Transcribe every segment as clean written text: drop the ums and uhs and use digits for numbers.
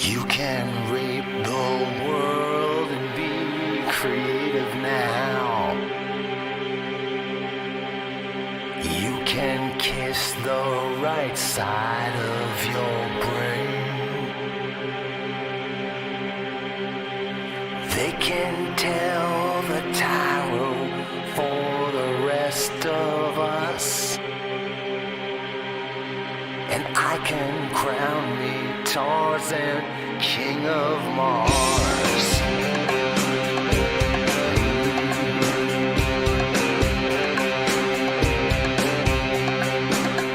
You can rape the world and be creative now. You can kiss the right side of your brain. They can tell the tarot for the rest of us. And I can crown me Tarzan, King of Mars.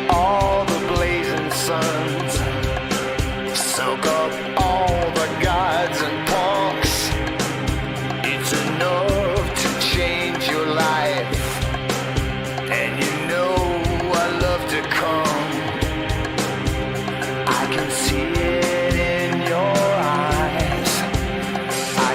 All the blazing suns soak up all the gods and punks. It's enough to change your life, and you know I love to come. I can see it in your eyes. I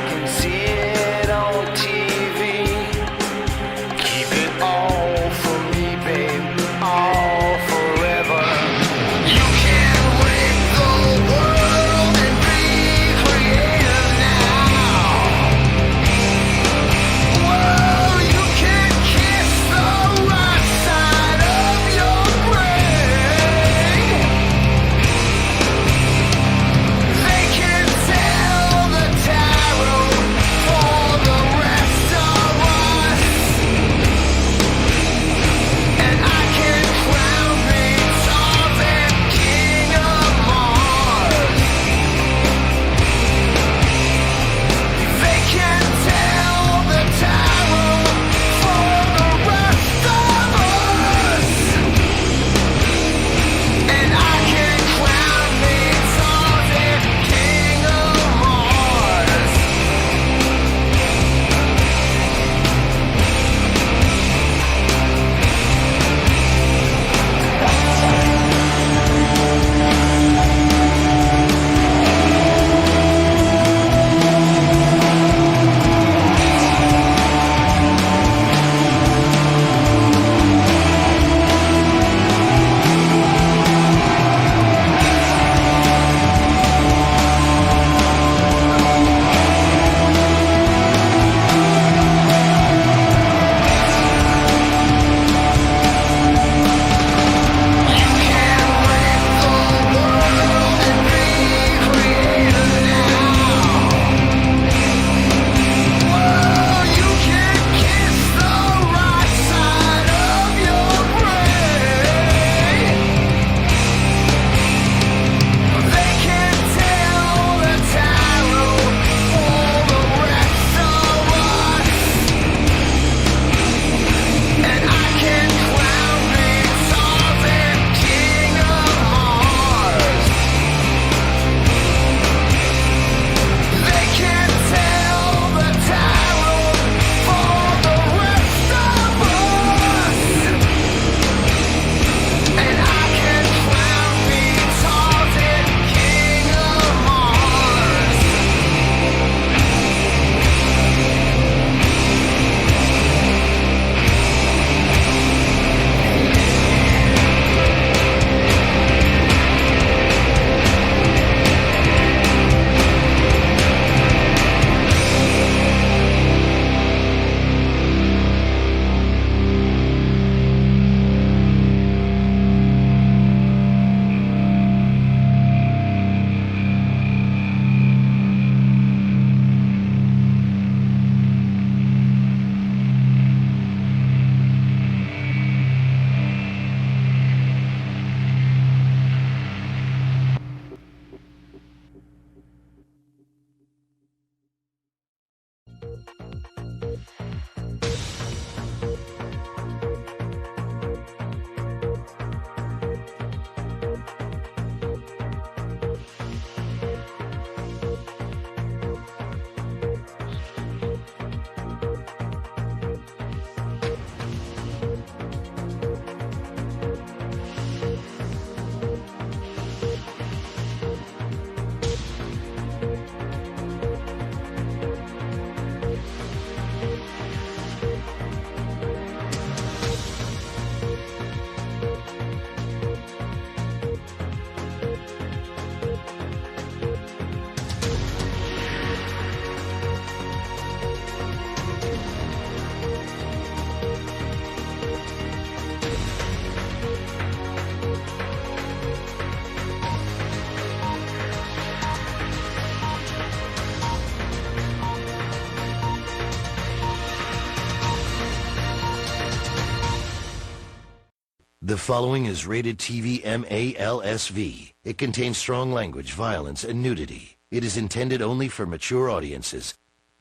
The following is rated TV MALSV. It contains strong language, violence, and nudity. It is intended only for mature audiences.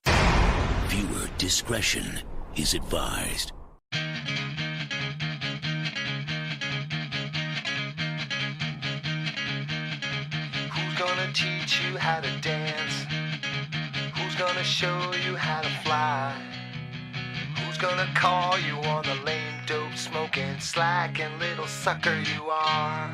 Viewer discretion is advised. Who's gonna teach you how to dance? Who's gonna show you how to fly? Who's gonna call you on the lame, dope, smoking, slacking little sucker you are?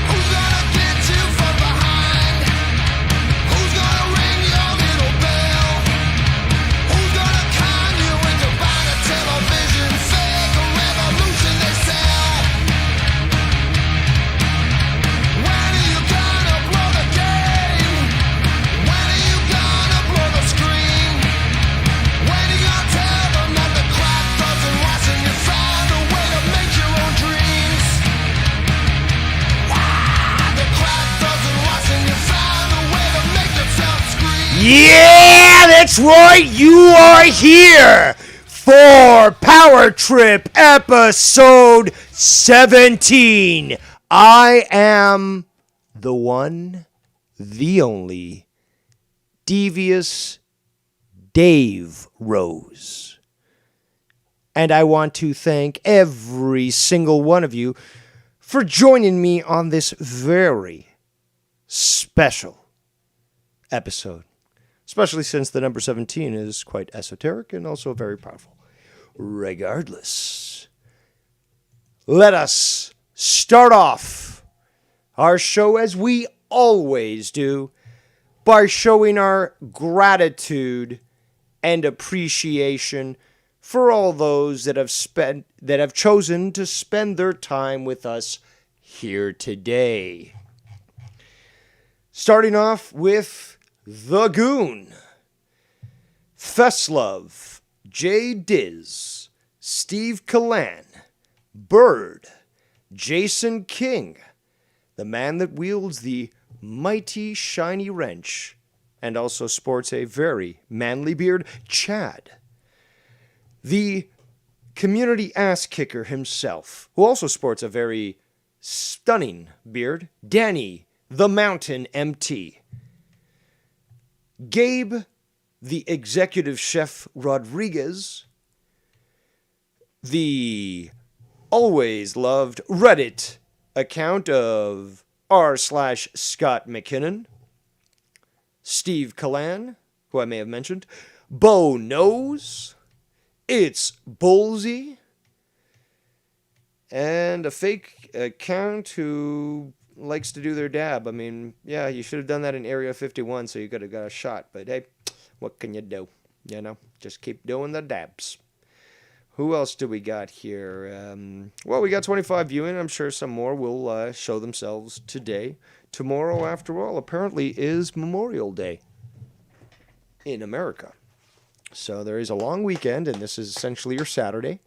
Who's gonna get you from behind? Who's gonna ring your little bell? Who's gonna con you into buying a television set? The revolution they sell. When are you gonna blow the game? When are you gonna blow the screen? When are you gonna tell them that the clock doesn't last and you found a way to make your own dreams? The clock doesn't last and you found a way to make yourself scream. Yeah, that's right. You are here for Power Trip episode 17. I am the one, the only, Devious Dave Rose. And I want to thank every single one of you for joining me on this very special episode. Especially since the number 17 is quite esoteric and also very powerful. Regardless, let us start off our show as we always do by showing our gratitude and appreciation for all those that have chosen to spend their time with us here today. Starting off with The Goon, Festlove, Jay Diz, Steve Kalan, Bird, Jason King, the man that wields the mighty shiny wrench and also sports a very manly beard, Chad, the community ass kicker himself, who also sports a very stunning beard, Danny the Mountain MT, Gabe, the executive chef Rodriguez, the always loved Reddit account of r/Scott McKinnon, Steve Kalan, who I may have mentioned, Bo Knows, It's Bullsy, and a fake account who likes to do their dab. I mean, yeah, you should have done that in Area 51 so you could have got a shot. But hey, what can you do? You know, just keep doing the dabs. Who else do we got here? Well, we got 25 viewing. I'm sure some more will show themselves today. Tomorrow, after all, apparently is Memorial Day in America. So there is a long weekend, and this is essentially your Saturday.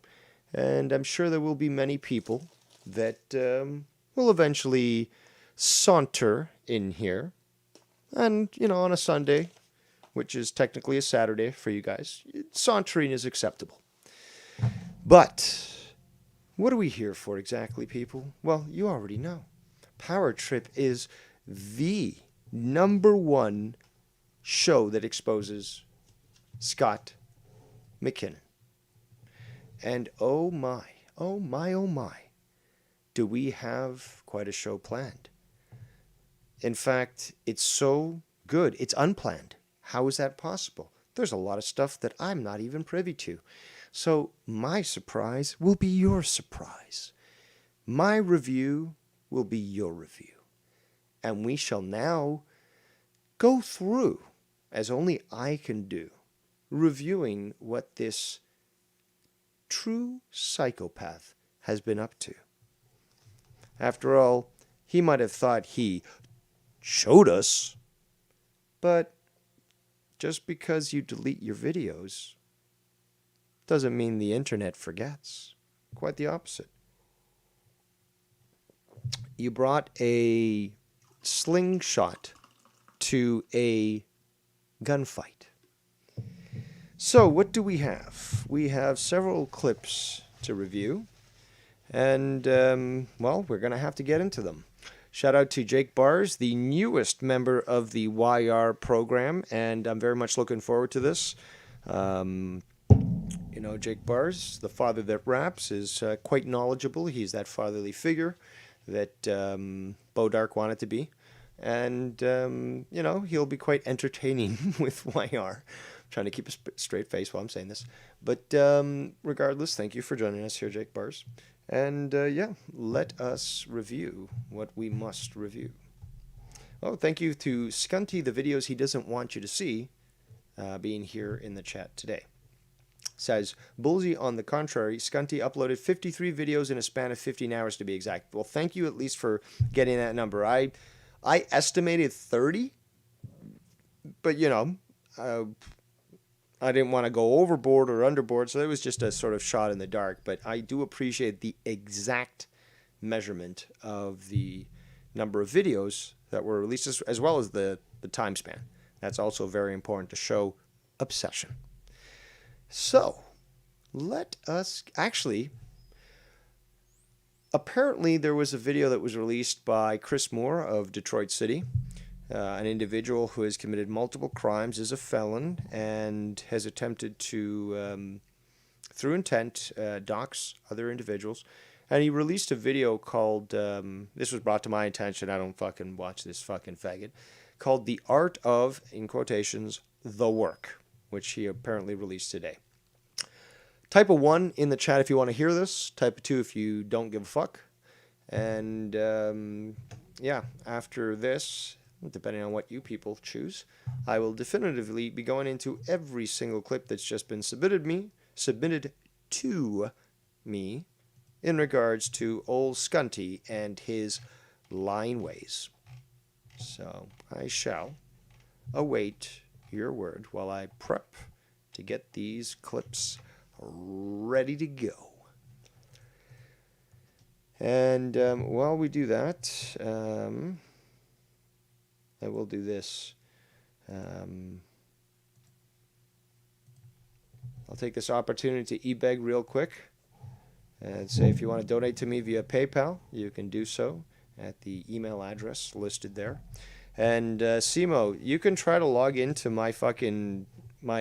And I'm sure there will be many people that will eventually saunter in here. And, you know, on a Sunday, which is technically a Saturday for you guys, sauntering is acceptable. But what are we here for exactly, people? Well, you already know. Power Trip is the #1 show that exposes Scott McKinnon. And oh my, do we have quite a show planned. In fact, it's so good, it's unplanned. How is that possible? There's a lot of stuff that I'm not even privy to. So my surprise will be your surprise. My review will be your review. And we shall now go through, as only I can do, reviewing what this true psychopath has been up to. After all, he might have thought he showed us, but just because you delete your videos doesn't mean the internet forgets. Quite the opposite. You brought a slingshot to a gunfight. So, what do we have? We have several clips to review, and, well, we're going to have to get into them. Shout out to Jake Bars, the newest member of the YR program, and I'm very much looking forward to this. You know, Jake Bars, the father that raps, is quite knowledgeable. He's that fatherly figure that Bo Dark wanted to be. And, you know, he'll be quite entertaining with YR. I'm trying to keep a straight face while I'm saying this. But regardless, thank you for joining us here, Jake Bars. And, yeah, let us review what we must review. Oh, thank you to Scunty, the videos he doesn't want you to see, being here in the chat today. Says, Bullsy, on the contrary, Scunty uploaded 53 videos in a span of 15 hours to be exact. Well, thank you at least for getting that number. I estimated 30, but, you know, I didn't want to go overboard or underboard, so it was just a sort of shot in the dark. But I do appreciate the exact measurement of the number of videos that were released, as well as the time span. That's also very important to show obsession. So, let us actually... Apparently, there was a video that was released by Chris Moore of Detroit City, an individual who has committed multiple crimes, is a felon, and has attempted to, through intent, dox other individuals. And he released a video called, this was brought to my attention, I don't fucking watch this fucking faggot, called The Art of, in quotations, the Work, which he apparently released today. Type a 1 in the chat if you want to hear this. Type a 2 if you don't give a fuck. And, yeah, after this, depending on what you people choose, I will definitively be going into every single clip that's just been submitted to me in regards to old Scunty and his lying ways. So I shall await your word while I prep to get these clips ready to go. And while we do that, I will do this. I'll take this opportunity to e-beg real quick and say if you want to donate to me via PayPal, you can do so at the email address listed there. And Simo, you can try to log into my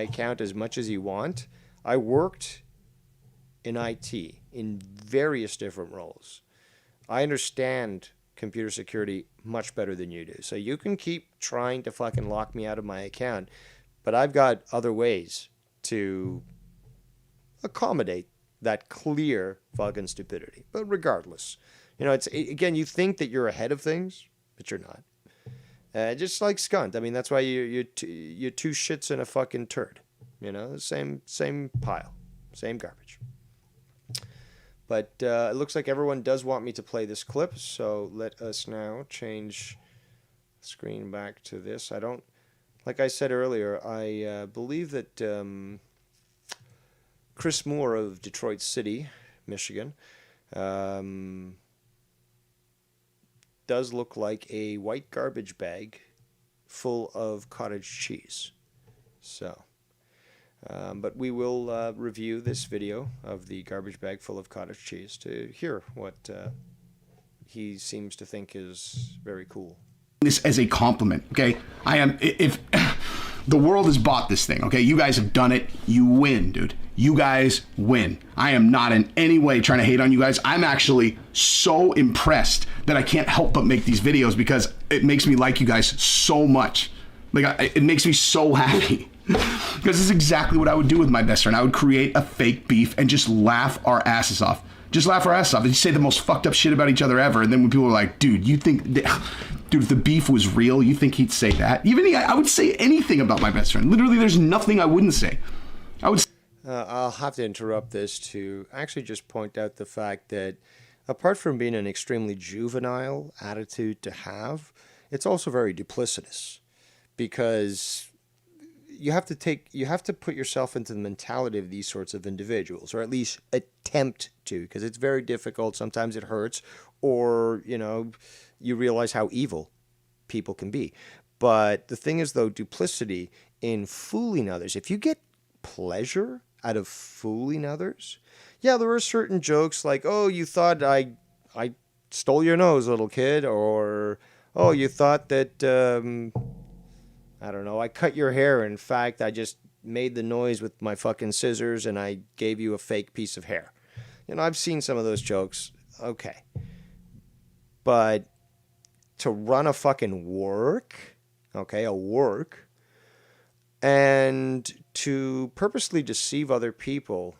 account as much as you want. I worked in IT in various different roles. I understand computer security much better than you do. So you can keep trying to fucking lock me out of my account, but I've got other ways to accommodate that clear fucking stupidity. But regardless, you know, it's, again, you think that you're ahead of things, but you're not. Just like Skunt. I mean, that's why you're two shits in a fucking turd. You know, same pile, same garbage. But it looks like everyone does want me to play this clip, so let us now change the screen back to this. I don't, like I said earlier, I believe that Chris Moore of Detroit City, Michigan, does look like a white garbage bag full of cottage cheese. So, but we will review this video of the garbage bag full of cottage cheese to hear what he seems to think is very cool. This as a compliment, okay? If the world has bought this thing, okay? You guys have done it. You win, dude. You guys win. I am not in any way trying to hate on you guys. I'm actually so impressed that I can't help but make these videos because it makes me like you guys so much. Like, it makes me so happy. Because this is exactly what I would do with my best friend. I would create a fake beef and just laugh our asses off. Just laugh our asses off. They just say the most fucked up shit about each other ever. And then when people are like, dude, you think... Dude, if the beef was real, you think he'd say that? Even I would say anything about my best friend. Literally, there's nothing I wouldn't say. I would... I'll have to interrupt this to actually just point out the fact that apart from being an extremely juvenile attitude to have, it's also very duplicitous. Because... you have to put yourself into the mentality of these sorts of individuals, or at least attempt to, because it's very difficult. Sometimes it hurts, or, you know, you realize how evil people can be. But the thing is, though, duplicity in fooling others, if you get pleasure out of fooling others, yeah, there are certain jokes like, oh, you thought I stole your nose, little kid, or, oh, you thought that, I don't know, I cut your hair. In fact, I just made the noise with my fucking scissors and I gave you a fake piece of hair. I've seen some of those jokes. Okay. But to run a fucking work, okay, a work, and to purposely deceive other people,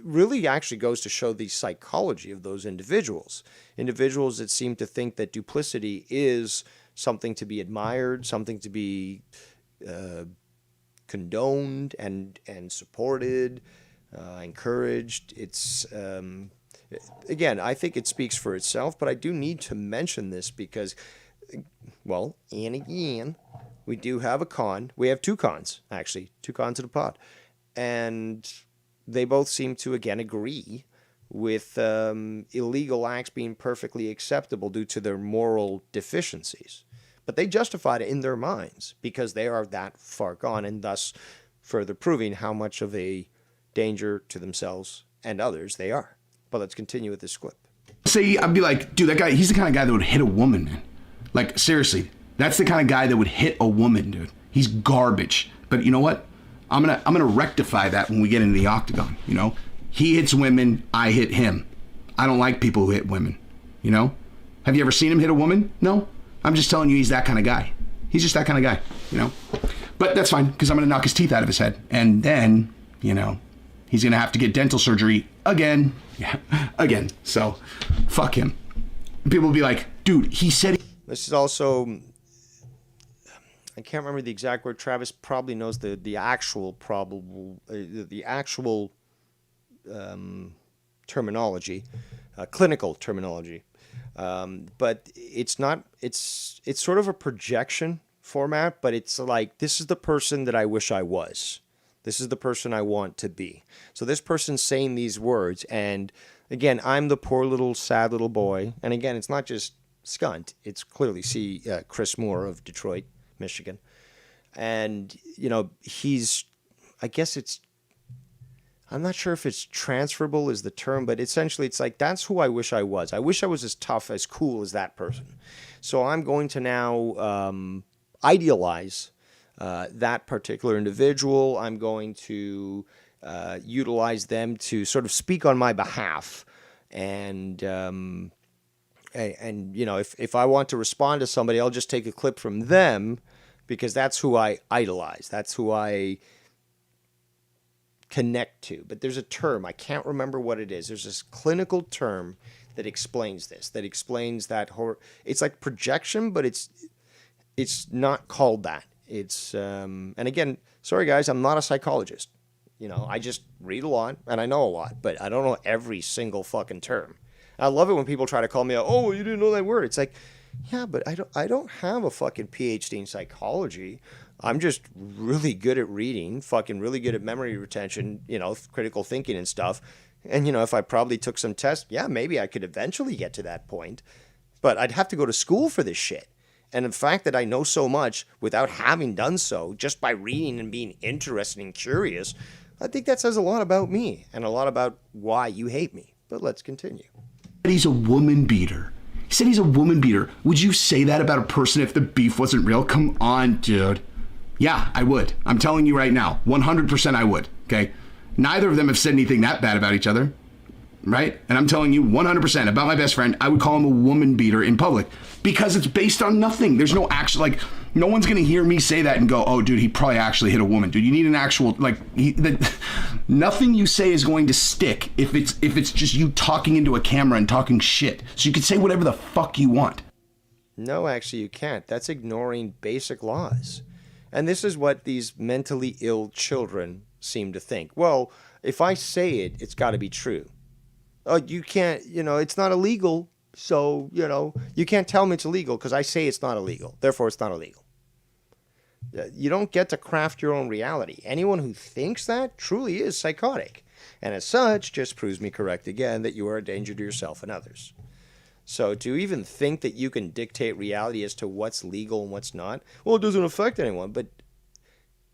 really actually goes to show the psychology of those individuals. Individuals that seem to think that duplicity is something to be admired, something to be condoned and supported, encouraged. It's again, I think it speaks for itself, but I do need to mention this because, well, and again, we do have a con. We have two cons, actually, two cons of the pod, and they both seem to, again, agree with illegal acts being perfectly acceptable due to their moral deficiencies. But they justified it in their minds because they are that far gone, and thus further proving how much of a danger to themselves and others they are. But let's continue with this clip. Say, I'd be like, dude, that guy, he's the kind of guy that would hit a woman, man. Like, seriously, that's the kind of guy that would hit a woman, dude. He's garbage. But you know what? I'm gonna rectify that when we get into the octagon, you know? He hits women, I hit him. I don't like people who hit women, you know? Have you ever seen him hit a woman? No? I'm just telling you he's that kind of guy. He's just that kind of guy, you know? But that's fine, because I'm gonna knock his teeth out of his head. And then, you know, he's gonna have to get dental surgery again. Yeah, again. So, fuck him. People will be like, dude, he said... This is also... I can't remember the exact word. Travis probably knows the actual probable... the actual terminology. Clinical terminology. But it's not... It's sort of a projection format, but it's like, this is the person that I wish I was. This is the person I want to be. So this person's saying these words, and again, I'm the poor little sad little boy. And again, it's not just Skunt. It's clearly Chris Moore of Detroit, Michigan. And, you know, I guess I'm not sure if it's transferable is the term, but essentially it's like, that's who I wish I was. I wish I was as tough, as cool as that person. So I'm going to now idealize that particular individual. I'm going to utilize them to sort of speak on my behalf. And you know, if I want to respond to somebody, I'll just take a clip from them because that's who I idolize. That's who I connect to. But there's a term. I can't remember what it is. There's this clinical term that explains this, that explains that it's like projection, but it's not called that. It's, and again, sorry guys, I'm not a psychologist. You know, I just read a lot and I know a lot, but I don't know every single fucking term. I love it when people try to call me out, oh, you didn't know that word. It's like, yeah, but I don't have a fucking PhD in psychology. I'm just really good at reading, fucking really good at memory retention, you know, critical thinking and stuff. And, you know, if I probably took some tests, yeah, maybe I could eventually get to that point. But I'd have to go to school for this shit. And the fact that I know so much without having done so, just by reading and being interested and curious, I think that says a lot about me and a lot about why you hate me. But let's continue. He's a woman beater. He said he's a woman beater. Would you say that about a person if the beef wasn't real? Come on, dude. Yeah, I would. I'm telling you right now, 100% I would, okay? Neither of them have said anything that bad about each other, right? And I'm telling you 100% about my best friend, I would call him a woman beater in public because it's based on nothing. There's no actual, like, no one's going to hear me say that and go, oh, dude, he probably actually hit a woman. Dude, you need an actual, like, nothing you say is going to stick if it's just you talking into a camera and talking shit. So you can say whatever the fuck you want. No, actually, you can't. That's ignoring basic laws. And this is what these mentally ill children seem to think. Well, if I say it, it's got to be true. Oh, you can't, you know, it's not illegal. So, you know, you can't tell me it's illegal because I say it's not illegal. Therefore, it's not illegal. You don't get to craft your own reality. Anyone who thinks that truly is psychotic. And as such, just proves me correct again that you are a danger to yourself and others. So to even think that you can dictate reality as to what's legal and what's not, well, it doesn't affect anyone. But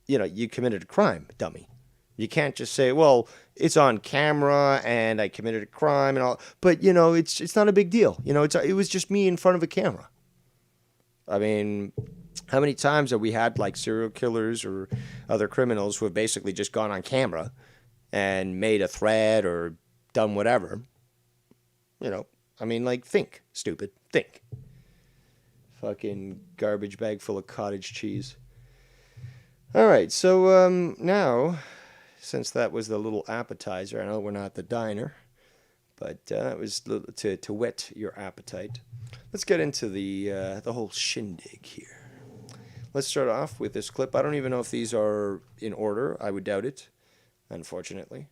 you committed a crime, dummy. You can't just say, well, it's on camera and I committed a crime and all. But, it's not a big deal. It was just me in front of a camera. I mean, how many times have we had like serial killers or other criminals who have basically just gone on camera and made a threat or done whatever? I mean, like, think, stupid, think. Fucking garbage bag full of cottage cheese. All right, so now, since that was the little appetizer, I know we're not at the diner, but it was to whet your appetite. Let's get into the whole shindig here. Let's start off with this clip. I don't even know if these are in order. I would doubt it, unfortunately.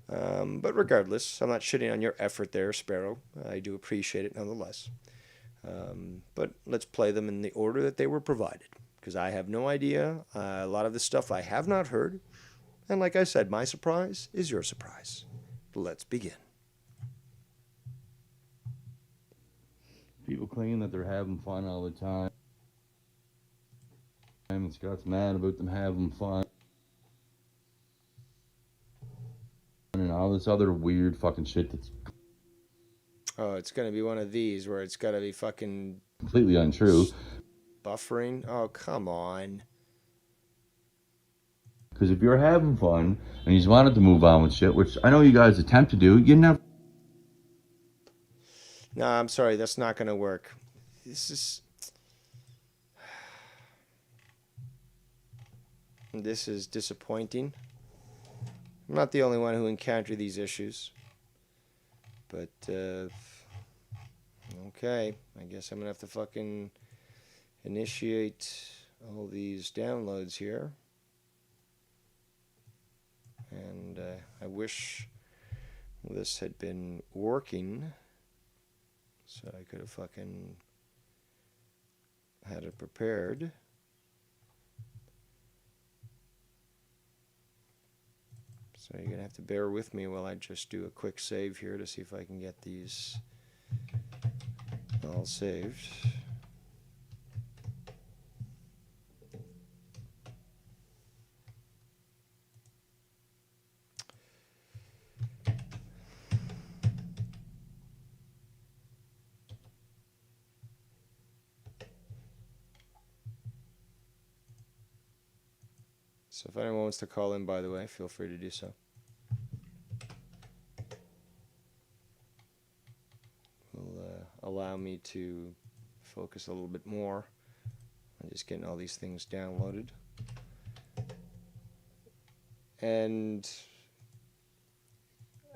But regardless, I'm not shitting on your effort there, Sparrow. I do appreciate it nonetheless. But let's play them in the order that they were provided, because I have no idea. A lot of the stuff I have not heard. And like I said, my surprise is your surprise. Let's begin. People claim that they're having fun all the time. And Scott's mad about them having fun. And all this other weird fucking shit that's Oh, it's going to be one of these where it's got to be fucking completely untrue. buffering. Oh, come on. Because if you're having fun and you just wanted to move on with shit, which I know you guys attempt to do, you never. No, I'm sorry. That's not going to work. This is disappointing. I'm not the only one who encountered these issues. But, okay. I guess I'm going to have to fucking initiate all these downloads here. And I wish this had been working so I could have fucking had it prepared. So you're going to have to bear with me while I just do a quick save here to see if I can get these all saved. So if anyone wants to call in, by the way, feel free to do so. Will allow me to focus a little bit more on just getting all these things downloaded. And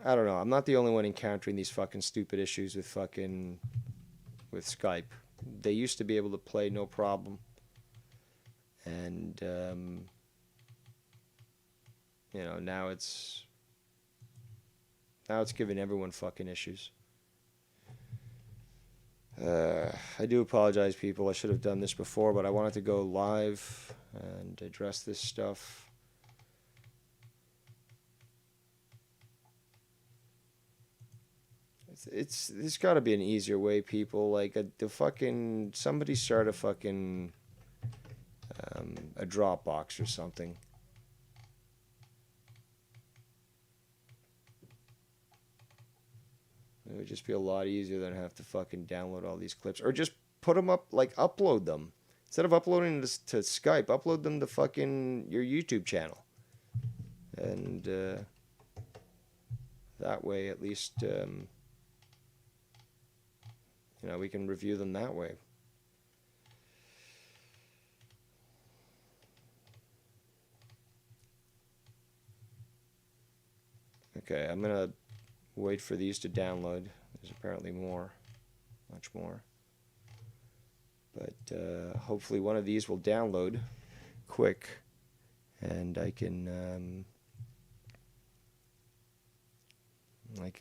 I don't know, I'm not the only one encountering these fucking stupid issues with Skype. They used to be able to play no problem. And now it's giving everyone fucking issues. I do apologize, people. I should have done this before, but I wanted to go live and address this stuff. There's got to be an easier way, people. Like somebody start a fucking a Dropbox or something. It would just be a lot easier than have to fucking download all these clips. Or just put them up, like upload them. Instead of uploading this to Skype, upload them to fucking your YouTube channel. And that way at least, we can review them that way. Okay, I'm going to wait for these to download. There's apparently more, much more. But hopefully one of these will download quick, and I can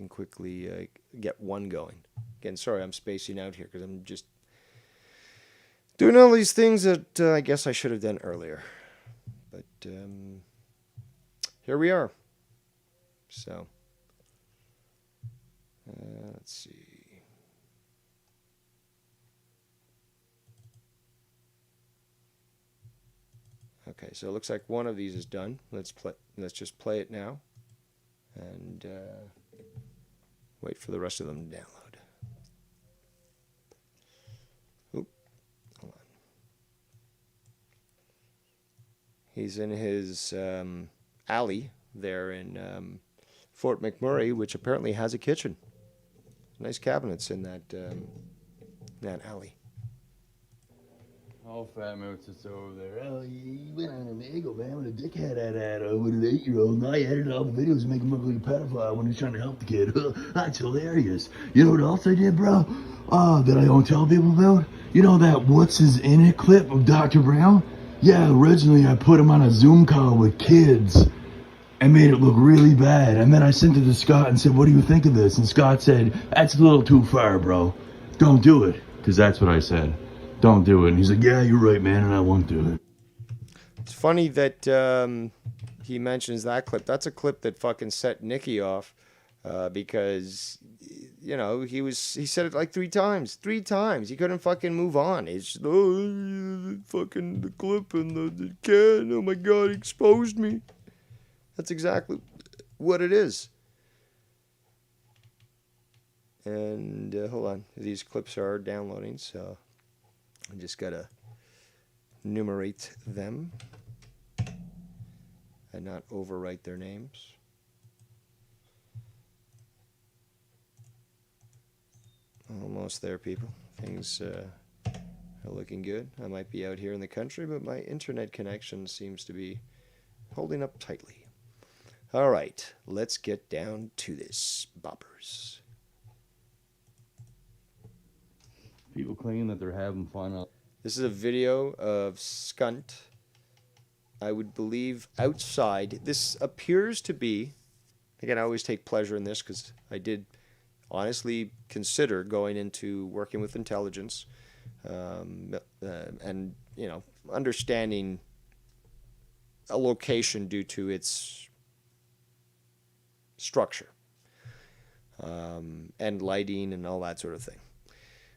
quickly get one going. Again, sorry I'm spacing out here because I'm just doing all these things that I guess I should have done earlier. But here we are. So. Let's see. Okay, so it looks like one of these is done. Let's just play it now, and wait for the rest of them to download. Oop, hold on. He's in his alley there in Fort McMurray, which apparently has a kitchen. Nice cabinets in that alley. Oh, Fat Moots is over there. Oh, you went on a bagel, man, with a dickhead at that with an 8-year-old, and I edited all the videos to make him look like a pedophile when he's trying to help the kid. That's hilarious. You know what else I did, bro? That I don't tell people about? You know that What's His In It clip of Dr. Brown? Yeah, originally I put him on a Zoom call with kids and made it look really bad. And then I sent it to Scott and said, what do you think of this? And Scott said, that's a little too far, bro. Don't do it. Because that's what I said. Don't do it. And he's like, yeah, you're right, man, and I won't do it. It's funny that he mentions that clip. That's a clip that fucking set Nikki off because, you know, he said it like 3 times. 3 times. He couldn't fucking move on. It's just, fucking the clip and the kid. Oh my God, he exposed me. That's exactly what it is. And hold on. These clips are downloading, so I just gotta numerate them and not overwrite their names. Almost there, people. Things are looking good. I might be out here in the country, but my internet connection seems to be holding up tightly. All right, let's get down to this, boppers. People claim that they're having fun. This is a video of Skunt, I would believe, outside. This appears to be, again, I always take pleasure in this because I did honestly consider going into working with intelligence and, you know, understanding a location due to its structure and lighting and all that sort of thing.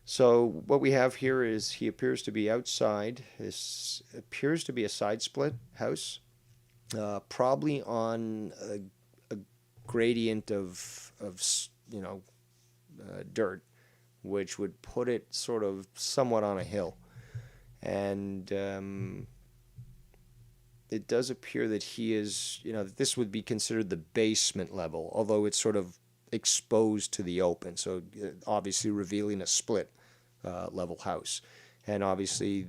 So what we have here is he appears to be outside. This appears to be a side split house, probably on a gradient of you know, dirt, which would put it sort of somewhat on a hill. And it does appear that he is, you know, that this would be considered the basement level, although it's sort of exposed to the open, so obviously revealing a split level house. And obviously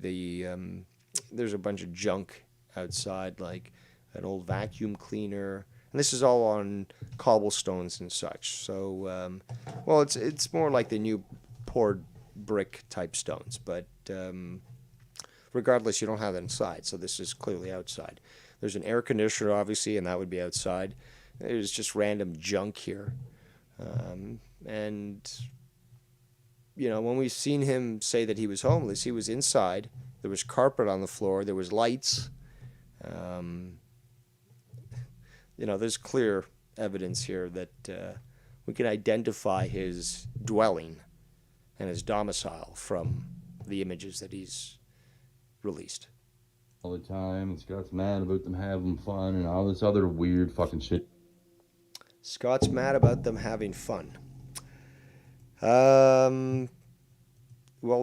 there's a bunch of junk outside, like an old vacuum cleaner, and this is all on cobblestones and such. So well, it's more like the new poured brick type stones, but regardless, you don't have it inside, so this is clearly outside. There's an air conditioner, obviously, and that would be outside. There's just random junk here. And, you know, when we've seen him say that he was homeless, he was inside. There was carpet on the floor. There was lights. You know, there's clear evidence here that we can identify his dwelling and his domicile from the images that he's released. All the time, and Scott's mad about them having fun and all this other weird fucking shit. Scott's mad about them having fun. Well,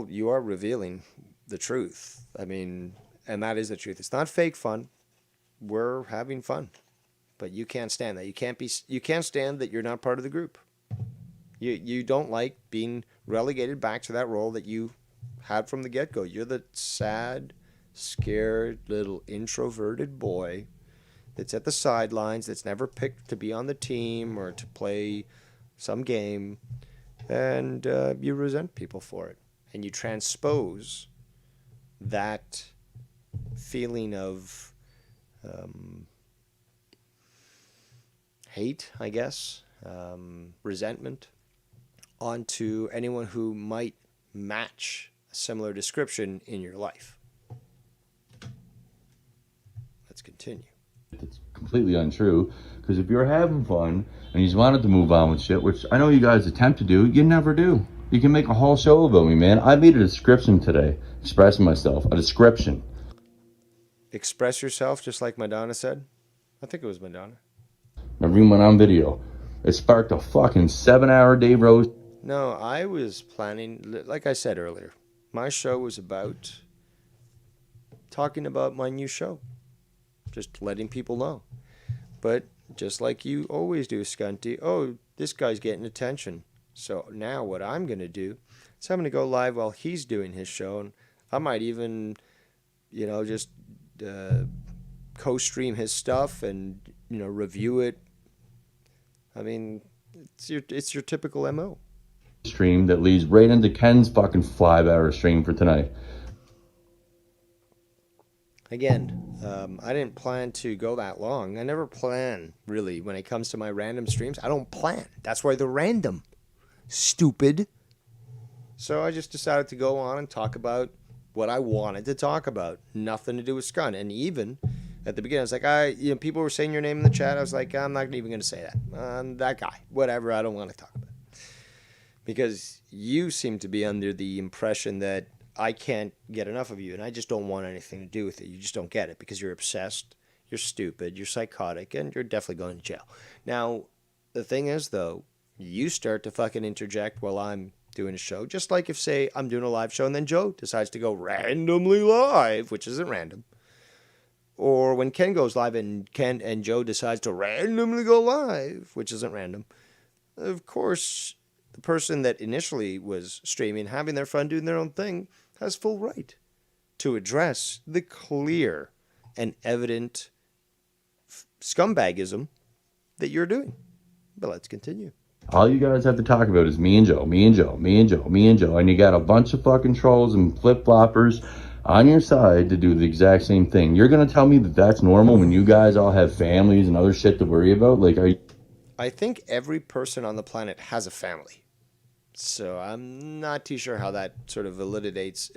you are revealing the truth. I mean, and that is the truth. It's not fake fun. We're having fun. But you can't stand that. You can't stand that you're not part of the group. You don't like being relegated back to that role that you had from the get-go. You're the sad, scared, little introverted boy that's at the sidelines, that's never picked to be on the team or to play some game, and you resent people for it. And you transpose that feeling of hate, I guess, resentment, onto anyone who might match a similar description in your life. Let's continue. It's completely untrue, because if you're having fun and you just wanted to move on with shit, which I know you guys attempt to do, you never do. You can make a whole show about me, man. I made a description today expressing myself, a description. express yourself just like Madonna said. I think it was Madonna. Everyone went on video. It sparked a fucking 7-hour Dave Rose. No, I was planning, like I said earlier, my show was about talking about my new show. Just letting people know. But just like you always do, Scunty, oh, this guy's getting attention. So now what I'm going to do is I'm going to go live while he's doing his show. And I might even, just co-stream his stuff and, review it. I mean, it's your typical MO. Stream that leads right into Ken's fucking 5-hour stream for tonight. Again, I didn't plan to go that long. I never plan, really, when it comes to my random streams. I don't plan. That's why they're random. Stupid. So I just decided to go on and talk about what I wanted to talk about. Nothing to do with Scun. And even at the beginning, I was like, people were saying your name in the chat. I was like, I'm not even going to say that. That guy. Whatever. I don't want to talk about it. Because you seem to be under the impression that I can't get enough of you, and I just don't want anything to do with it. You just don't get it because you're obsessed, you're stupid, you're psychotic, and you're definitely going to jail. Now, the thing is, though, you start to fucking interject while I'm doing a show, just like if, say, I'm doing a live show and then Joe decides to go randomly live, which isn't random. Or when Ken goes live and Ken and Joe decides to randomly go live, which isn't random. Of course, the person that initially was streaming, having their fun, doing their own thing, has full right to address the clear and evident scumbagism that you're doing. But let's continue. All you guys have to talk about is me and Joe, me and Joe, me and Joe, me and Joe. And you got a bunch of fucking trolls and flip-floppers on your side to do the exact same thing. You're going to tell me that that's normal when you guys all have families and other shit to worry about? Like, are you... I think every person on the planet has a family. So I'm not too sure how that sort of validates,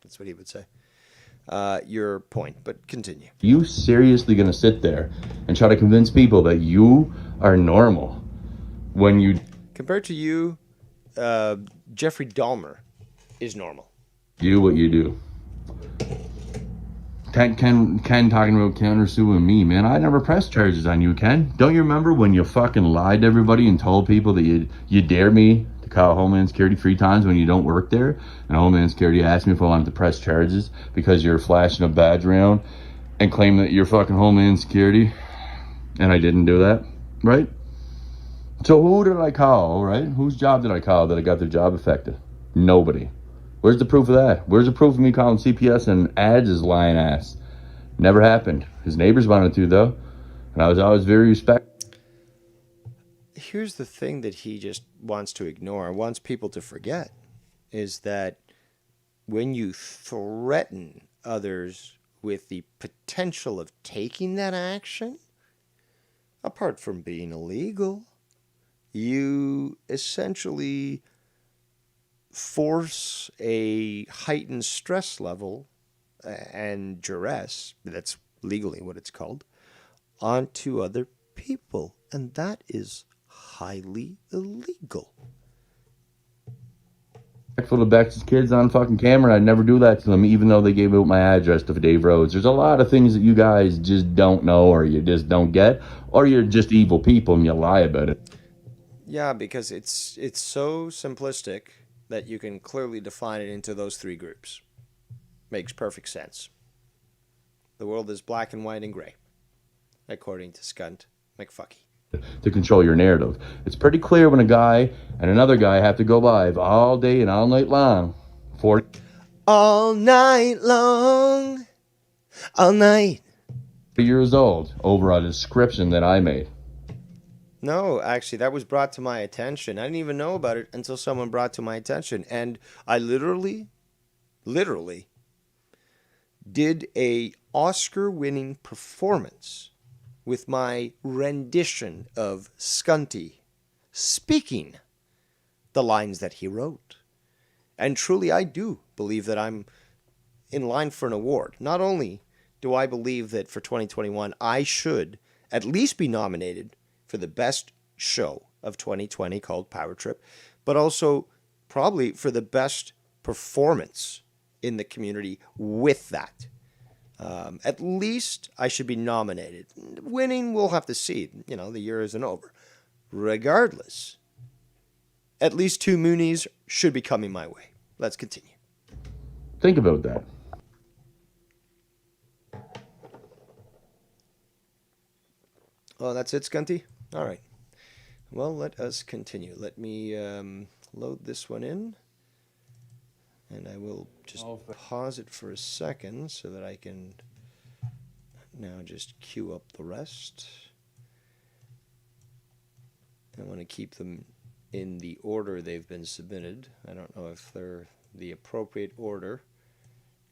that's what he would say, your point, but continue. You seriously going to sit there and try to convince people that you are normal when you... Compared to you, Jeffrey Dahmer is normal. Do what you do. Ken talking about countersuing me, man. I never pressed charges on you, Ken. Don't you remember when you fucking lied to everybody and told people that you dare me to call Homeland Security 3 times when you don't work there? And Homeland Security asked me if I wanted to press charges because you're flashing a badge around and claim that you're fucking Homeland Security. And I didn't do that, right? So who did I call, right? Whose job did I call that I got their job affected? Nobody. Where's the proof of that? Where's the proof of me calling CPS and ads his lying ass? Never happened. His neighbors wanted to, though. And I was always very respectful. Here's the thing that he just wants to ignore, wants people to forget, is that when you threaten others with the potential of taking that action, apart from being illegal, you essentially force a heightened stress level and duress, that's legally what it's called, onto other people. And that is highly illegal. Respectful to Bex's kids on fucking camera. I'd never do that to them, even though they gave out my address to Dave Rhodes. There's a lot of things that you guys just don't know, or you just don't get, or you're just evil people and you lie about it. Yeah, because it's so simplistic that you can clearly define it into those three groups. Makes perfect sense. The world is black and white and gray, according to Skunt McFucky. To control your narrative. It's pretty clear when a guy and another guy have to go live all day and all night long. All night long. All night. Years old over a description that I made. No, actually, that was brought to my attention. I didn't even know about it until someone brought to my attention. And I literally did a Oscar-winning performance with my rendition of Scunty speaking the lines that he wrote. And truly, I do believe that I'm in line for an award. Not only do I believe that for 2021, I should at least be nominated for the best show of 2020 called Power Trip, but also probably for the best performance in the community with that. At least I should be nominated. Winning, we'll have to see. You know, the year isn't over. Regardless, at least 2 Moonies should be coming my way. Let's continue. Think about that. Oh, that's it, Scunty? All right. Well, let us continue. Let me load this one in. And I will just pause it for a second so that I can now just queue up the rest. I want to keep them in the order they've been submitted. I don't know if they're the appropriate order,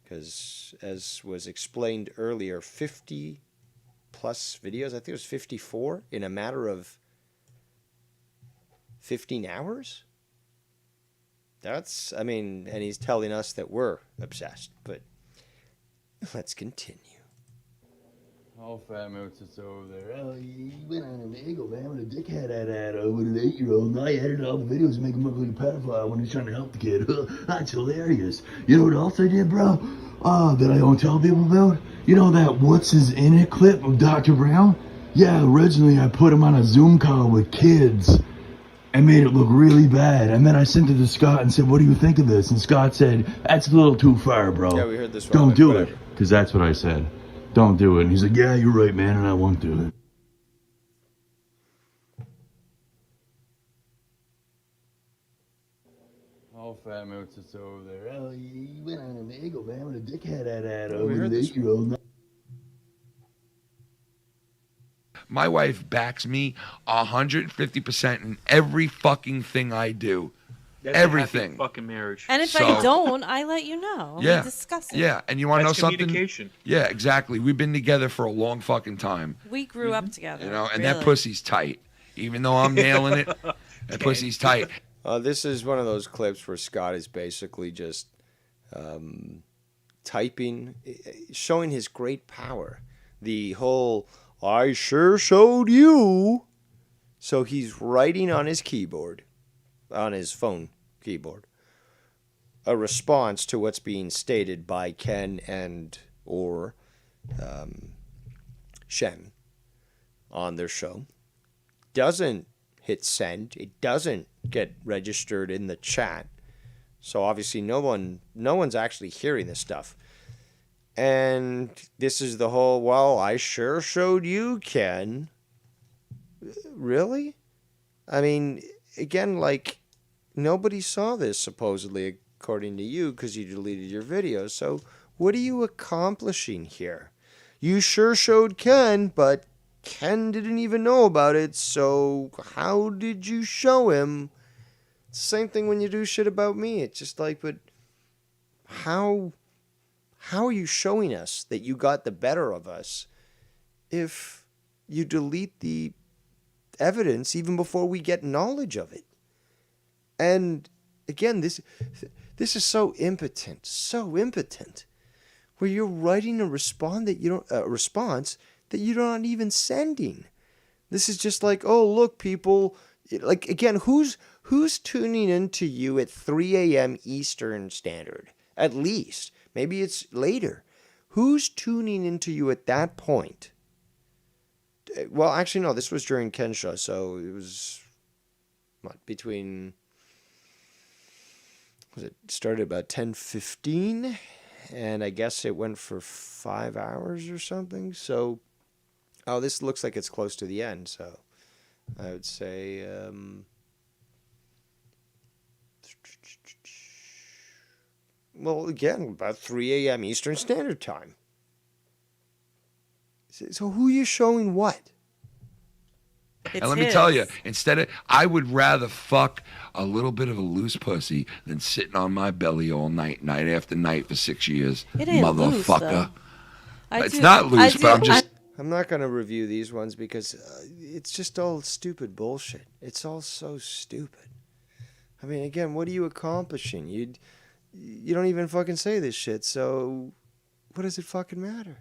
because as was explained earlier, 50 plus videos, I think it was 54 in a matter of 15 hours. That's, I mean, and he's telling us that we're obsessed, but let's continue. Oh, fat moots, it's over there. Oh, you went on an ego, man, with a dickhead at with an 8-year-old. Now you edited all the videos and make him look like a pedophile when he's trying to help the kid. That's hilarious. You know what else I did, bro? That I don't tell people about? You know that What's His In It clip of Dr. Brown? Yeah, originally I put him on a Zoom call with kids and made it look really bad. And then I sent it to Scott and said, what do you think of this? And Scott said, that's a little too far, bro. Yeah, we heard this one. Don't do it. Because that's what I said. Don't do it. And he's like, yeah, you're right, man, and I won't do it. Oh, fat moots, it's over there. Oh, you went on an ego, man, with a dickhead at we with heard an this 8-year-old. My wife backs me 150% in every fucking thing I do. That's Everything. A happy fucking marriage. And if I don't, I let you know. Yeah. We discuss it. Yeah, and you want to know That's something? communication. Yeah, exactly. We've been together for a long fucking time. We grew up together. You know, and really. that pussy's tight. Even though I'm nailing it, that pussy's tight. This is one of those clips where Scott is basically just typing, showing his great power. The whole, I sure showed you. So he's writing on his keyboard, on his phone keyboard, a response to what's being stated by Ken and or Shen on their show. Doesn't hit send. It doesn't get registered in the chat. So obviously no one's actually hearing this stuff. And this is the whole, well, I sure showed you, Ken. Really? I mean, again, like, nobody saw this, supposedly, according to you, because you deleted your videos. So what are you accomplishing here? You sure showed Ken, but Ken didn't even know about it, so how did you show him? It's the same thing when you do shit about me. It's just like, but how are you showing us that you got the better of us if you delete the evidence even before we get knowledge of it? And again, this is so impotent, where you're writing a response that you're not even sending. This is just like, oh, look, people, like, again, who's tuning into you at 3 a.m. Eastern Standard? At least. Maybe it's later. Who's tuning into you at that point? Well, actually, no, this was during Kensha, so it was between, it started about 10:15, and I guess it went for 5 hours or something. So, oh, this looks like it's close to the end, so I would say, well, again, about 3 a.m. Eastern Standard Time. So who are you showing what? And let me tell you, I would rather fuck a little bit of a loose pussy than sitting on my belly all night, night after night for 6 years. It ain't motherfucker. Loose, It's not loose, but I'm not going to review these ones because it's just all stupid bullshit. It's all so stupid. I mean, again, what are you accomplishing? You don't even fucking say this shit, so what does it fucking matter?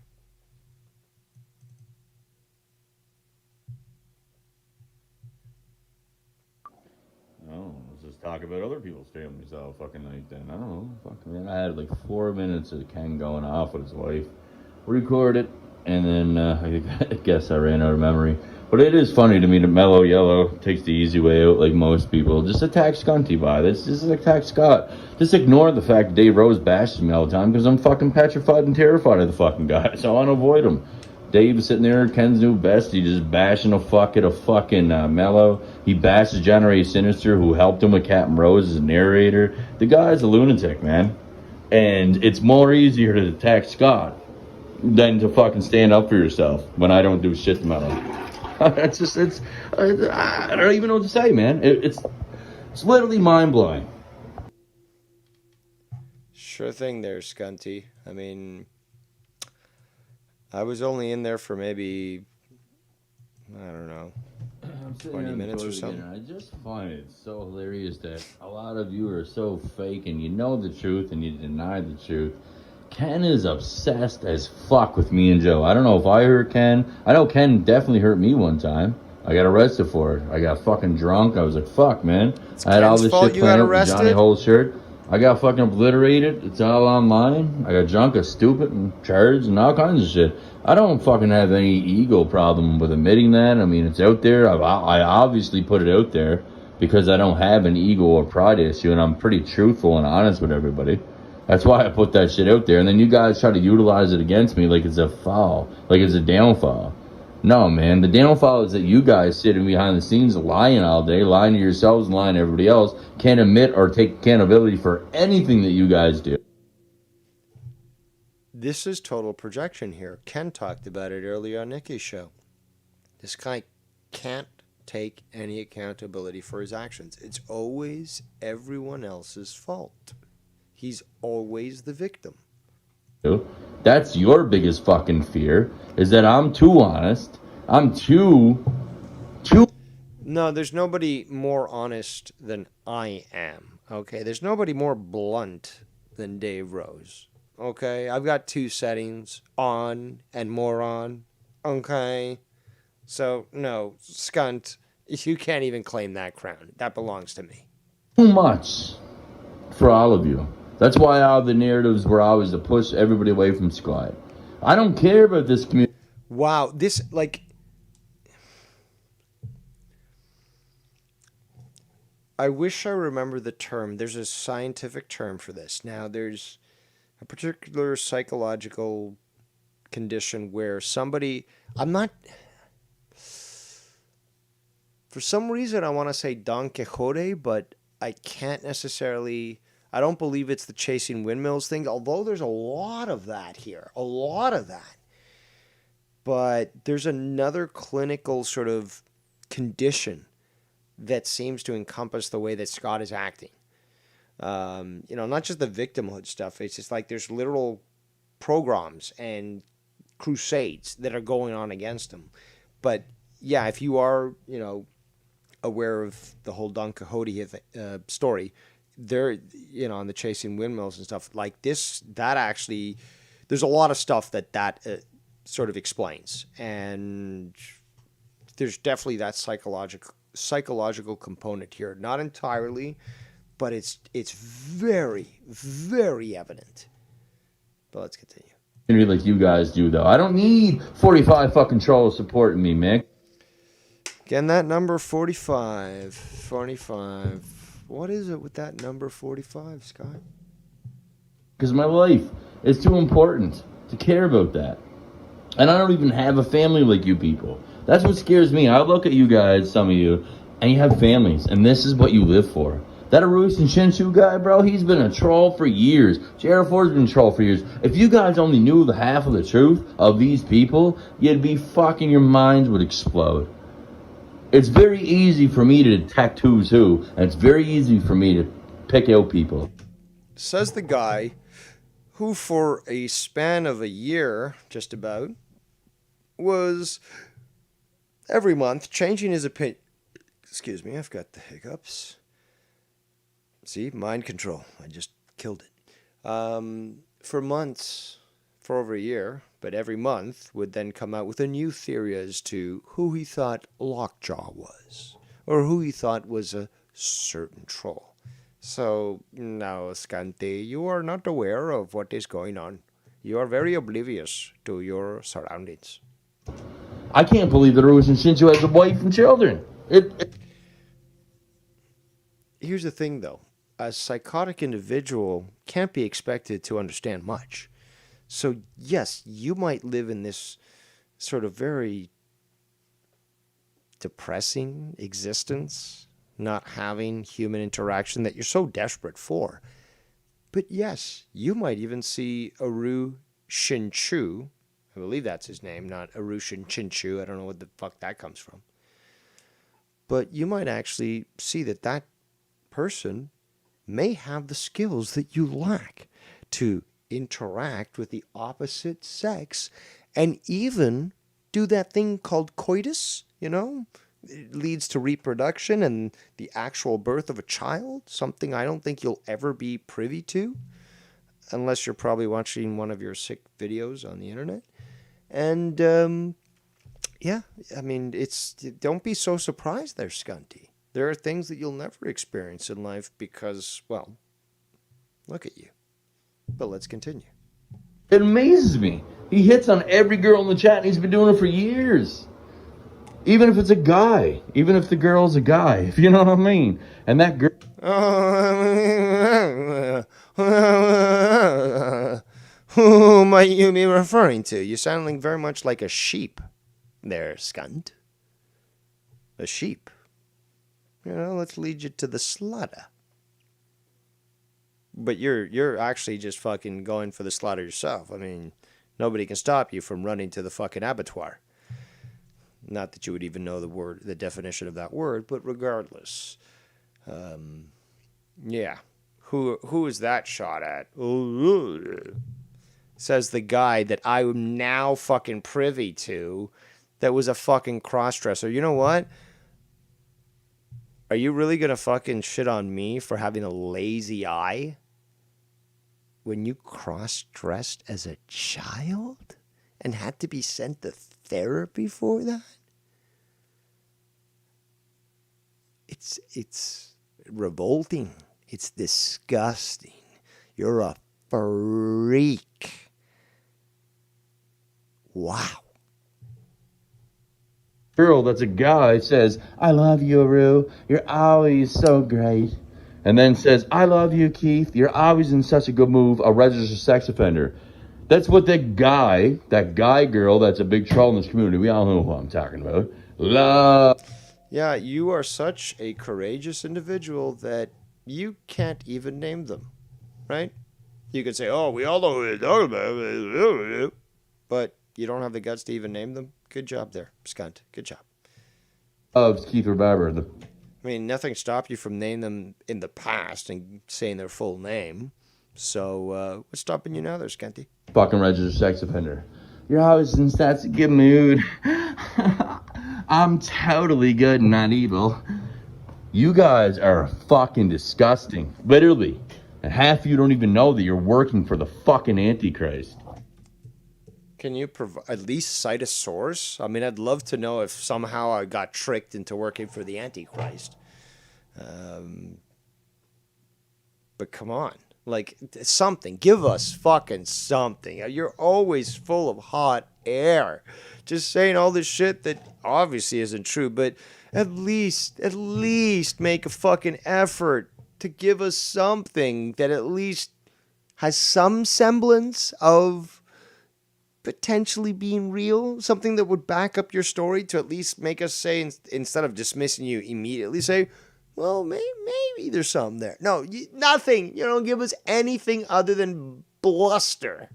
Oh, is this talk about other people's families all fucking night then. I don't know. Fuck, man. I had like 4 minutes of Ken going off with his wife. Record it, and then I guess I ran out of memory. But it is funny to me that Mellow Yellow takes the easy way out like most people. Just attack Scunty by this. Just attack Scott. Just ignore the fact that Dave Rose bashes me all the time because I'm fucking petrified and terrified of the fucking guy. So I want to avoid him. Dave's sitting there, Ken's new best. He just bashing a fucking Mellow. He bashes Generate Sinister, who helped him with Captain Rose as a narrator. The guy's a lunatic, man. And it's more easier to attack Scott than to fucking stand up for yourself when I don't do shit to Mellow. I don't even know what to say, man. It's literally mind-blowing. Sure thing there, Scunty. I mean, I was only in there for maybe, I don't know, 20 minutes or something. I just find it so hilarious that a lot of you are so fake and you know the truth and you deny the truth. Ken is obsessed as fuck with me and Joe. I don't know if I hurt Ken. I know Ken definitely hurt me one time. I got arrested for it. I got fucking drunk. I was like, fuck, man. I had all this shit planned with Johnny Hole's shirt. I got fucking obliterated. It's all online. I got drunk as stupid and charged and all kinds of shit. I don't fucking have any ego problem with admitting that. I mean, it's out there. I obviously put it out there because I don't have an ego or pride issue, and I'm pretty truthful and honest with everybody. That's why I put that shit out there. And then you guys try to utilize it against me like it's a foul, like it's a downfall. No, man. The downfall is that you guys sitting behind the scenes lying all day, lying to yourselves and lying to everybody else, can't admit or take accountability for anything that you guys do. This is total projection here. Ken talked about it earlier on Nikki's show. This guy can't take any accountability for his actions. It's always everyone else's fault. He's always the victim. That's your biggest fucking fear, is that I'm too honest. I'm too... No, there's nobody more honest than I am, okay? There's nobody more blunt than Dave Rose, okay? I've got two settings, on and moron, okay? So, no, Scunt, you can't even claim that crown. That belongs to me. Too much for all of you. That's why all the narratives were always to push everybody away from Scott. I don't care about this community. Wow, this, like... I wish I remember the term. There's a scientific term for this. Now, there's a particular psychological condition where somebody... I'm not... For some reason, I want to say Don Quixote, but I can't necessarily... I don't believe it's the chasing windmills thing, although there's a lot of that here. A lot of that. But there's another clinical sort of condition that seems to encompass the way that Scott is acting. Not just the victimhood stuff. It's just like there's literal pogroms and crusades that are going on against him. But, yeah, if you are, aware of the whole Don Quixote story... They're, on the chasing windmills and stuff like this, that actually, there's a lot of stuff that sort of explains. And there's definitely that psychological component here. Not entirely, but it's very, very evident. But let's continue. Like you guys do, though. I don't need 45 fucking trolls supporting me, man. Again, that number 45. What is it with that number 45, Scott? Because my life is too important to care about that. And I don't even have a family like you people. That's what scares me. I look at you guys, some of you, and you have families, and this is what you live for. That Arus and Shinshu guy, bro, he's been a troll for years. JR4's been a troll for years. If you guys only knew the half of the truth of these people, you'd be fucking, your minds would explode. It's very easy for me to detect who's who, and it's very easy for me to pick out people. Says the guy who, for a span of a year, just about, was every month changing his opinion. Excuse me, I've got the hiccups. See, mind control. I just killed it. For months, for over a year, but every month would then come out with a new theory as to who he thought Lockjaw was, or who he thought was a certain troll. So, no, Scanty, you are not aware of what is going on. You are very oblivious to your surroundings. I can't believe that Erusian Shinju has a wife and children. Here's the thing, though. A psychotic individual can't be expected to understand much. So, yes, you might live in this sort of very depressing existence, not having human interaction that you're so desperate for. But yes, you might even see Aru Shinchu. I believe that's his name, not Arushin Chinchu. I don't know what the fuck that comes from. But you might actually see that that person may have the skills that you lack to interact with the opposite sex and even do that thing called coitus, you know? It leads to reproduction and the actual birth of a child, something I don't think you'll ever be privy to, unless you're probably watching one of your sick videos on the internet. And, yeah, I mean, don't be so surprised there, Skunty. There are things that you'll never experience in life because, well, look at you. But let's continue. It amazes me. He hits on every girl in the chat, and he's been doing it for years. Even if it's a guy. Even if the girl's a guy. If you know what I mean. And that girl... Who might you be referring to? You're sounding very much like a sheep there, Skunt. A sheep. You know, let's lead you to the slaughter. But you're actually just fucking going for the slaughter yourself. I mean, nobody can stop you from running to the fucking abattoir. Not that you would even know the definition of that word, but regardless. Yeah. Who is that shot at? Says the guy that I'm now fucking privy to that was a fucking crossdresser. You know what? Are you really gonna fucking shit on me for having a lazy eye? When you cross-dressed as a child and had to be sent to therapy for that? It's revolting. It's disgusting. You're a freak. Wow. girl that's a guy says, I love you, Aru. You're always so great. And then says, I love you, Keith. You're always in such a good move. A registered sex offender. That's what that guy girl that's a big troll in this community, we all know who I'm talking about, love. Yeah, you are such a courageous individual that you can't even name them, right? You could say, oh, we all know who you're talking about, but you don't have the guts to even name them. Good job there, Skunt. Good job. Loves Keith Barber. I mean, nothing stopped you from naming them in the past and saying their full name. So, what's stopping you now there, Skunty? Fucking registered sex offender. You're always in such a good mood. I'm totally good and not evil. You guys are fucking disgusting. Literally. And half of you don't even know that you're working for the fucking Antichrist. Can you at least cite a source? I mean, I'd love to know if somehow I got tricked into working for the Antichrist. But come on. Like, something. Give us fucking something. You're always full of hot air. Just saying all this shit that obviously isn't true, but at least make a fucking effort to give us something that at least has some semblance of potentially being real. Something that would back up your story to at least make us say, instead of dismissing you immediately, say, well, maybe there's something there. No, nothing. You don't give us anything other than bluster.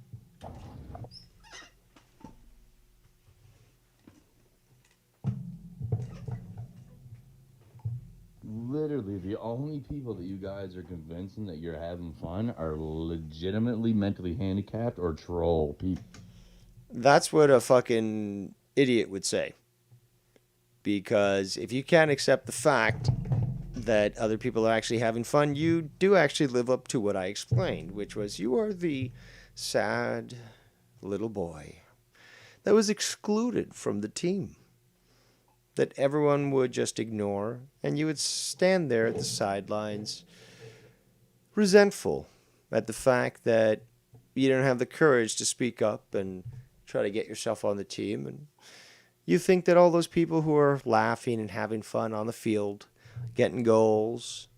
Literally, the only people that you guys are convincing that you're having fun are legitimately mentally handicapped or troll people. That's what a fucking idiot would say. Because if you can't accept the fact that other people are actually having fun, you do actually live up to what I explained, which was you are the sad little boy that was excluded from the team, that everyone would just ignore, and you would stand there at the sidelines resentful at the fact that you don't have the courage to speak up and try to get yourself on the team. And you think that all those people who are laughing and having fun on the field, getting goals,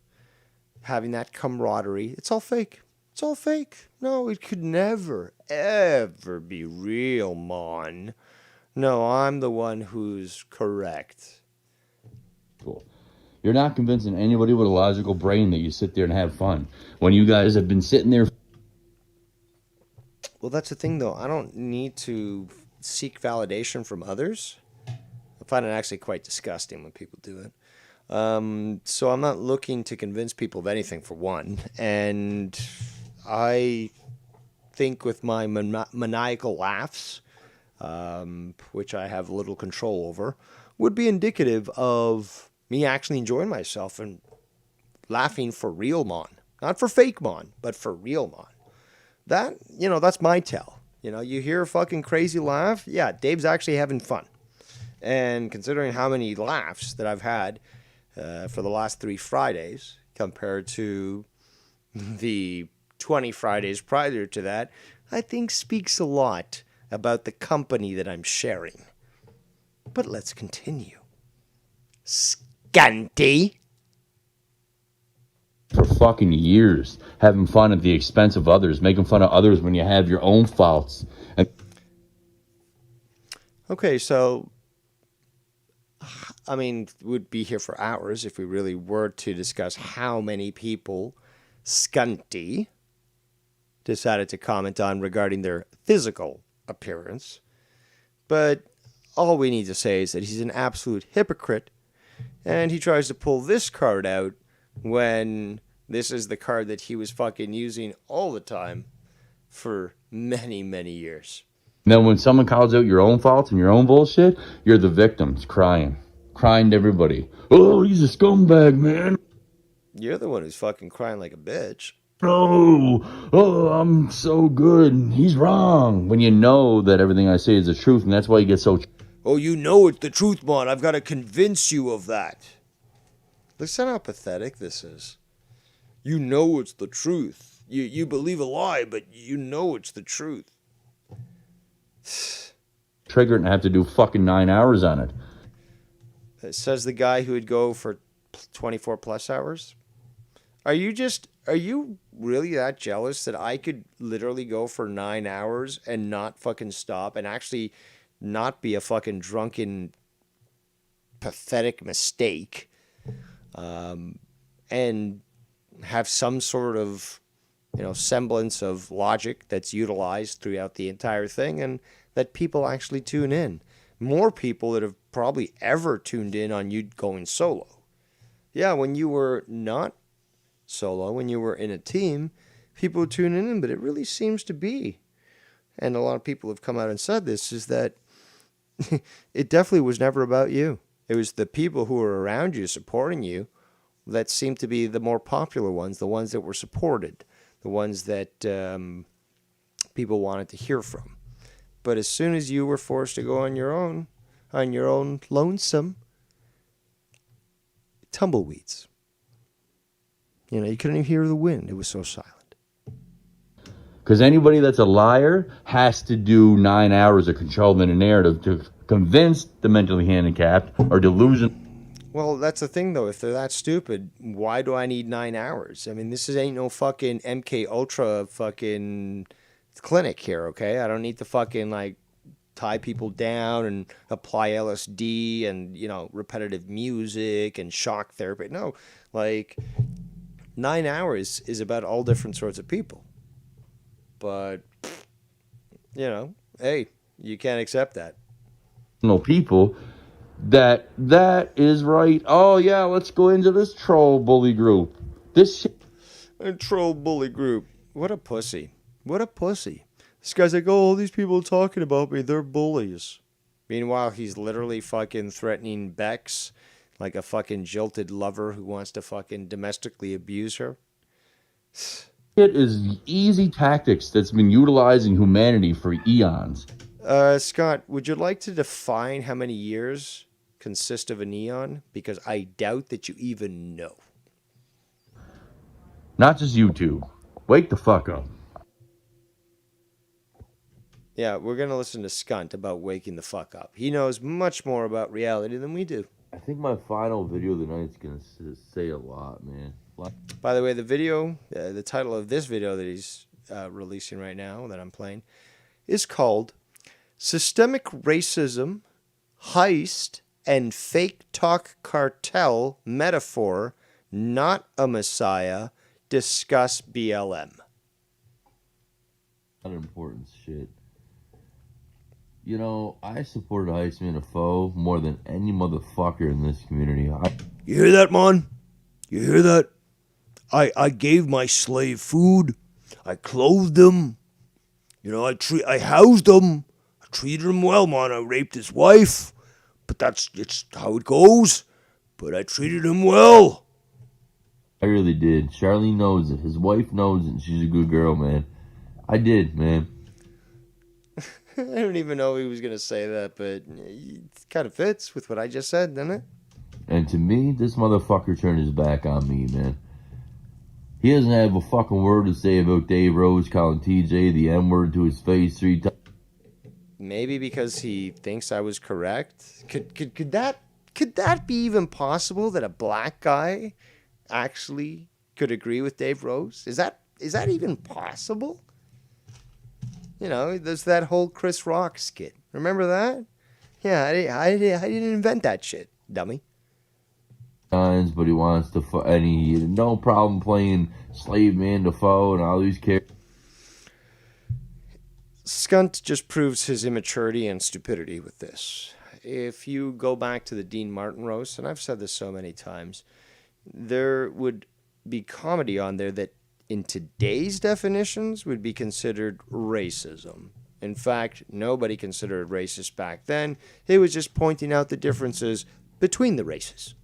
having that camaraderie, it's all fake. It's all fake. No, it could never, ever be real, mon. No, I'm the one who's correct. Cool. You're not convincing anybody with a logical brain that you sit there and have fun. When you guys have been sitting there. Well, that's the thing, though. I don't need to seek validation from others. I find it actually quite disgusting when people do it. So I'm not looking to convince people of anything, for one. And I think with my maniacal laughs, which I have little control over, would be indicative of me actually enjoying myself and laughing for real, mon. Not for fake, mon, but for real, mon. That, that's my tell. You hear a fucking crazy laugh, yeah, Dave's actually having fun. And considering how many laughs that I've had for the last 3 Fridays compared to the 20 Fridays prior to that, I think speaks a lot about the company that I'm sharing. But let's continue. Scanty. For fucking years, having fun at the expense of others, making fun of others when you have your own faults. Okay, so, we'd be here for hours if we really were to discuss how many people Scanty decided to comment on regarding their physical appearance. But all we need to say is that he's an absolute hypocrite, and he tries to pull this card out when this is the card that he was fucking using all the time for many, many years. Then when someone calls out your own faults and your own bullshit, you're the victims crying to everybody. Oh, he's a scumbag, man. You're the one who's fucking crying like a bitch. Oh, I'm so good. He's wrong. When you know that everything I say is the truth, and that's why you get so... Oh, you know it's the truth, man. I've got to convince you of that. Listen how pathetic this is. You know it's the truth. You believe a lie, but you know it's the truth. Trigger it and have to do fucking 9 hours on it. It says the guy who would go for 24 plus hours. Are you really that jealous that I could literally go for 9 hours and not fucking stop and actually not be a fucking drunken, pathetic mistake, and have some sort of, semblance of logic that's utilized throughout the entire thing, and that people actually tune in. More people that have probably ever tuned in on you going solo. Yeah, when you were not solo, when you were in a team, people would tune in, but it really seems to be, and a lot of people have come out and said this, is that it definitely was never about you. It was the people who were around you, supporting you, that seemed to be the more popular ones, the ones that were supported, the ones that people wanted to hear from. But as soon as you were forced to go on your own lonesome, tumbleweeds. You couldn't even hear the wind. It was so silent. Because anybody that's a liar has to do 9 hours of controlling a narrative to convince the mentally handicapped or delusion. Well, that's the thing, though. If they're that stupid, why do I need 9 hours? This ain't no fucking MK Ultra fucking clinic here, okay? I don't need to fucking, tie people down and apply LSD and, repetitive music and shock therapy. No, 9 hours is about all different sorts of people. But, hey, you can't accept that. No people that is right. Oh, yeah, let's go into this troll bully group. This shit. A troll bully group. What a pussy. What a pussy. This guy's like, oh, all these people talking about me, they're bullies. Meanwhile, he's literally fucking threatening Bex like a fucking jilted lover who wants to fucking domestically abuse her. It is easy tactics that's been utilized in humanity for eons. Scott, would you like to define how many years consist of an eon? Because I doubt that you even know. Not just YouTube. Wake the fuck up. Yeah, we're going to listen to Skunt about waking the fuck up. He knows much more about reality than we do. I think my final video of the night's gonna say a lot, man. By the way, the video, the title of this video that he's releasing right now, that I'm playing, is called Systemic Racism, Heist, and Fake Talk Cartel Metaphor, Not a Messiah, Discuss BLM. Not important shit. You know, I supported Heisman a foe more than any motherfucker in this community. You hear that, man? You hear that? I gave my slave food. I clothed him. You know, I housed him. I treated him well, man. I raped his wife. But it's how it goes. But I treated him well. I really did. Charlene knows it. His wife knows it. She's a good girl, man. I did, man. I don't even know he was going to say that, but it kind of fits with what I just said, doesn't it? And to me, this motherfucker turned his back on me, man. He doesn't have a fucking word to say about Dave Rose calling TJ the N-word to his face 3 times. Maybe because he thinks I was correct. Could that be even possible that a black guy actually could agree with Dave Rose? Is that even possible? You know, there's that whole Chris Rock skit. Remember that? Yeah, I didn't invent that shit, dummy. But he wants to, and he had no problem playing Slave Man Defoe and all these characters. Skunt just proves his immaturity and stupidity with this. If you go back to the Dean Martin roast, and I've said this so many times, there would be comedy on there that in today's definitions would be considered racism. In fact, nobody considered it racist back then. It was just pointing out the differences between the races.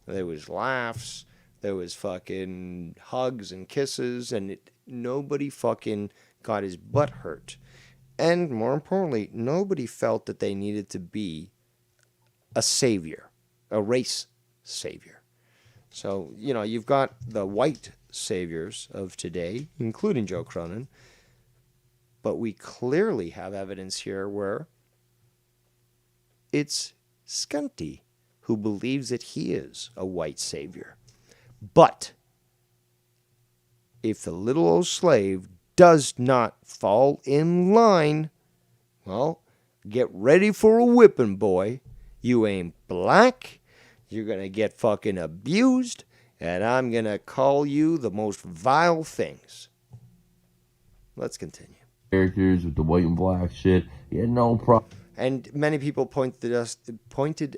There was laughs, there was fucking hugs and kisses, and nobody fucking got his butt hurt. And more importantly, nobody felt that they needed to be a savior, a race savior. So, you know, you've got the white saviors of today, including Joe Cronin, but we clearly have evidence here where it's Skunty who believes that he is a white savior. But if the little old slave does not fall in line, well, get ready for a whipping, boy. You ain't black, you're going to get fucking abused, and I'm going to call you the most vile things. Let's continue. Characters with the white and black shit. He had no problem. And many people pointed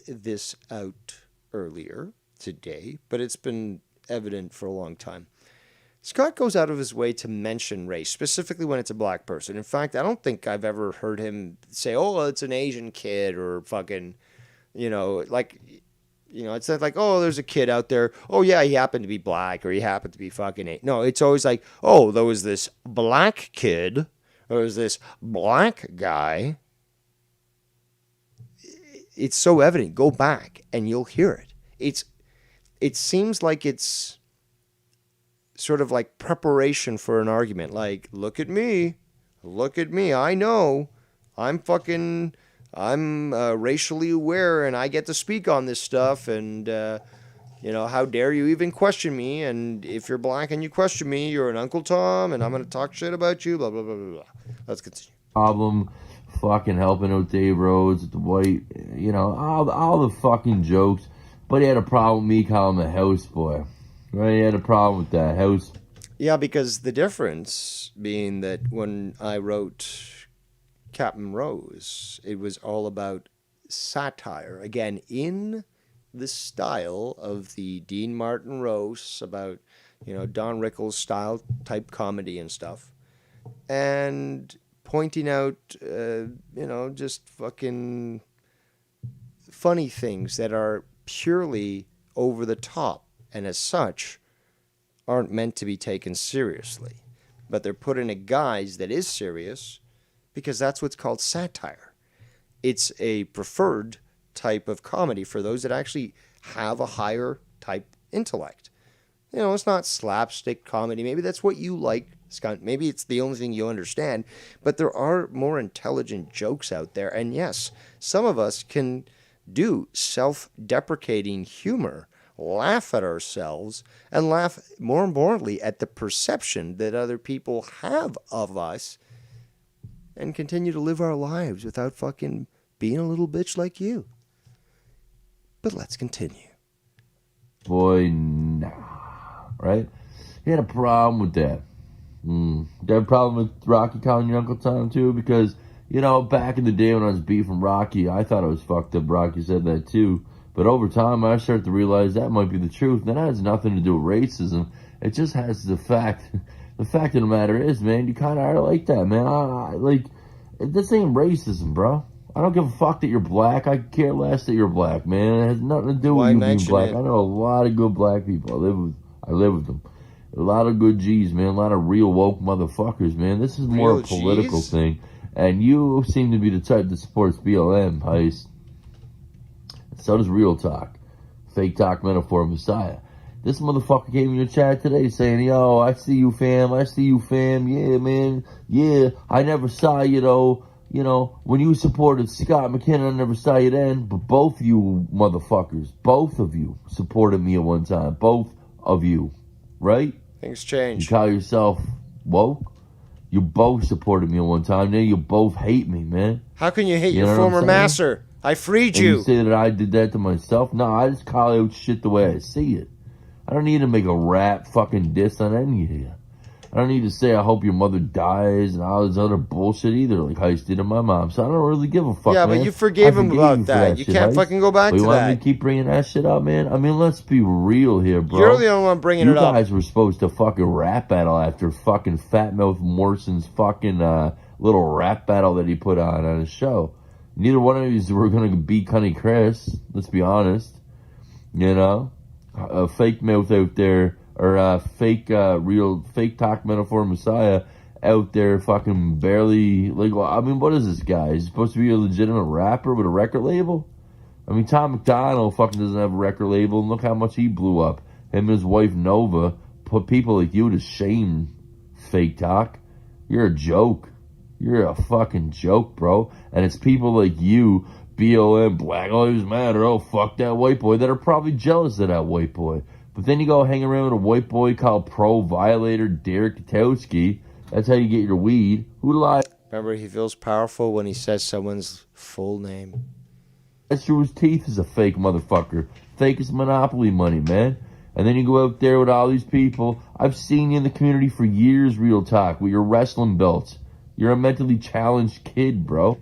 this out earlier today, but it's been evident for a long time. Scott goes out of his way to mention race, specifically when it's a black person. In fact, I don't think I've ever heard him say, oh, it's an Asian kid, or fucking, you know, like, you know, it's not like, oh, there's a kid out there. Oh, yeah, he happened to be black, or he happened to be fucking... No, it's always like, oh, there was this black kid, there was this black guy. It's so evident. Go back, and you'll hear it. It seems like it's sort of like preparation for an argument. Like, look at me, I know, I'm racially aware, and I get to speak on this stuff, and, you know, how dare you even question me, and if you're black and you question me, you're an Uncle Tom, and I'm going to talk shit about you, blah, blah, blah, blah, blah. Let's continue. Problem fucking helping out Dave Rhodes with the white, you know, all the fucking jokes, but he had a problem with me calling him a houseboy. Right, he had a problem with that house. Yeah, because the difference being that when I wrote Captain Rose, it was all about satire. Again, in the style of the Dean Martin roasts about, you know, Don Rickles style type comedy and stuff. And pointing out, you know, just fucking funny things that are purely over the top, and as such, aren't meant to be taken seriously. But they're put in a guise that is serious because that's what's called satire. It's a preferred type of comedy for those that actually have a higher type intellect. You know, it's not slapstick comedy. Maybe that's what you like, Scott. Maybe it's the only thing you understand. But there are more intelligent jokes out there. And yes, some of us can do self-deprecating humor, laugh at ourselves, and laugh, more importantly, at the perception that other people have of us, and continue to live our lives without fucking being a little bitch like you. But let's continue. Boy, nah. Right? He had a problem with that. You had a problem with Rocky calling your Uncle Tom, too? Because, you know, back in the day when I was beefing Rocky, I thought it was fucked up. Rocky said that, too. But over time, I started to realize that might be the truth. That has nothing to do with racism. It just has the fact of the matter is, man, you kind of are like that, man. This ain't racism, bro. I don't give a fuck that you're black. I care less that you're black, man. It has nothing to do with you being black. I know a lot of good black people. I live with them. A lot of good G's, man. A lot of real woke motherfuckers, man. This is more a political thing. And you seem to be the type that supports BLM, Heist. So does Real Talk. Fake Talk Metaphor Messiah. This motherfucker came in your chat today saying, yo, I see you, fam. Yeah, man. Yeah, I never saw you, though. You know, when you supported Scott McKinnon, I never saw you then. But both you motherfuckers, both of you supported me at one time. Both of you. Right? Things change. You call yourself woke? You both supported me at one time. Now you both hate me, man. How can you hate your former master? I freed you. And you say that I did that to myself? No, I just call out shit the way I see it. I don't need to make a rap fucking diss on any of you. I don't need to say I hope your mother dies and all this other bullshit either, like Heist did to my mom. So I don't really give a fuck, yeah, man. But you forgave him about that. You can't fucking go back to that. You want me to keep bringing that shit up, man? I mean, let's be real here, bro. You're the only one bringing it up. You guys were supposed to fucking rap battle after fucking Fatmouth Morrison's fucking little rap battle that he put on his show. Neither one of you were going to beat Cunny Chris. Let's be honest. You know? A fake mouth out there, or fake Talk Metaphor Messiah out there fucking barely, I mean, what is this guy? He's supposed to be a legitimate rapper with a record label? I mean, Tom McDonald fucking doesn't have a record label, and look how much he blew up. Him and his wife Nova put people like you to shame, Fake Talk. You're a joke. You're a fucking joke, bro. And it's people like you, BLM, Black Lives Matter, oh, fuck that white boy, that are probably jealous of that white boy. But then you go hang around with a white boy called Pro Violator Derek Katowski. That's how you get your weed. Who lied? Remember, he feels powerful when he says someone's full name. That's through his teeth is a fake motherfucker. Fake as Monopoly money, man. And then you go out there with all these people. I've seen you in the community for years, Real Talk, with your wrestling belts. You're a mentally challenged kid, bro.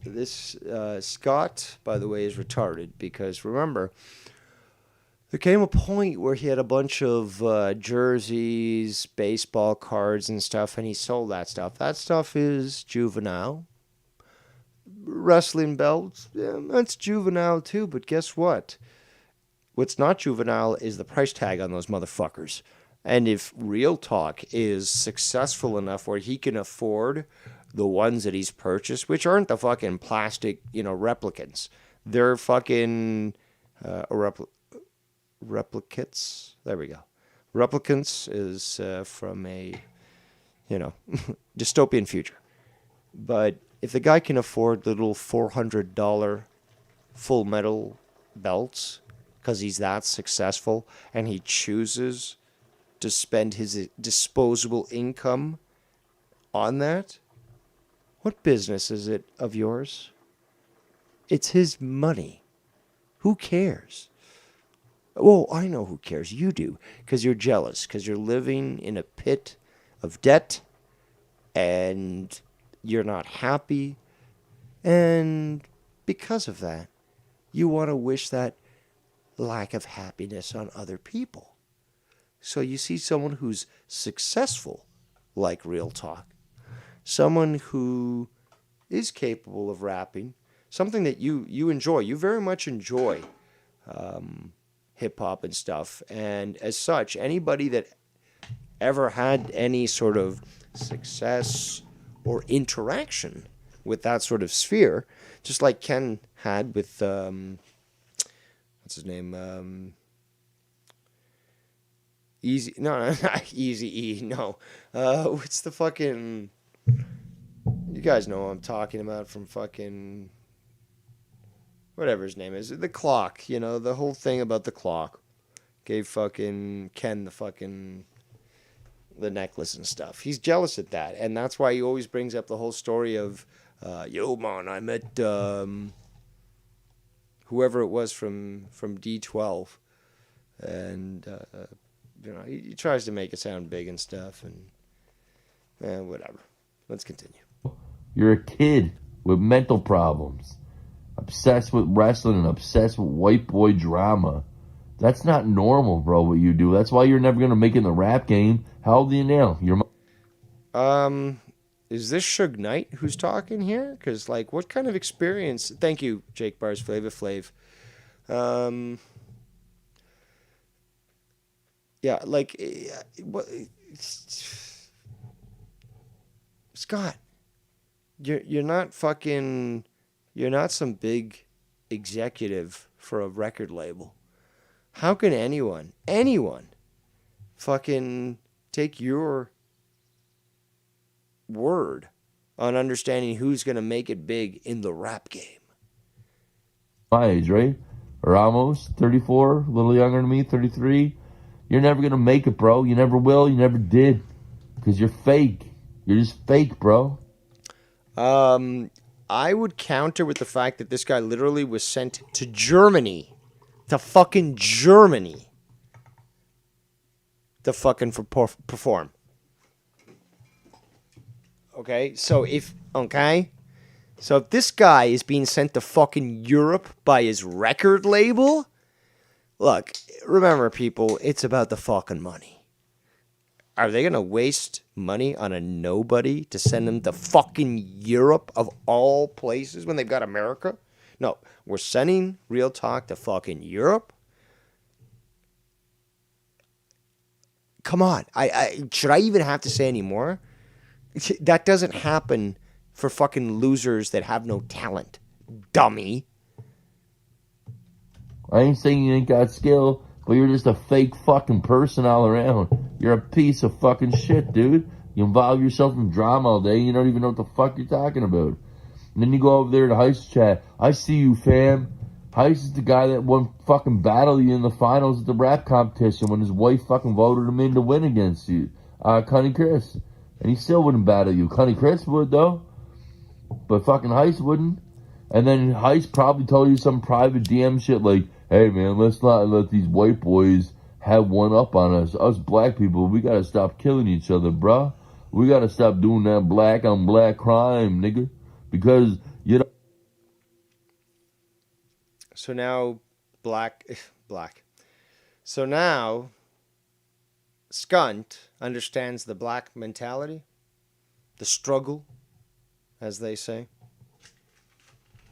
This Scott, by the way, is retarded because, remember, there came a point where he had a bunch of jerseys, baseball cards and stuff, and he sold that stuff. That stuff is juvenile. Wrestling belts, yeah, that's juvenile too, but guess what? What's not juvenile is the price tag on those motherfuckers. And if Real Talk is successful enough where he can afford the ones that he's purchased, which aren't the fucking plastic, replicants. They're fucking replicates. There we go. Replicants is from a, dystopian future. But if the guy can afford little $400 full metal belts because he's that successful and he chooses to spend his disposable income on that, what business is it of yours? It's his money. Who cares? Oh, I know who cares. You do, because you're jealous, because you're living in a pit of debt, and you're not happy, and because of that, you want to wish that lack of happiness on other people. So you see someone who's successful, like Real Talk, someone who is capable of rapping, something that you enjoy. You very much enjoy hip-hop and stuff. And as such, anybody that ever had any sort of success or interaction with that sort of sphere, just like Ken had with, what's his name? Easy, no, not Easy E, no. What's the fucking... You guys know what I'm talking about from fucking... Whatever his name is. The clock, the whole thing about the clock. Gave fucking Ken the necklace and stuff. He's jealous at that, and that's why he always brings up the whole story of, yo, man, I met whoever it was from D12, and he tries to make it sound big and stuff, and whatever. Let's continue. You're a kid with mental problems, obsessed with wrestling and obsessed with white boy drama. That's not normal, bro, what you do. That's why you're never going to make it in the rap game. How old are you now? Is this Suge Knight who's talking here? Because, what kind of experience... Thank you, Jake Bars, Flava Flav. Yeah, what... Scott, you're not fucking... You're not some big executive for a record label. How can anyone fucking take your word on understanding who's going to make it big in the rap game? My age, right? Or almost 34, a little younger than me, 33. You're never going to make it, bro. You never will. You never did. Because you're fake. You're just fake, bro. I would counter with the fact that this guy literally was sent to Germany. To fucking Germany. To fucking perform. Okay? So if this guy is being sent to fucking Europe by his record label, look, remember people, it's about the fucking money. Are they going to waste money on a nobody to send them to fucking Europe of all places when they've got America? No, we're sending Real Talk to fucking Europe. Come on. Should I even have to say any more? That doesn't happen for fucking losers that have no talent. Dummy. I ain't saying you ain't got skill, but you're just a fake fucking person all around. You're a piece of fucking shit, dude. You involve yourself in drama all day, you don't even know what the fuck you're talking about. And then you go over there to Heist chat. I see you, fam. Heist is the guy that won fucking battle you in the finals at the rap competition when his wife fucking voted him in to win against you. Connie Chris. And he still wouldn't battle you. Connie Chris would, though. But fucking Heist wouldn't. And then Heist probably told you some private DM shit like, hey, man, let's not let these white boys have one up on us. Us black people, we gotta stop killing each other, bruh. We gotta stop doing that black on black crime, nigga. Because, So now, black. So now, Skunt understands the black mentality, the struggle, as they say.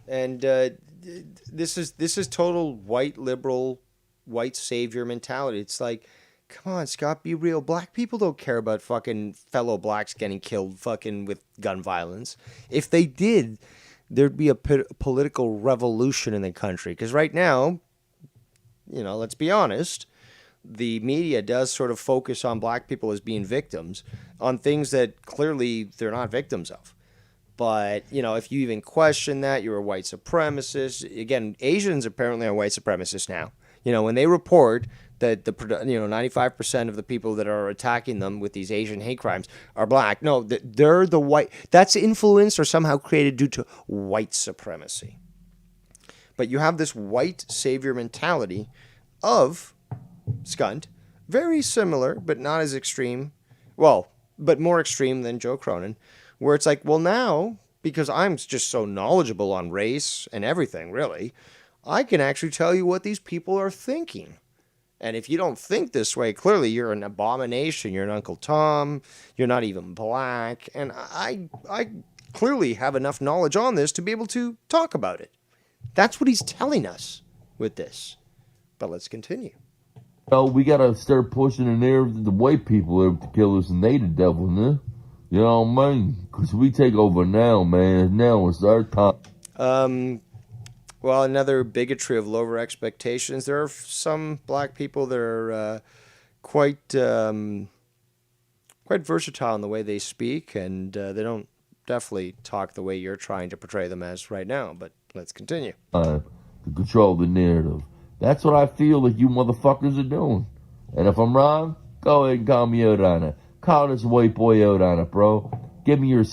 And this is total white liberal, white savior mentality. It's like, come on, Scott, be real. Black people don't care about fucking fellow blacks getting killed fucking with gun violence. If they did, there'd be a political revolution in the country. Because right now, let's be honest, the media does sort of focus on black people as being victims on things that clearly they're not victims of. But, if you even question that, you're a white supremacist. Again, Asians apparently are white supremacists now. When they report that 95% of the people that are attacking them with these Asian hate crimes are black. No, they're the white. That's influenced or somehow created due to white supremacy. But you have this white savior mentality of Skunt, very similar, but not as extreme. Well, but more extreme than Joe Cronin, where it's like, well, now, because I'm just so knowledgeable on race and everything, really, I can actually tell you what these people are thinking. And if you don't think this way, clearly you're an abomination. You're an Uncle Tom. You're not even black. And I clearly have enough knowledge on this to be able to talk about it. That's what he's telling us with this. But let's continue. we gotta start pushing the narrative that the white people are the killers and they the devil, man. You know what I mean? Because we take over now, man. Now it's our time. Well, another bigotry of lower expectations. There are some black people that are quite versatile in the way they speak, and they don't definitely talk the way you're trying to portray them as right now. But let's continue. To control the narrative. That's what I feel like you motherfuckers are doing. And if I'm wrong, go ahead and call me out on it. Call this white boy out on it, bro. Give me your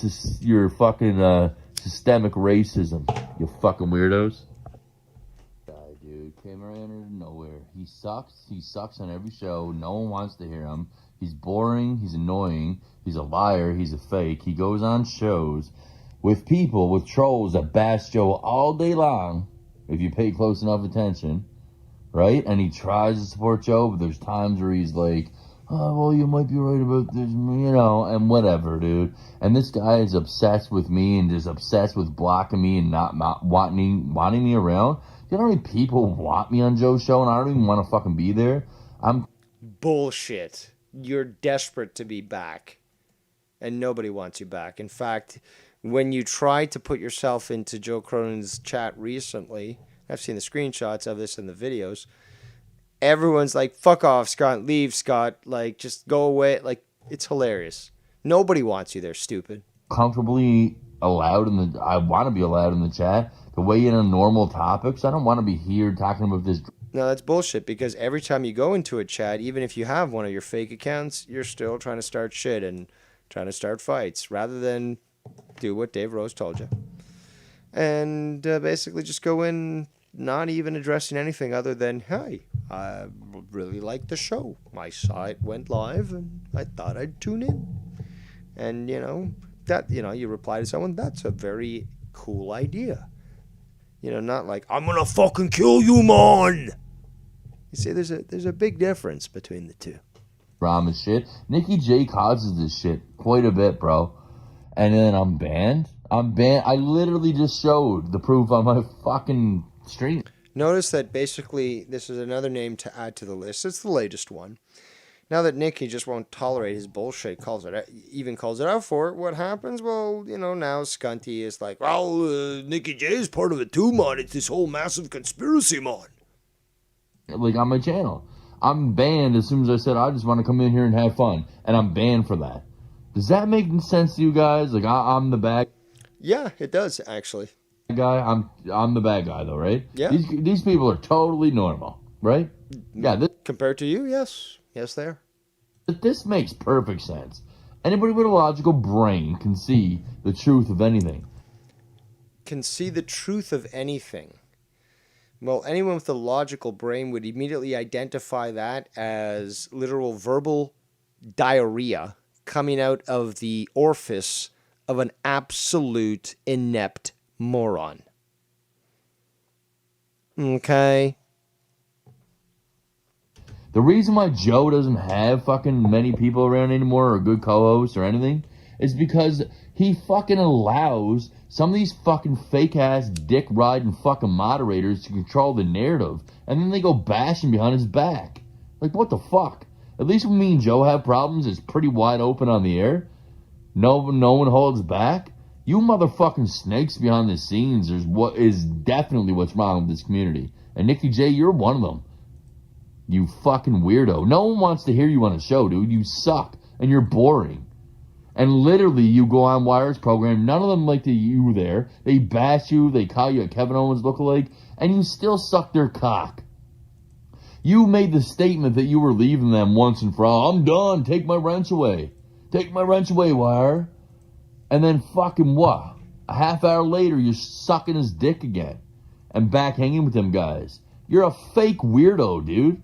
fucking systemic racism, you fucking weirdos. Guy, dude, came right out of nowhere. He sucks. He sucks on every show. No one wants to hear him. He's boring. He's annoying. He's a liar. He's a fake. He goes on shows with people, with trolls that bash Joe all day long, if you pay close enough attention, right? And he tries to support Joe, but there's times where he's like, oh, well, you might be right about this, you know, and whatever, dude. And this guy is obsessed with me and just obsessed with blocking me and not wanting me around. You know how many people want me on Joe's show and I don't even want to fucking be there? Bullshit. You're desperate to be back. And nobody wants you back. In fact, when you tried to put yourself into Joe Cronin's chat recently, I've seen the screenshots of this and the videos, everyone's like, fuck off, Scott, leave, Scott, like, just go away. Like, it's hilarious. Nobody wants you there, stupid. Comfortably allowed I want to be allowed in the chat to weigh in on normal topics. I don't want to be here talking about this. No, that's bullshit, because every time you go into a chat, even if you have one of your fake accounts, you're still trying to start shit and trying to start fights, rather than do what Dave Rose told you. And basically just go in not even addressing anything other than, hey, I really like the show. I saw it went live, and I thought I'd tune in. And, you reply to someone, that's a very cool idea. Not like, I'm gonna fucking kill you, man. You see, there's a big difference between the two. Drama shit. Nikki J causes this shit quite a bit, bro. And then I'm banned. I literally just showed the proof on my fucking stream. Notice that basically this is another name to add to the list. It's the latest one. Now that Nikki just won't tolerate his bullshit, calls it out for it, what happens? Well, now Scunty is like, well, Nikki J is part of it too, man. It's this whole massive conspiracy, man. Like, on my channel. I'm banned as soon as I said I just want to come in here and have fun. And I'm banned for that. Does that make sense to you guys? Like, I'm the bad... Yeah, it does, actually. Guy, I'm the bad guy, though, right? Yeah. These people are totally normal, right? Yeah. Compared to you, yes. Yes, they are. This makes perfect sense. Anybody with a logical brain can see the truth of anything. Can see the truth of anything. Well, anyone with a logical brain would immediately identify that as literal verbal diarrhea coming out of the orifice of an absolute inept moron. Okay? The reason why Joe doesn't have fucking many people around anymore or good co-hosts or anything is because he fucking allows some of these fucking fake-ass dick-riding fucking moderators to control the narrative, and then they go bashing behind his back. Like, what the fuck? At least when me and Joe have problems, it's pretty wide open on the air. No one holds back. You motherfucking snakes behind the scenes is definitely what's wrong with this community. And Nikki J, you're one of them. You fucking weirdo. No one wants to hear you on a show, dude. You suck. And you're boring. And literally, you go on Wired's program. None of them like you there. They bash you. They call you a Kevin Owens lookalike. And you still suck their cock. You made the statement that you were leaving them once and for all. I'm done. Take my wrench away. Take my wrench away, Wire. And then fucking what? A half hour later, you're sucking his dick again. And back hanging with them guys. You're a fake weirdo, dude.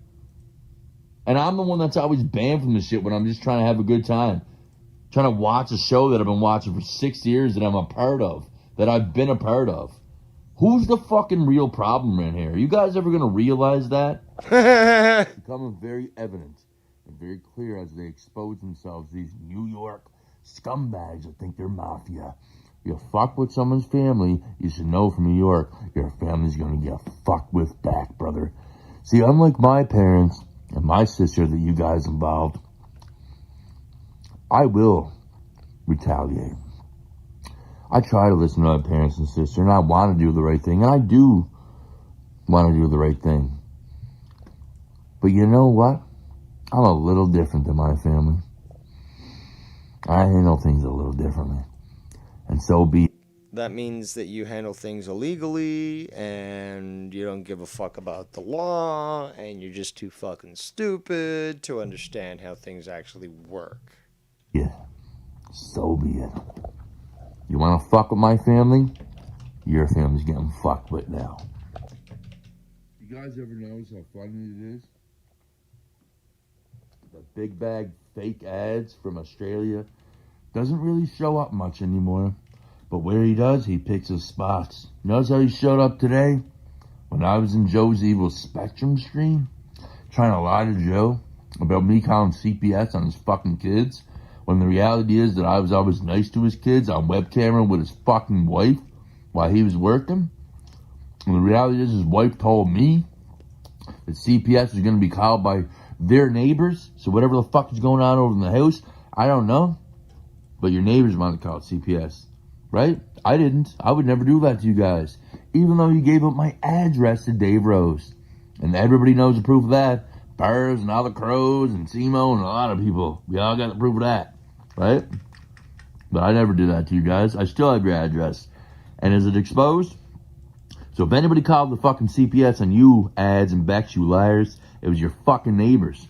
And I'm the one that's always banned from this shit when I'm just trying to have a good time. Trying to watch a show that I've been watching for 6 years that I'm a part of. That I've been a part of. Who's the fucking real problem in here? Are you guys ever going to realize that? It's becoming very evident and very clear as they expose themselves, these New York scumbags that think they're mafia. You fuck with someone's family, you should know from New York, your family's going to get fucked with back, brother. See, unlike my parents and my sister that you guys involved, I will retaliate. I try to listen to my parents and sister, and I want to do the right thing, and I do want to do the right thing. But you know what? I'm a little different than my family. I handle things a little differently. And so be it. That means that you handle things illegally and you don't give a fuck about the law and you're just too fucking stupid to understand how things actually work. Yeah, so be it. You want to fuck with my family? Your family's getting fucked with now. You guys ever notice how funny it is? The big bag fake ads from Australia doesn't really show up much anymore. But where he does, he picks his spots. Notice how he showed up today? When I was in Joe's Evil Spectrum stream, trying to lie to Joe about me calling CPS on his fucking kids, when the reality is that I was always nice to his kids on webcam with his fucking wife while he was working. And the reality is his wife told me that CPS was going to be called by their neighbors. So whatever the fuck is going on over in the house, I don't know. But your neighbors want to call it CPS. Right? I didn't. I would never do that to you guys. Even though you gave up my address to Dave Rose. And everybody knows the proof of that. Burrs and all the Crows and Simo and a lot of people. We all got the proof of that. Right? But I never did that to you guys. I still have your address. And is it exposed? So if anybody called the fucking CPS on you ads and Bex, you liars, it was your fucking neighbors.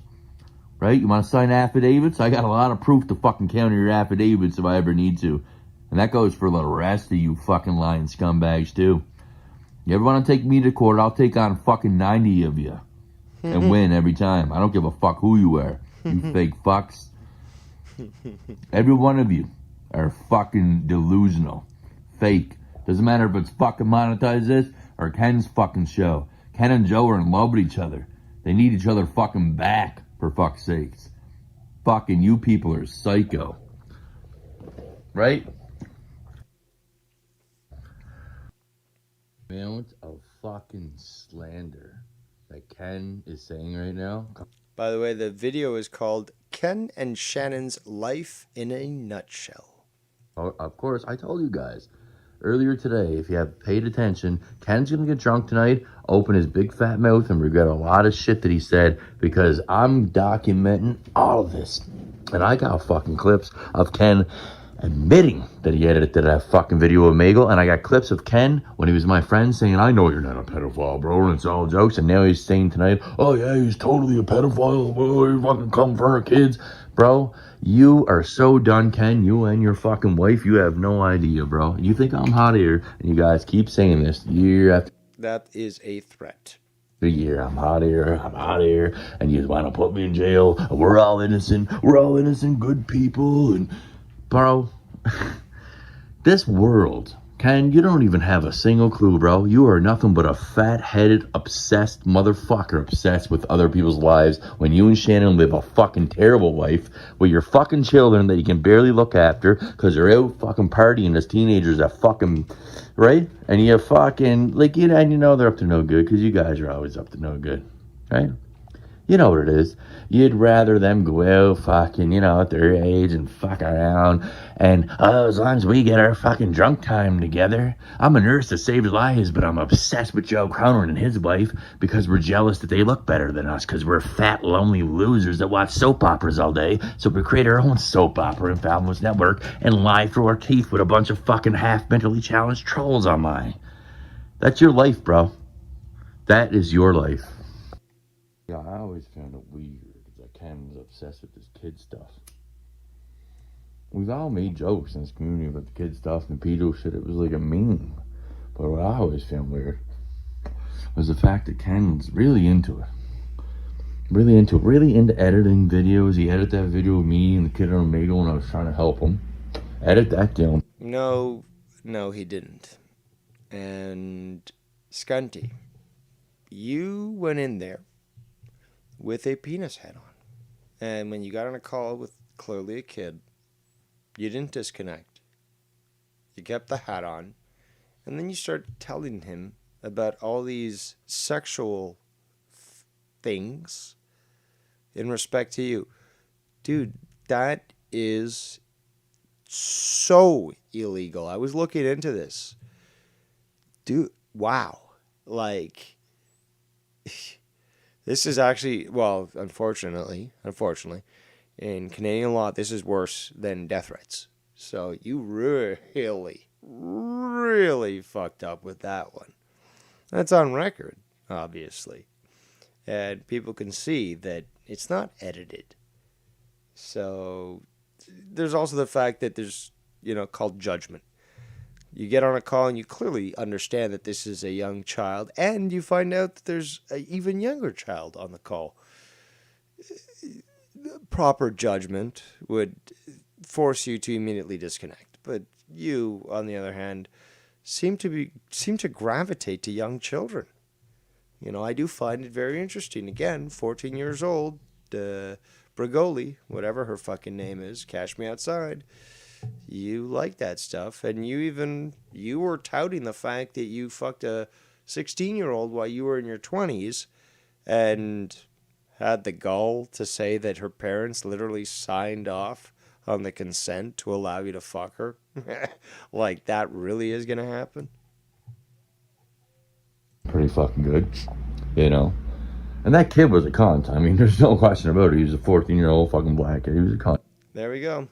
Right? You want to sign affidavits? I got a lot of proof to fucking counter your affidavits if I ever need to. And that goes for the rest of you fucking lying scumbags, too. You ever want to take me to court, I'll take on fucking 90 of you. And win every time. I don't give a fuck who you are. You fake fucks. Every one of you are fucking delusional. Fake. Doesn't matter if it's fucking monetized this or Ken's fucking show. Ken and Joe are in love with each other. They need each other fucking back, for fuck's sakes. Fucking you people are psycho. Right? Amount of fucking slander that Ken is saying right now. By the way, the video is called Ken and Shannon's Life in a Nutshell. Oh, of course, I told you guys earlier today, if you have paid attention, Ken's gonna get drunk tonight, open his big fat mouth, and regret a lot of shit that he said because I'm documenting all of this. And I got fucking clips of Ken admitting that he edited that fucking video of Magel, and I got clips of Ken when he was my friend saying, I know you're not a pedophile, bro, and it's all jokes, and now he's saying tonight, oh yeah, he's totally a pedophile, bro, he fucking come for our kids. Bro, you are so done, Ken, you and your fucking wife, you have no idea, bro. You think I'm hot here, and you guys keep saying this year after That is a threat. year, I'm out here, and you want to put me in jail, and we're all innocent, good people, and bro, this world, Ken, you don't even have a single clue, bro. You are nothing but a fat-headed, obsessed motherfucker obsessed with other people's lives when you and Shannon live a fucking terrible life with your fucking children that you can barely look after because they're out fucking partying as teenagers that fucking, right? And you fucking, like, you know, and you know they're up to no good because you guys are always up to no good, right? You know what it is. You'd rather them go out fucking, you know, at their age and fuck around. And, as long as we get our fucking drunk time together. I'm a nurse that saves lives, but I'm obsessed with Joe Cronin and his wife because we're jealous that they look better than us because we're fat, lonely losers that watch soap operas all day. So we create our own soap opera in Fabulous Network and lie through our teeth with a bunch of fucking half-mentally challenged trolls online. That's your life, bro. That is your life. Yeah, I always found it weird that Ken was obsessed with this kid stuff. We've all made jokes in this community about the kid stuff and the pedo shit. It was like a meme. But what I always found weird was the fact that Ken's really into it. Really into editing videos. He edited that video of me and the kid on Omegle when I was trying to help him. Edit that down. No, he didn't. And Scunty, you went in there with a penis hat on. And when you got on a call with clearly a kid, you didn't disconnect. You kept the hat on. And then you started telling him about all these sexual things in respect to you. Dude, that is so illegal. I was looking into this. Dude, wow. Like, This is actually, well, unfortunately, in Canadian law, this is worse than death threats. So you really, really fucked up with that one. That's on record, obviously. And people can see that it's not edited. So there's also the fact that there's, called judgment. You get on a call and you clearly understand that this is a young child, and you find out that there's an even younger child on the call. Proper judgment would force you to immediately disconnect. But you, on the other hand, seem to gravitate to young children. I do find it very interesting. Again, 14 years old, Brigoli, whatever her fucking name is, Cash Me Outside. You like that stuff, and you were touting the fact that you fucked a 16-year-old while you were in your 20s, and had the gall to say that her parents literally signed off on the consent to allow you to fuck her. Like that really is gonna happen? Pretty fucking good, And that kid was a cunt. I mean, there's no question about it. He was a 14-year-old fucking black kid. He was a cunt. There we go.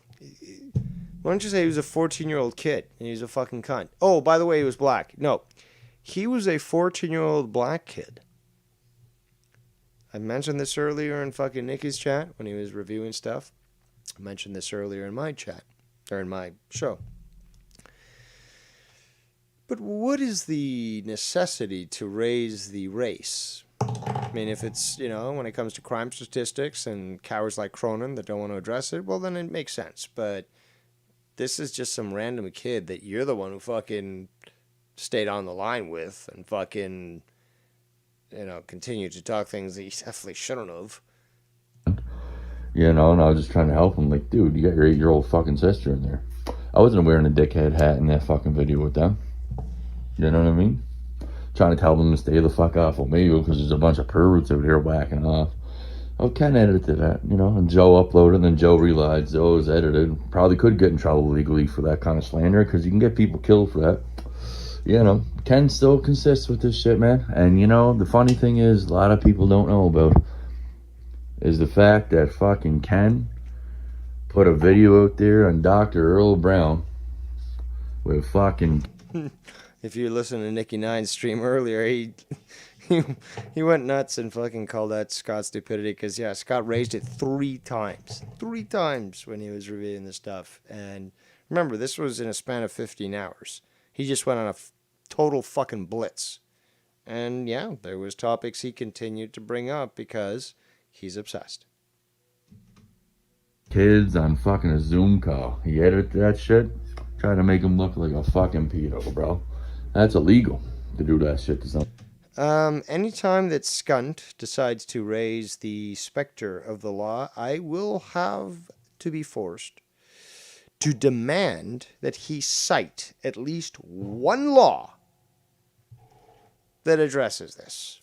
Why don't you say he was a 14-year-old kid and he was a fucking cunt? Oh, by the way, he was black. No, he was a 14-year-old black kid. I mentioned this earlier in fucking Nikki's chat when he was reviewing stuff. I mentioned this earlier in my chat, or in my show. But what is the necessity to raise the race? I mean, if it's, when it comes to crime statistics and cowards like Cronin that don't want to address it, well, then it makes sense. But this is just some random kid that you're the one who fucking stayed on the line with and fucking, continued to talk things that you definitely shouldn't have. And I was just trying to help him. Like, dude, you got your 8-year-old fucking sister in there. I wasn't wearing a dickhead hat in that fucking video with them. You know what I mean? Trying to tell them to stay the fuck off of me because there's a bunch of perverts out here whacking off. I can edit that, and Joe uploaded, and then Joe realized Joe was edited. Probably could get in trouble legally for that kind of slander because you can get people killed for that. Ken still consists with this shit, man. And, the funny thing is, a lot of people don't know about is the fact that fucking Ken put a video out there on Dr. Earl Brown with fucking... If you listen to Nicky Nine's stream earlier, he went nuts and fucking called that Scott stupidity because, yeah, Scott raised it 3 times. 3 times when he was reviewing this stuff. And remember, this was in a span of 15 hours. He just went on a total fucking blitz. And, yeah, there was topics he continued to bring up because he's obsessed. Kids on fucking a Zoom call. He edited that shit, trying to make him look like a fucking pedo, bro. That's illegal to do that shit to someone. Anytime that Skunt decides to raise the specter of the law, I will have to be forced to demand that he cite at least one law that addresses this.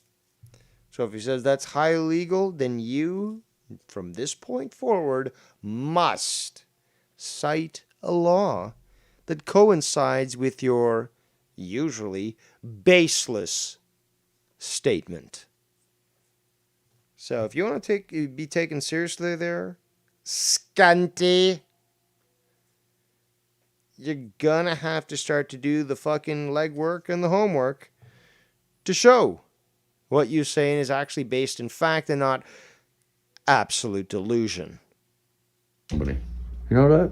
So if he says that's highly illegal, then you, from this point forward, must cite a law that coincides with your usually baseless statement. So if you want to be taken seriously there, Skunty, you're gonna have to start to do the fucking legwork and the homework to show what you're saying is actually based in fact and not absolute delusion. You know that?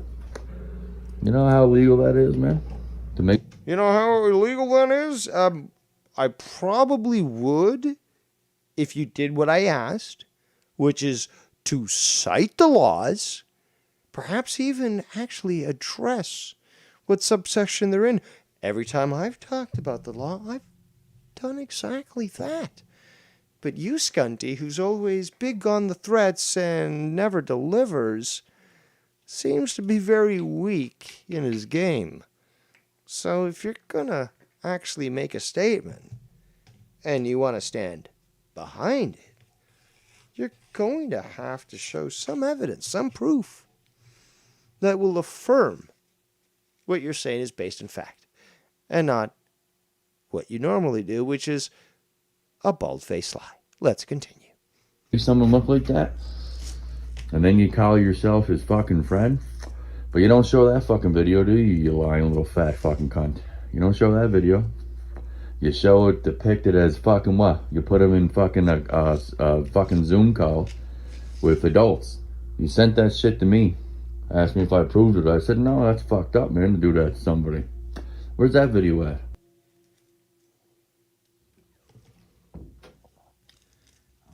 You know how illegal that is, man? To make... You know how illegal that is? I probably would if you did what I asked, which is to cite the laws, perhaps even actually address what subsection they're in. Every time I've talked about the law, I've done exactly that. But you, Skunty, who's always big on the threats and never delivers, seems to be very weak in his game. So if you're gonna actually make a statement and you want to stand behind it, you're going to have to show some evidence, some proof that will affirm what you're saying is based in fact and not what you normally do, which is a bald-faced lie. Let's continue. someone look like that, and then you call yourself his fucking friend, but you don't show that fucking video, do you, you lying little fat fucking cunt? You don't show that video. You show it depicted as fucking what? You put him in fucking a fucking Zoom call with adults. You sent that shit to me. Asked me if I approved it. I said, no, that's fucked up, man, to do that to somebody. Where's that video at?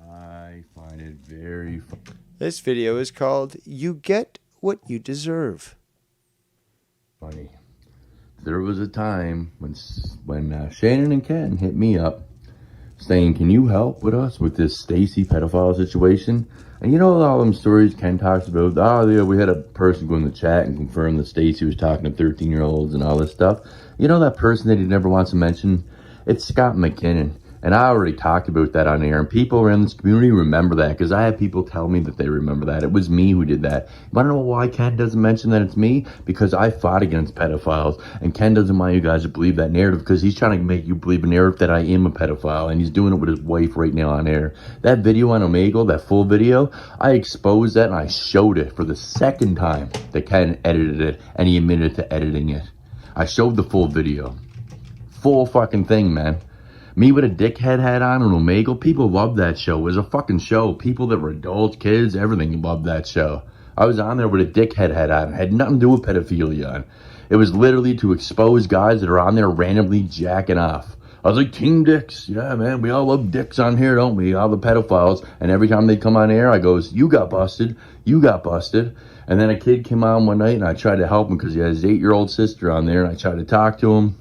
I find it very This video is called You Get What You Deserve. funny. There was a time when Shannon and Ken hit me up saying, can you help with us with this Stacy pedophile situation? And you know all them stories Ken talks about? Oh, yeah, we had a person go in the chat and confirm that Stacy was talking to 13-year-olds and all this stuff. You know that person that he never wants to mention? It's Scott McKinnon. And I already talked about that on air. And people around this community remember that because I have people tell me that they remember that. It was me who did that. But I don't know why Ken doesn't mention that it's me. Because I fought against pedophiles. And Ken doesn't want you guys to believe that narrative because he's trying to make you believe a narrative that I am a pedophile. And he's doing it with his wife right now on air. That video on Omegle, that full video, I exposed that and I showed it for the second time that Ken edited it. And he admitted to editing it. I showed the full video. Full fucking thing, man. Me with a dickhead hat on and Omegle, people loved that show. It was a fucking show. People that were adults, kids, everything loved that show. I was on there with a dickhead hat on. It had nothing to do with pedophilia on. It was literally to expose guys that are on there randomly jacking off. I was like, Team Dicks. Yeah, man, we all love dicks on here, don't we? All the pedophiles. And every time they come on air, I goes, you got busted. You got busted. And then a kid came on one night and I tried to help him because he had his 8-year-old sister on there and I tried to talk to him.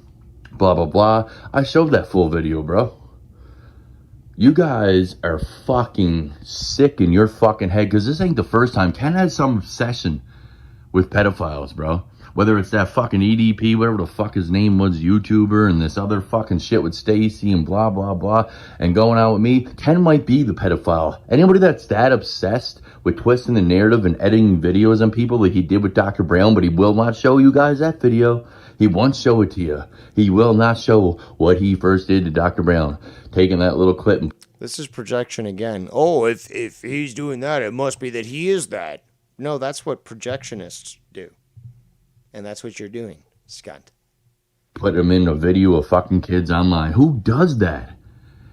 Blah, blah, blah. I showed that full video, bro. You guys are fucking sick in your fucking head because this ain't the first time. Ken had some obsession with pedophiles, bro. Whether it's that fucking EDP, whatever the fuck his name was, YouTuber, and this other fucking shit with Stacy and blah, blah, blah, and going out with me, Ken might be the pedophile. Anybody that's that obsessed with twisting the narrative and editing videos on people like he did with Dr. Brown, but he will not show you guys that video. He won't show it to you. He will not show what he first did to Dr. Brown. Taking that little clip. This is projection again. Oh, if he's doing that, it must be that he is that. No, that's what projectionists do. And that's what you're doing, scunt. Put him in a video of fucking kids online. Who does that?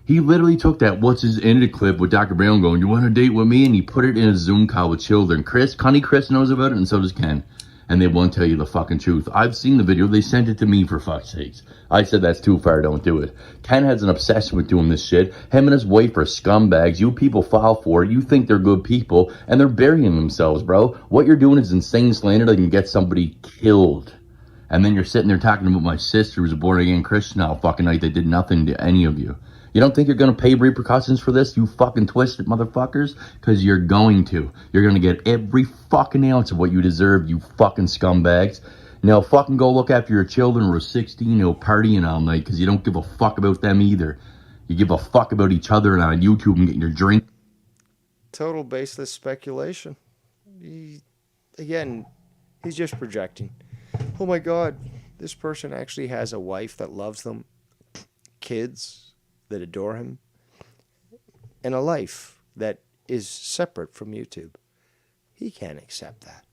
He literally took that what's his ended clip with Dr. Brown going, you want to date with me? And he put it in a Zoom call with children. Connie Chris knows about it and so does Ken. And they won't tell you the fucking truth. I've seen the video. They sent it to me for fuck's sakes. I said that's too far. Don't do it. Ken has an obsession with doing this shit. Him and his wife are scumbags. You people fall for it. You think they're good people. And they're burying themselves, bro. What you're doing is insane slander that can get somebody killed. And then you're sitting there talking about my sister who's a born-again Christian all fucking night that did nothing to any of you. You don't think you're going to pay repercussions for this, you fucking twisted motherfuckers? Because you're going to. You're going to get every fucking ounce of what you deserve, you fucking scumbags. Now fucking go look after your children who are 16, partying all night because you don't give a fuck about them either. You give a fuck about each other and on YouTube and getting your drink. Total baseless speculation. Again, he's just projecting. Oh my God, this person actually has a wife that loves them, kids that adore him, and a life that is separate from YouTube. He can't accept that.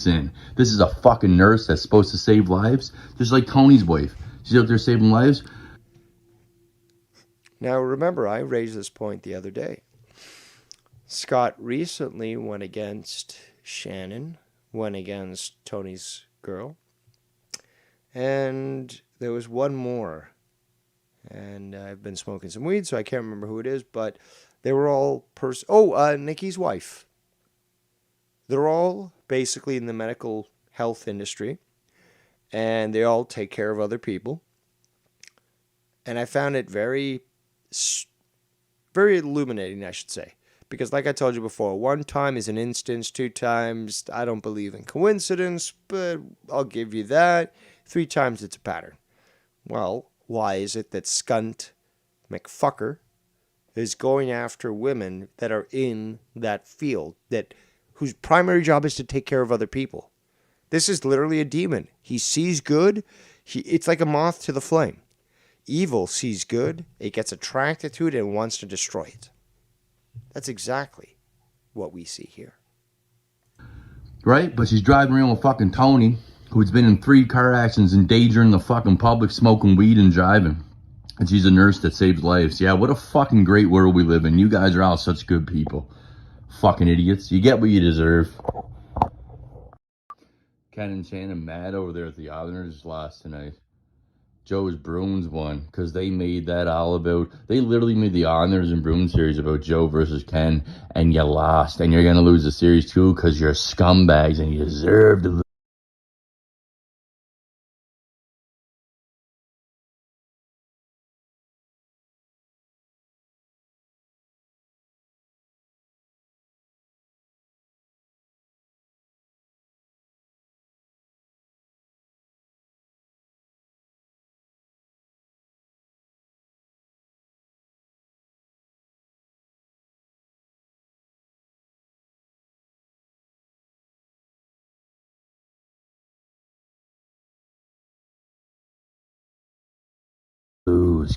In. This is a fucking nurse that's supposed to save lives, just like Tony's wife. She's out there saving lives. Now remember, I raised this point the other day. Scott recently went against Shannon, went against Tony's girl, and there was one more. And I've been smoking some weed, so I can't remember who it is, but they were all Nikki's wife. They're all basically in the medical health industry, and they all take care of other people. And I found it very, very illuminating, I should say. Because like I told you before, 1 time is an instance, 2 times, I don't believe in coincidence, but I'll give you that. 3 times it's a pattern. Well, why is it that Scunt McFucker is going after women that are in that field, whose primary job is to take care of other people? This is literally a demon. He sees good. It's like a moth to the flame. Evil sees good. It gets attracted to it and wants to destroy it. That's exactly what we see here. Right? But she's driving around with fucking Tony, who's been in 3 car accidents, endangering the fucking public, smoking weed and driving. And she's a nurse that saves lives. Yeah, what a fucking great world we live in. You guys are all such good people. Fucking idiots. You get what you deserve. Ken and Shannon mad over there at the Islanders lost tonight. Joe's Bruins won because they made that all about. They literally made the Islanders and Bruins series about Joe versus Ken, and you lost, and you're gonna lose the series too because you're scumbags and you deserve to lose.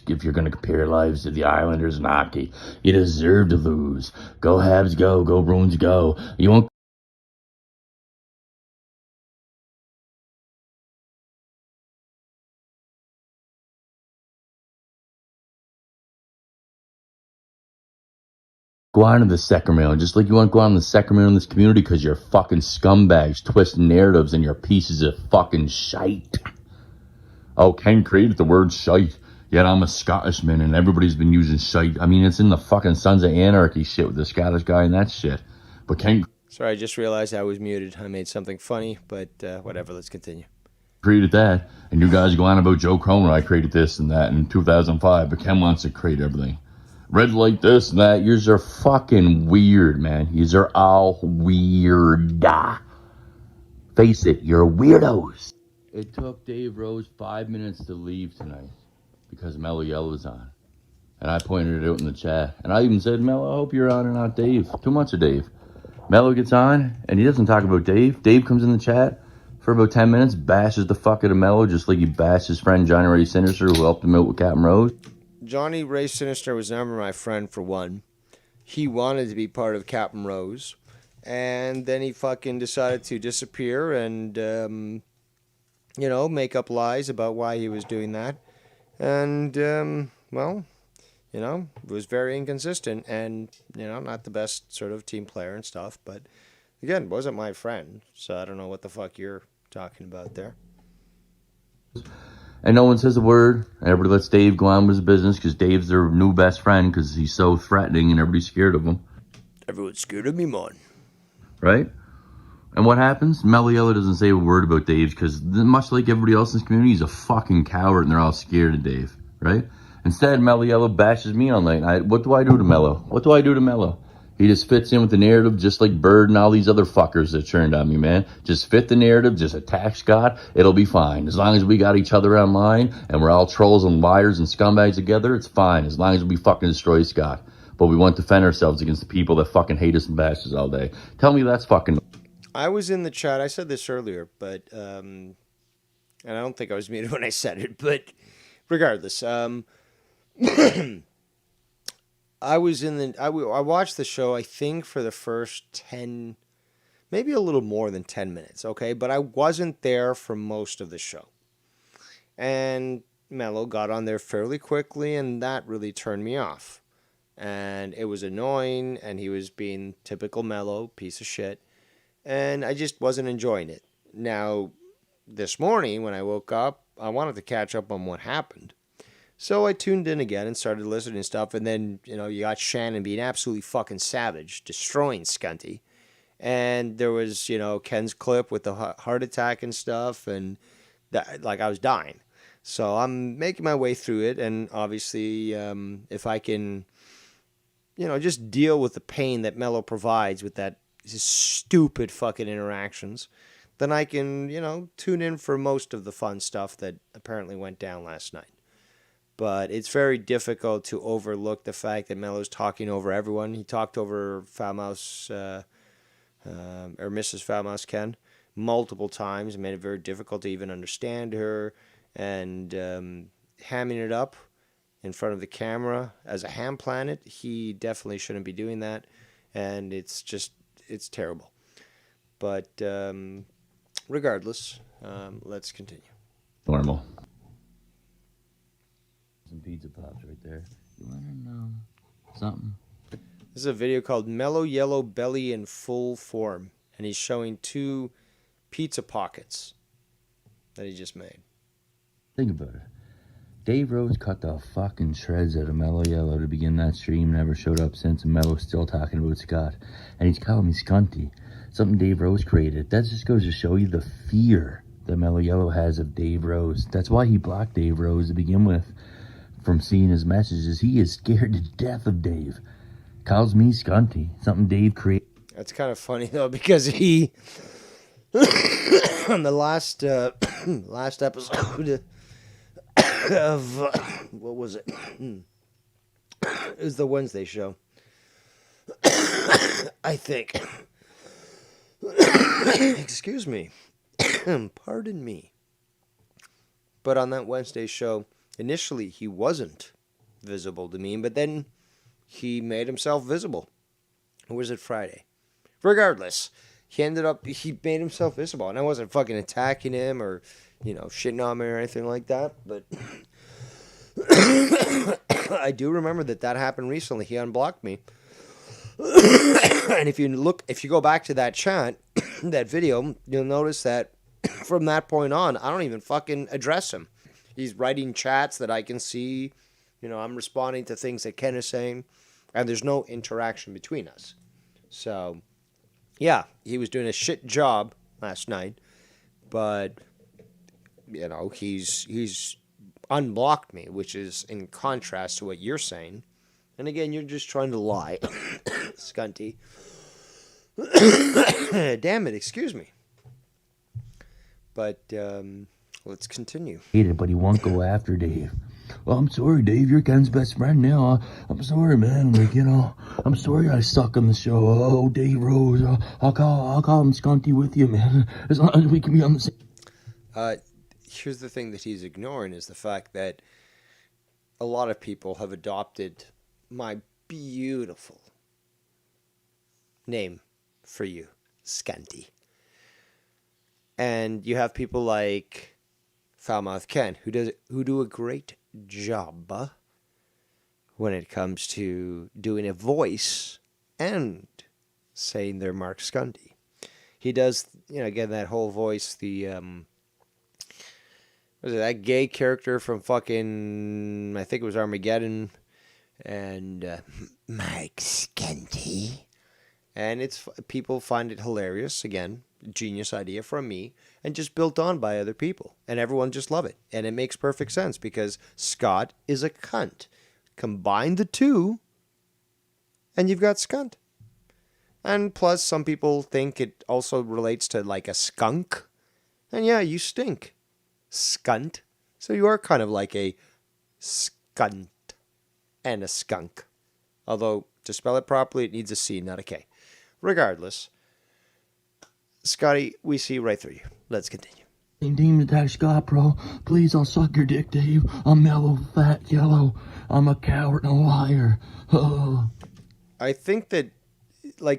If you're going to compare lives to the Islanders and hockey, you deserve to lose. Go Habs, go. Go Bruins, go. You won't. Go on to the second round, just like you want to go on to the second round in this community because you're fucking scumbags, twisting narratives, and you're pieces of fucking shite. Oh, Ken created the word shite. Yet I'm a Scottishman and everybody's been using shite. I mean, it's in the fucking Sons of Anarchy shit with the Scottish guy and that shit. But Ken Sorry, I just realized I was muted. I made something funny, but whatever, let's continue. created that, and you guys go on about Joe Cronin, I created this and that in 2005, but Ken wants to create everything. Red light this and that. Yous are fucking weird, man. Yous are all weird. Face it, you're weirdos. It took Dave Rose 5 minutes to leave tonight because Mellow Yellow's on. And I pointed it out in the chat. And I even said, Mellow, I hope you're on and not Dave. Too much of Dave. Mellow gets on, and he doesn't talk about Dave. Dave comes in the chat for about 10 minutes, bashes the fuck out of Mellow, just like he bashed his friend Johnny Ray Sinister, who helped him out with Captain Rose. Johnny Ray Sinister was never my friend, for one. He wanted to be part of Captain Rose. And then he fucking decided to disappear and, make up lies about why he was doing that. And, was very inconsistent and, not the best sort of team player and stuff. But, again, wasn't my friend. So I don't know what the fuck you're talking about there. And no one says a word. Everybody lets Dave go on with his business because Dave's their new best friend because he's so threatening and everybody's scared of him. Everyone's scared of me, man. Right? And what happens? Mellow Yellow doesn't say a word about Dave because much like everybody else in this community, he's a fucking coward and they're all scared of Dave. Right? Instead, Mellow Yellow bashes me all night. What do I do to Mellow? What do I do to Mellow? He just fits in with the narrative just like Bird and all these other fuckers that turned on me, man. Just fit the narrative, just attack Scott, it'll be fine. As long as we got each other online and we're all trolls and liars and scumbags together, it's fine. As long as we fucking destroy Scott. But we won't defend ourselves against the people that fucking hate us and bash us all day. Tell me that's fucking... I was in the chat. I said this earlier, but... and I don't think I was muted when I said it, but regardless... I was in the... I watched the show, I think, for the first 10... Maybe a little more than 10 minutes, okay? But I wasn't there for most of the show. And Mello got on there fairly quickly, and that really turned me off. And it was annoying, and he was being typical Mello, piece of shit. And I just wasn't enjoying it. Now, this morning, when I woke up, I wanted to catch up on what happened. So I tuned in again and started listening to stuff. And then, you got Shannon being absolutely fucking savage, destroying Scunty. And there was, Ken's clip with the heart attack and stuff. And, I was dying. So I'm making my way through it. And obviously, if I can, just deal with the pain that Mello provides with that stupid fucking interactions, then I can, tune in for most of the fun stuff that apparently went down last night. But it's very difficult to overlook the fact that Mello's talking over everyone. He talked over Foulmouse, or Mrs. Foulmouse Ken, multiple times. It made it very difficult to even understand her. And hamming it up in front of the camera as a ham planet, he definitely shouldn't be doing that. And it's terrible. But regardless, let's continue. Normal. Some pizza pops right there. You want to know something? This is a video called Mellow Yellow Belly in Full Form. And he's showing 2 pizza pockets that he just made. Think about it. Dave Rose cut the fucking shreds out of Mellow Yellow to begin that stream. Never showed up since, and Mello's still talking about Scott. And he's calling me Scunty. Something Dave Rose created. That just goes to show you the fear that Mellow Yellow has of Dave Rose. That's why he blocked Dave Rose to begin with from seeing his messages. He is scared to death of Dave. Calls me Scunty. Something Dave created. That's kind of funny, though, because he... on the last episode of what was it? It was the Wednesday show, I think. Excuse me. Pardon me. But on that Wednesday show, initially he wasn't visible to me, but then he made himself visible. Or was it Friday? Regardless, he made himself visible, and I wasn't fucking attacking him or, shitting on me or anything like that, but I do remember that happened recently. He unblocked me. And if you go back to that chat, that video, you'll notice that from that point on, I don't even fucking address him. He's writing chats that I can see. I'm responding to things that Ken is saying, and there's no interaction between us. So, yeah, he was doing a shit job last night, but, he's unblocked me, which is in contrast to what you're saying. And again, you're just trying to lie, Scunty. Damn it, excuse me. But let's continue. Hated, but he won't go after Dave. Well, I'm sorry, Dave. You're Ken's best friend now. I'm sorry, man. I'm sorry I suck on the show. Oh, Dave Rose. I'll call him Scunty with you, man. As long as we can be on the same. Here's the thing that he's ignoring is the fact that a lot of people have adopted my beautiful name for you, Scunty. And you have people like Foulmouth Ken, who do a great job when it comes to doing a voice and saying they're Mark Scunty. He does, again, that whole voice, the, was it that gay character from fucking, I think it was Armageddon, and Mark Scunty. And people find it hilarious, again, genius idea from me, and just built on by other people. And everyone just love it. And it makes perfect sense because Scott is a cunt. Combine the two, and you've got Skunt. And plus, some people think it also relates to like a skunk. And yeah, you stink, Skunt. So you are kind of like a skunt and a skunk. Although, to spell it properly, it needs a C, not a K. Regardless, Scotty, we see right through you. Let's continue. Team attack Scott, bro. Please, I'll suck your dick, Dave. I'm mellow, fat, yellow. I'm a coward and a liar. Oh. I think that,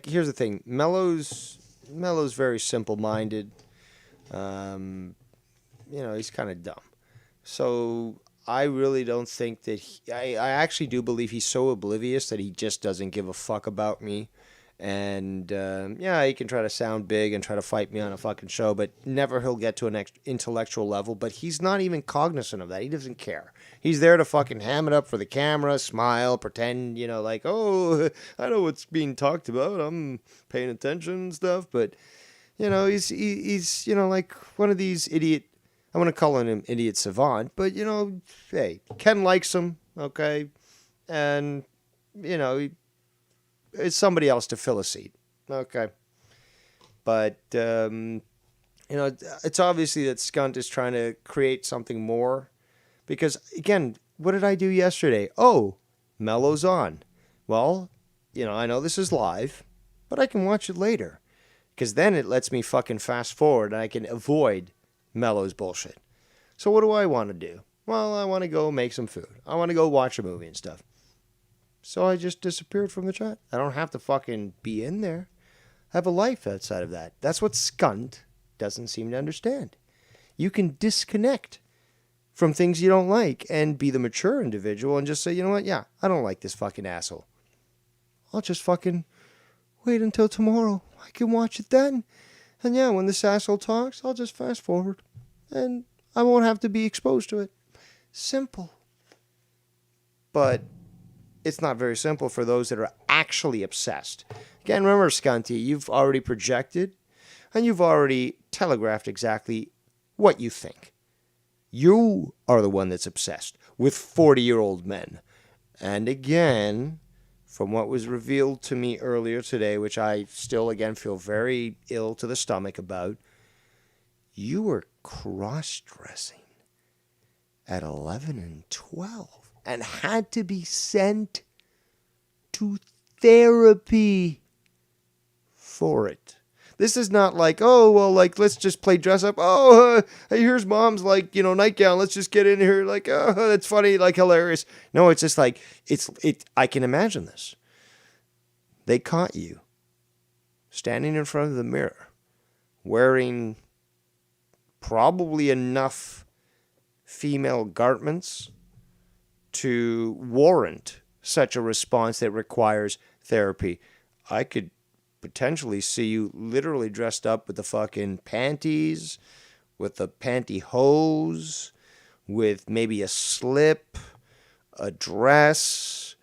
here's the thing. Mellow's very simple-minded. He's kind of dumb. So I really don't think that I actually do believe he's so oblivious that he just doesn't give a fuck about me. And, he can try to sound big and try to fight me on a fucking show, but never he'll get to an intellectual level. But he's not even cognizant of that. He doesn't care. He's there to fucking ham it up for the camera, smile, pretend, oh, I know what's being talked about. I'm paying attention and stuff. But, he's like one of these idiot, I want to call him idiot savant. But, hey, Ken likes him, okay? And, it's somebody else to fill a seat. Okay. But, it's obviously that Skunt is trying to create something more. Because, again, what did I do yesterday? Oh, Mellow's on. Well, I know this is live, but I can watch it later. Because then it lets me fucking fast forward and I can avoid Mellow's bullshit. So what do I want to do? Well, I want to go make some food. I want to go watch a movie and stuff. So I just disappeared from the chat. I don't have to fucking be in there. I have a life outside of that. That's what Skunt doesn't seem to understand. You can disconnect from things you don't like and be the mature individual and just say, you know what? Yeah, I don't like this fucking asshole. I'll just fucking wait until tomorrow. I can watch it then. And yeah, when this asshole talks, I'll just fast forward. And I won't have to be exposed to it. Simple. But it's not very simple for those that are actually obsessed. Again, remember, Scunty, you've already projected and you've already telegraphed exactly what you think. You are the one that's obsessed with 40-year-old men. And again, from what was revealed to me earlier today, which I still, again, feel very ill to the stomach about, you were cross-dressing at 11 and 12 and had to be sent to therapy for it. This is not like, oh, well, like, let's just play dress up. Oh, hey, here's mom's, like, nightgown. Let's just get in here. Like, oh, that's funny, like, hilarious. No, it's just like, I can imagine this. They caught you standing in front of the mirror, wearing probably enough female garments to warrant such a response that requires therapy. I could potentially see you literally dressed up with the fucking panties, with the pantyhose, with maybe a slip, a dress,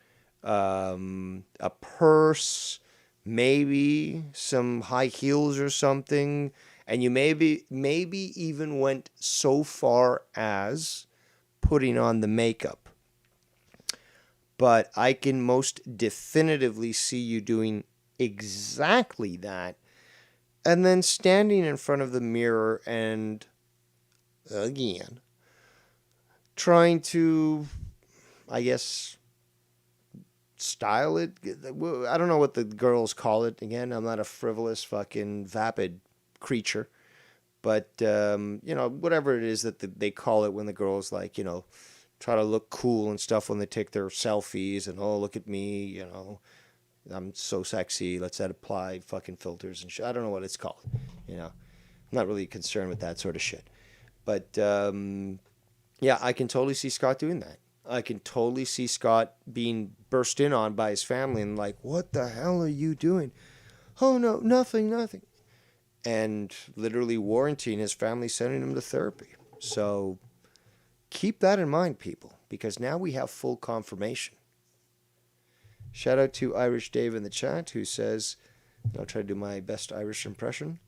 a purse, maybe some high heels or something, and you maybe even went so far as putting on the makeup. But I can most definitively see you doing exactly that, and then standing in front of the mirror and, again, trying to, I guess, style it. I don't know what the girls call it. Again, I'm not a frivolous fucking vapid creature, but whatever it is that they call it when the girls, like, try to look cool and stuff when they take their selfies and, oh, look at me, I'm so sexy, let's apply fucking filters and shit. I don't know what it's called, I'm not really concerned with that sort of shit. But, yeah, I can totally see Scott doing that. I can totally see Scott being burst in on by his family and like, what the hell are you doing? Oh, no, nothing. And literally warranting his family sending him to therapy. So keep that in mind, people, because now we have full confirmation. Shout out to Irish Dave in the chat who says, I'll try to do my best Irish impression.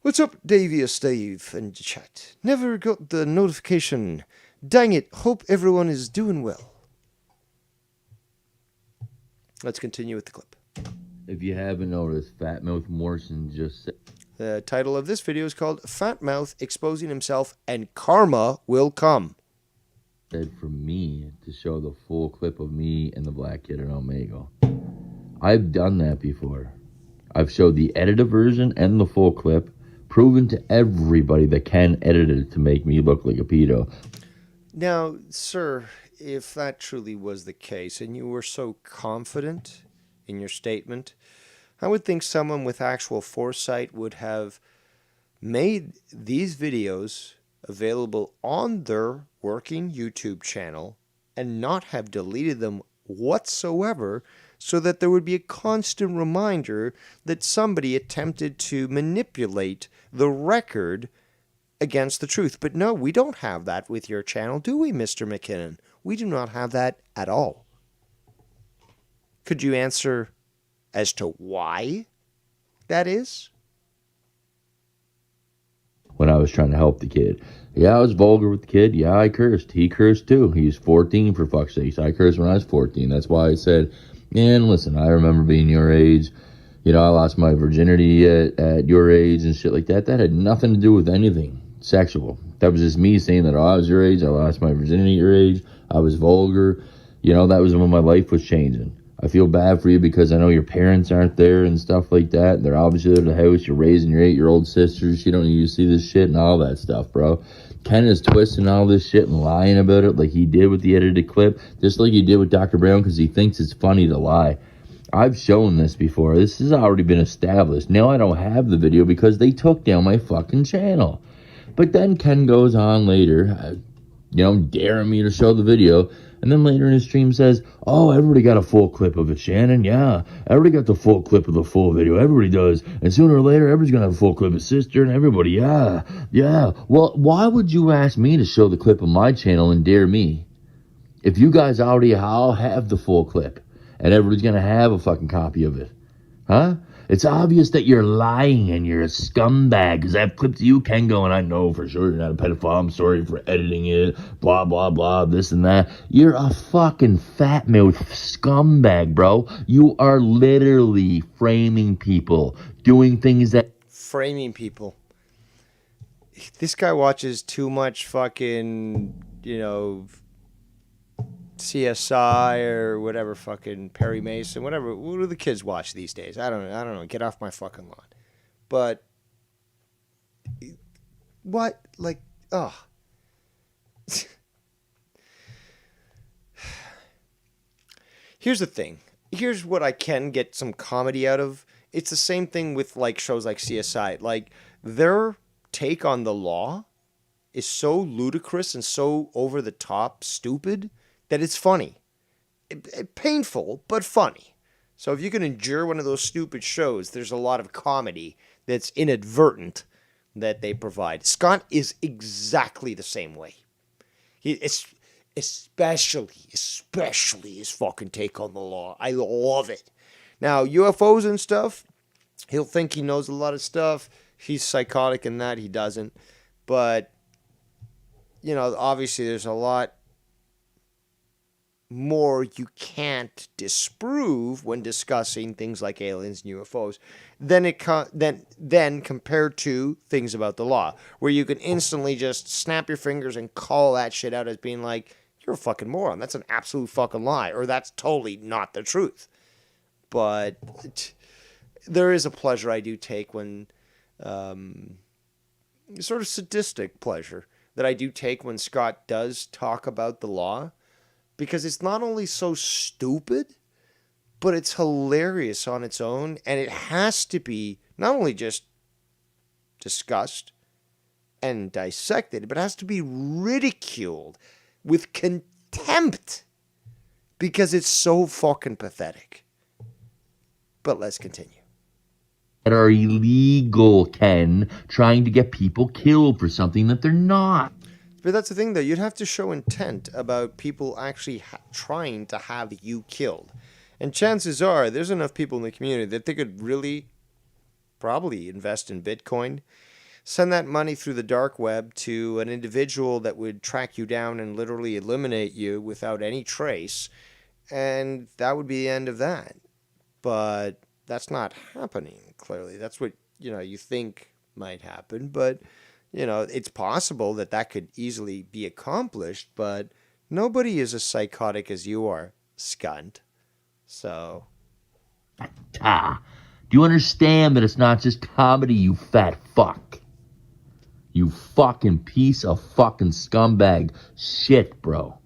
What's up, Davius Dave in the chat? Never got the notification. Dang it, hope everyone is doing well. Let's continue with the clip. If you haven't noticed, Fat Mouth Morrison just said... The title of this video is called Fat Mouth Exposing Himself and Karma Will Come. Said for me to show the full clip of me and the Black Kid in Omegle. I've done that before. I've showed the edited version and the full clip, proven to everybody that can edit it to make me look like a pedo. Now, sir, if that truly was the case and you were so confident in your statement, I would think someone with actual foresight would have made these videos available on their working YouTube channel and not have deleted them whatsoever, so that there would be a constant reminder that somebody attempted to manipulate the record against the truth. But no, we don't have that with your channel, do we, Mr. McKinnon? We do not have that at all. Could you answer as to why that is? When I was trying to help the kid. Yeah, I was vulgar with the kid. Yeah, I cursed. He cursed too. He was 14, for fuck's sake. I cursed when I was 14. That's why I said, man, listen, I remember being your age. I lost my virginity at your age and shit like that. That had nothing to do with anything sexual. That was just me saying that, I was your age. I lost my virginity at your age. I was vulgar. That was when my life was changing. I feel bad for you because I know your parents aren't there and stuff like that. They're obviously at the house. You're raising your 8-year-old sisters. You don't need to see this shit and all that stuff, bro. Ken is twisting all this shit and lying about it like he did with the edited clip, just like he did with Dr. Brown, because he thinks it's funny to lie. I've shown this before. This has already been established. Now I don't have the video because they took down my fucking channel. But then Ken goes on later, daring me to show the video. And then later in his stream says, oh, everybody got a full clip of it, Shannon. Yeah, everybody got the full clip of the full video. Everybody does. And sooner or later, everybody's going to have a full clip of Sister and everybody. Yeah. Well, why would you ask me to show the clip of my channel and dare me? If you guys already all have the full clip. And everybody's going to have a fucking copy of it. Huh? It's obvious that you're lying and you're a scumbag. Because I have clips of you, Ken, going, I know for sure you're not a pedophile. I'm sorry for editing it. Blah, blah, blah, this and that. You're a fucking fat-mouthed scumbag, bro. You are literally framing people. Doing things that... Framing people. This guy watches too much fucking, CSI or whatever, fucking Perry Mason, whatever. What do the kids watch these days? I don't know. Get off my fucking lawn. But what? Like, Here's the thing. Here's what I can get some comedy out of. It's the same thing with like shows like CSI. Like their take on the law is so ludicrous and so over the top stupid that it's funny. Painful, but funny. So if you can endure one of those stupid shows, there's a lot of comedy that's inadvertent that they provide. Scott is exactly the same way. Especially his fucking take on the law. I love it. Now, UFOs and stuff, he'll think he knows a lot of stuff. He's psychotic in that. He doesn't. But, obviously there's a lot more you can't disprove when discussing things like aliens and UFOs than compared to things about the law, where you can instantly just snap your fingers and call that shit out as being like, you're a fucking moron. That's an absolute fucking lie, or that's totally not the truth. But there is a pleasure I do take when, sort of sadistic pleasure that I do take when Scott does talk about the law. Because it's not only so stupid, but it's hilarious on its own. And it has to be not only just discussed and dissected, but it has to be ridiculed with contempt. Because it's so fucking pathetic. But let's continue. That are illegal, Ken, trying to get people killed for something that they're not. But that's the thing, though. You'd have to show intent about people actually trying to have you killed. And chances are, there's enough people in the community that they could really probably invest in Bitcoin, send that money through the dark web to an individual that would track you down and literally eliminate you without any trace, and that would be the end of that. But that's not happening, clearly. That's what, you think might happen, but... it's possible that could easily be accomplished, but nobody is as psychotic as you are, scunt. So. Do you understand that it's not just comedy, you fat fuck? You fucking piece of fucking scumbag shit, bro.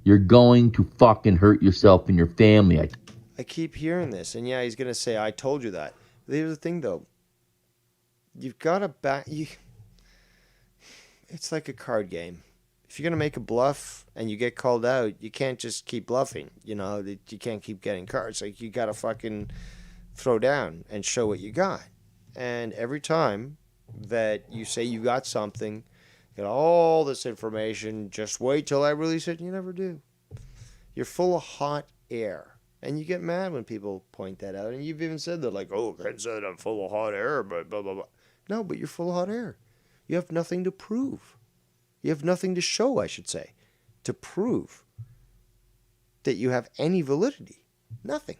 You're going to fucking hurt yourself and your family. I keep hearing this, and yeah, he's going to say, I told you that. But here's the thing, though. You've got to It's like a card game. If you're going to make a bluff and you get called out, you can't just keep bluffing. You can't keep getting cards. Like, you got to fucking throw down and show what you got. And every time that you say you got something, got all this information, just wait till I release it, and you never do. You're full of hot air. And you get mad when people point that out. And you've even said that, like, oh, Ken said I'm full of hot air, but blah, blah, blah. No, but you're full of hot air. You have nothing to prove. You have nothing to show, I should say, to prove that you have any validity. Nothing.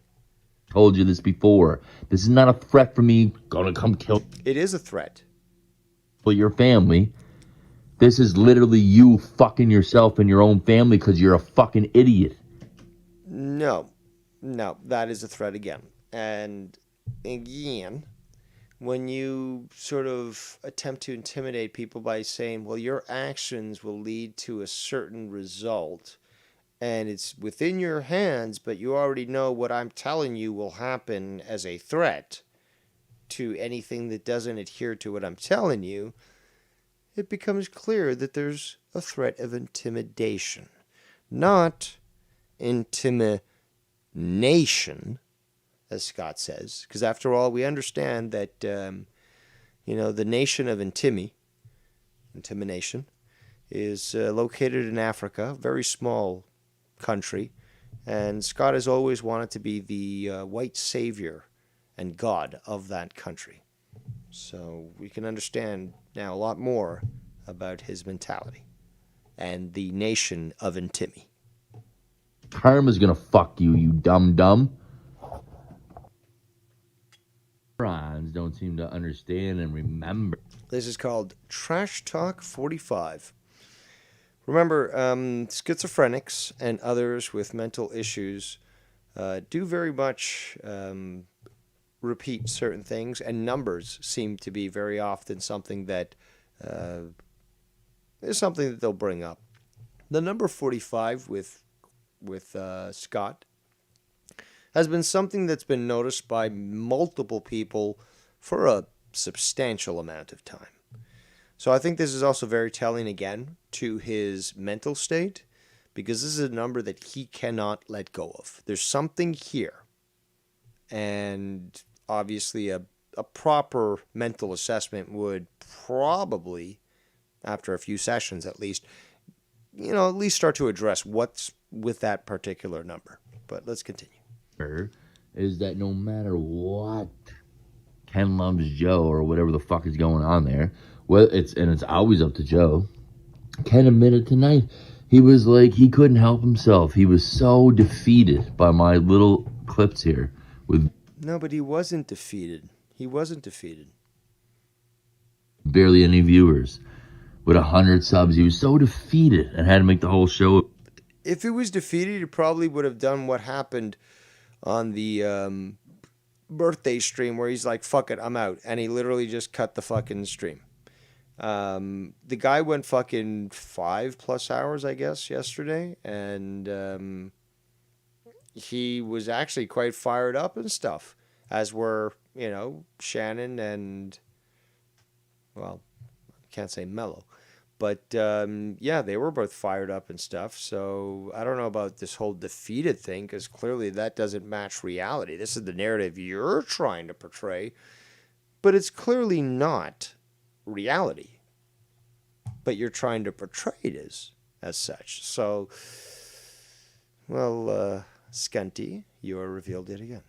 Told you this before. This is not a threat for me. Gonna come kill. It is a threat. For your family. This is literally you fucking yourself and your own family because you're a fucking idiot. No, that is a threat again. And again, when you sort of attempt to intimidate people by saying, well, your actions will lead to a certain result and it's within your hands, but you already know what I'm telling you will happen as a threat to anything that doesn't adhere to what I'm telling you, it becomes clear that there's a threat of intimidation, not intimidation, as Scott says, because after all, we understand that, the nation of intimidation, is located in Africa, a very small country, and Scott has always wanted to be the white savior and god of that country. So we can understand now a lot more about his mentality and the nation of Intimi. Karma's gonna fuck you, you dumb. Morons don't seem to understand and remember. This is called Trash Talk 45. Remember, schizophrenics and others with mental issues do very much repeat certain things, and numbers seem to be very often something that is something that they'll bring up. The number 45 with Scott has been something that's been noticed by multiple people for a substantial amount of time. So I think this is also very telling again to his mental state, because this is a number that he cannot let go of. There's something here. And obviously a proper mental assessment would probably, after a few sessions at least start to address what's with that particular number. But let's continue. Is that no matter what Ken loves Joe or whatever the fuck is going on there, well, it's always up to Joe. Ken admitted tonight he was like he couldn't help himself. He was so defeated by my little clips here with No, but he wasn't defeated. He wasn't defeated. Barely any viewers. With 100 subs, he was so defeated and had to make the whole show. If he was defeated, he probably would have done what happened on the birthday stream where he's like, fuck it, I'm out. And he literally just cut the fucking stream. The guy went fucking 5+ hours, I guess, yesterday. And he was actually quite fired up and stuff. As were, Shannon and, well, I can't say Mello. But, they were both fired up and stuff. So I don't know about this whole defeated thing, because clearly that doesn't match reality. This is the narrative you're trying to portray. But it's clearly not reality. But you're trying to portray it as such. So, well, Skunty, you are revealed yet again.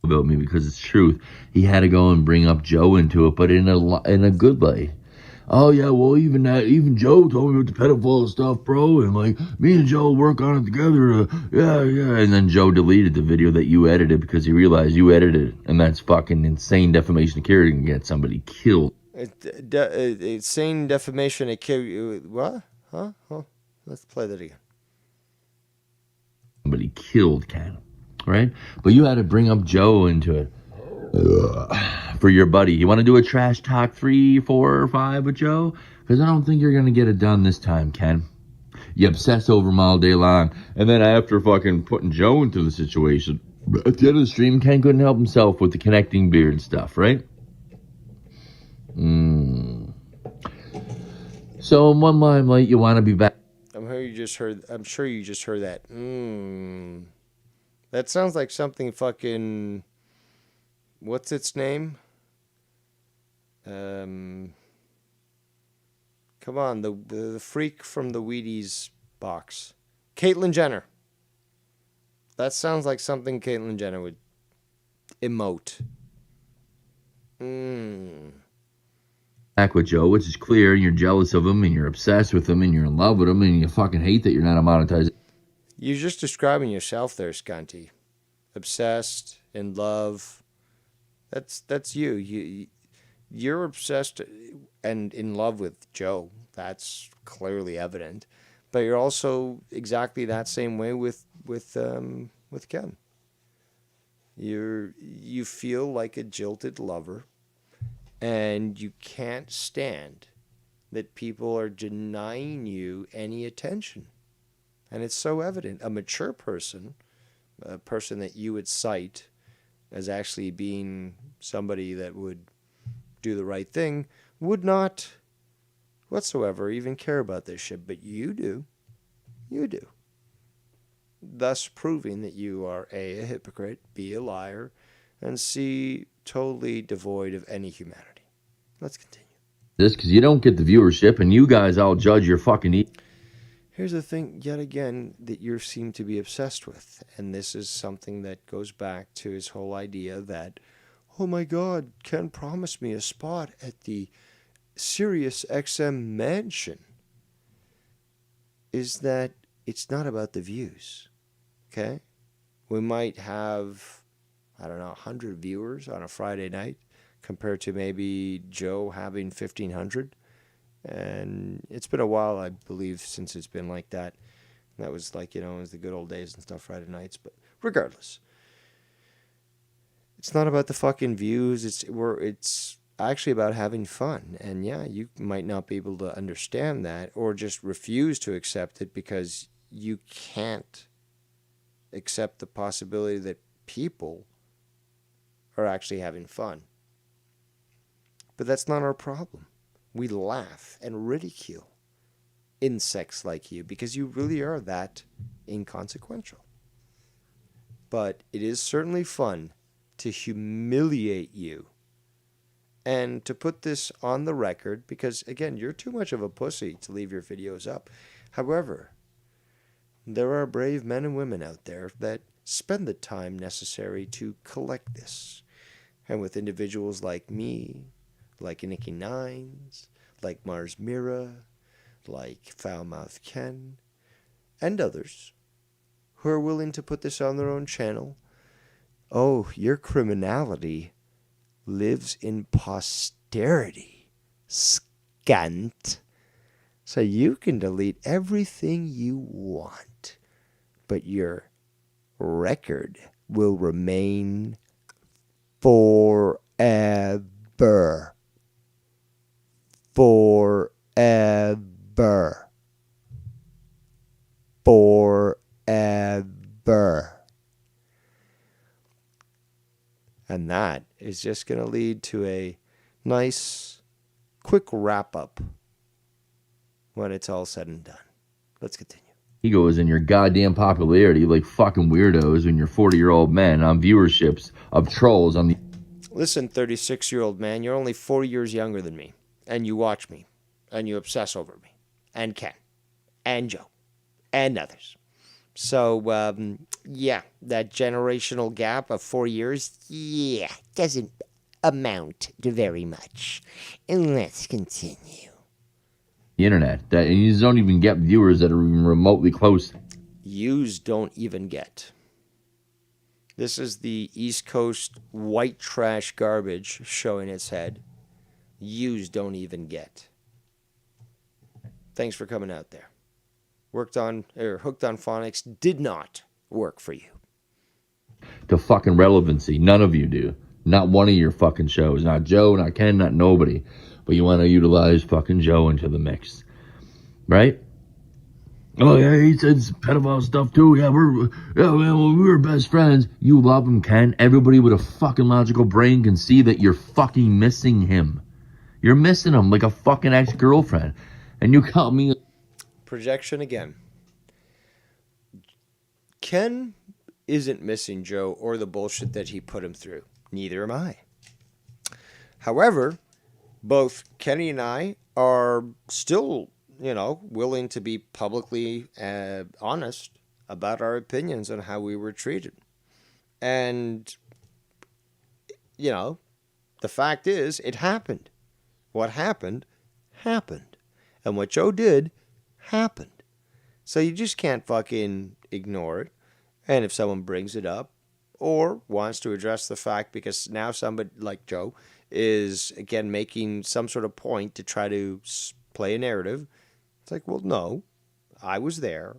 About me because it's truth. He had to go and bring up Joe into it, but in a good way. Oh yeah, well even Joe told me about the pedophile stuff, bro, and like me and Joe work on it together. Yeah, and then Joe deleted the video that you edited because he realized you edited it, and that's fucking insane defamation of character and get somebody killed. Insane defamation of character. What? Huh? Let's play that again. Somebody killed Ken, right? But you had to bring up Joe into it. For your buddy. You want to do a trash talk 3, 4, or 5 with Joe? Because I don't think you're going to get it done this time, Ken. You obsess over him all day long. And then after fucking putting Joe into the situation, at the end of the stream, Ken couldn't help himself with the connecting beard stuff, right? So in one limelight, you want to be back. I'm sure you just heard that. That sounds like something fucking... What's its name? Come on, the freak from the Wheaties box. Caitlyn Jenner. That sounds like something Caitlyn Jenner would emote. Back with Joe, which is clear, and you're jealous of him, and you're obsessed with him, and you're in love with him, and you fucking hate that you're not a monetized. You're just describing yourself there, Skunty. Obsessed, in love. That's you. You're obsessed and in love with Joe. That's clearly evident. But you're also exactly that same way with Ken. You feel like a jilted lover, And you can't stand that people are denying you any attention. And it's so evident. A mature person, a person that you would cite as actually being somebody that would do the right thing, would not whatsoever even care about this shit. But you do. You do. Thus proving that you are A, a hypocrite, B, a liar, and C, totally devoid of any humanity. Let's continue. This because you don't get the viewership, and you guys all judge your fucking. Here's the thing, yet again, that you seem to be obsessed with. And this is something that goes back to his whole idea that, oh my God, Ken promised me a spot at the Sirius XM mansion. Is that it's not about the views, okay? We might have, I don't know, 100 viewers on a Friday night compared to maybe Joe having 1,500. And it's been a while, I believe, since it's been like that. That was like, it was the good old days and stuff, Friday nights. But regardless, it's not about the fucking views. It's actually about having fun. And yeah, you might not be able to understand that or just refuse to accept it because you can't accept the possibility that people are actually having fun. But that's not our problem. We laugh and ridicule insects like you because you really are that inconsequential. But it is certainly fun to humiliate you and to put this on the record because, again, you're too much of a pussy to leave your videos up. However, there are brave men and women out there that spend the time necessary to collect this. And with individuals like me, like Nikki Nines, like Mars Mira, like Foulmouth Ken, and others who are willing to put this on their own channel. Oh, your criminality lives in posterity, scant. So you can delete everything you want, but your record will remain forever. Forever. Forever. And that is just going to lead to a nice, quick wrap-up when it's all said and done. Let's continue. Egos and your goddamn popularity like fucking weirdos and your 40-year-old men on viewerships of trolls on the... Listen, 36-year-old man, you're only 4 years younger than me. And you watch me. And you obsess over me. And Ken. And Joe. And others. So, yeah, that generational gap of 4 years, yeah, doesn't amount to very much. And let's continue. internet. That, and you don't even get viewers that are even remotely close. Yous don't even get. This is the East Coast white trash garbage showing its head. Yous don't even get. Thanks for coming out there. Hooked on Phonics did not work for you. To fucking relevancy. None of you do. Not one of your fucking shows. Not Joe, not Ken, not nobody. But you want to utilize fucking Joe into the mix. Right? Oh, yeah, he said pedophile stuff too. Yeah, we were best friends. You love him, Ken. Everybody with a fucking logical brain can see that you're fucking missing him. You're missing him like a fucking ex-girlfriend. And you call me... Projection again. Ken isn't missing Joe or the bullshit that he put him through. Neither am I. However, both Kenny and I are still, willing to be publicly honest about our opinions on how we were treated. And, the fact is, it happened. What happened, happened. And what Joe did, happened. So you just can't fucking ignore it. And if someone brings it up or wants to address the fact because now somebody like Joe is, again, making some sort of point to try to play a narrative, it's like, well, no, I was there.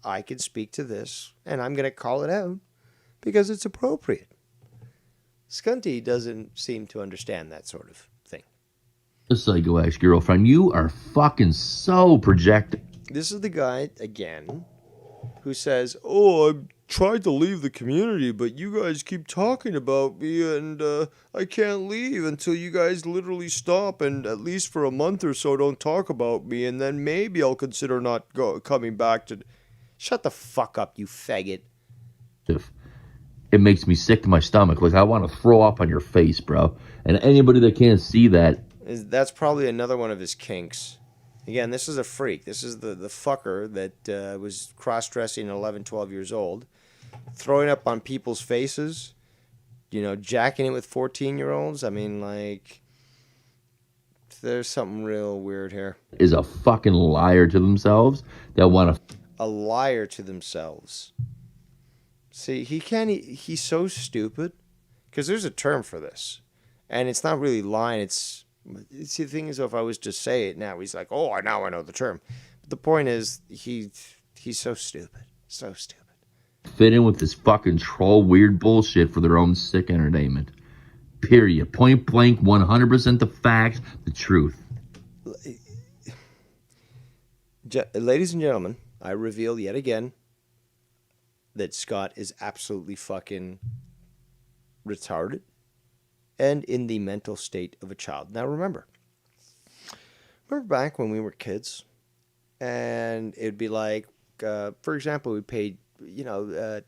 I can speak to this, and I'm going to call it out because it's appropriate. Scunty doesn't seem to understand that sort of thing. A psycho ex-girlfriend. You are fucking so projecting. This is the guy, again, who says, "Oh, I tried to leave the community, but you guys keep talking about me, and I can't leave until you guys literally stop, and at least for a month or so don't talk about me, and then maybe I'll consider not coming back to..." Shut the fuck up, you faggot. It makes me sick to my stomach. Like, I want to throw up on your face, bro. And anybody that can't see that... That's probably another one of his kinks. Again, this is a freak. This is the fucker that was cross-dressing at 11, 12 years old, throwing up on people's faces, you know, jacking it with 14-year-olds. I mean, like, there's something real weird here. Is a fucking liar to themselves that want to... A liar to themselves. See, he's so stupid, because there's a term for this, and it's not really lying, it's the thing is, if I was to say it now, he's like, "Oh, now I know the term." But the point is, he's so stupid. So stupid. Fit in with this fucking troll weird bullshit for their own sick entertainment. Period. Point blank, 100% the facts, the truth. Ladies and gentlemen, I reveal yet again that Scott is absolutely fucking retarded and in the mental state of a child. Now remember back when we were kids, and it'd be like, for example, we played,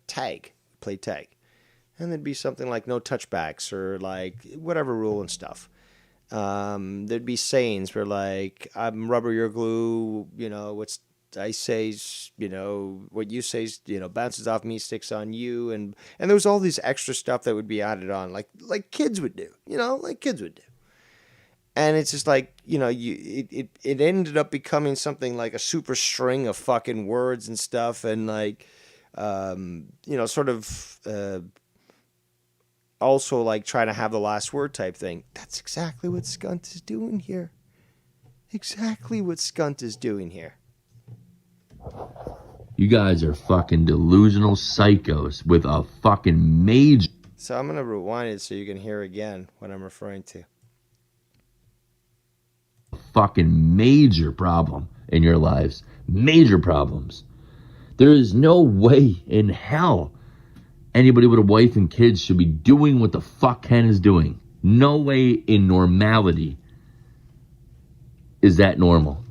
tag, and there'd be something like no touchbacks or like whatever rule and stuff. There'd be sayings where like, "I'm rubber, you're glue," what's I say, what you say, bounces off me, sticks on you, and there was all these extra stuff that would be added on, like kids would do, and it's just like, it ended up becoming something like a super string of fucking words and stuff, and like, sort of, also like trying to have the last word type thing. That's exactly what Skunt is doing here. Exactly what Skunt is doing here. You guys are fucking delusional psychos with a fucking major... So I'm going to rewind it so you can hear again what I'm referring to. Fucking major problem in your lives. Major problems. There is no way in hell anybody with a wife and kids should be doing what the fuck Ken is doing. No way in normality is that normal.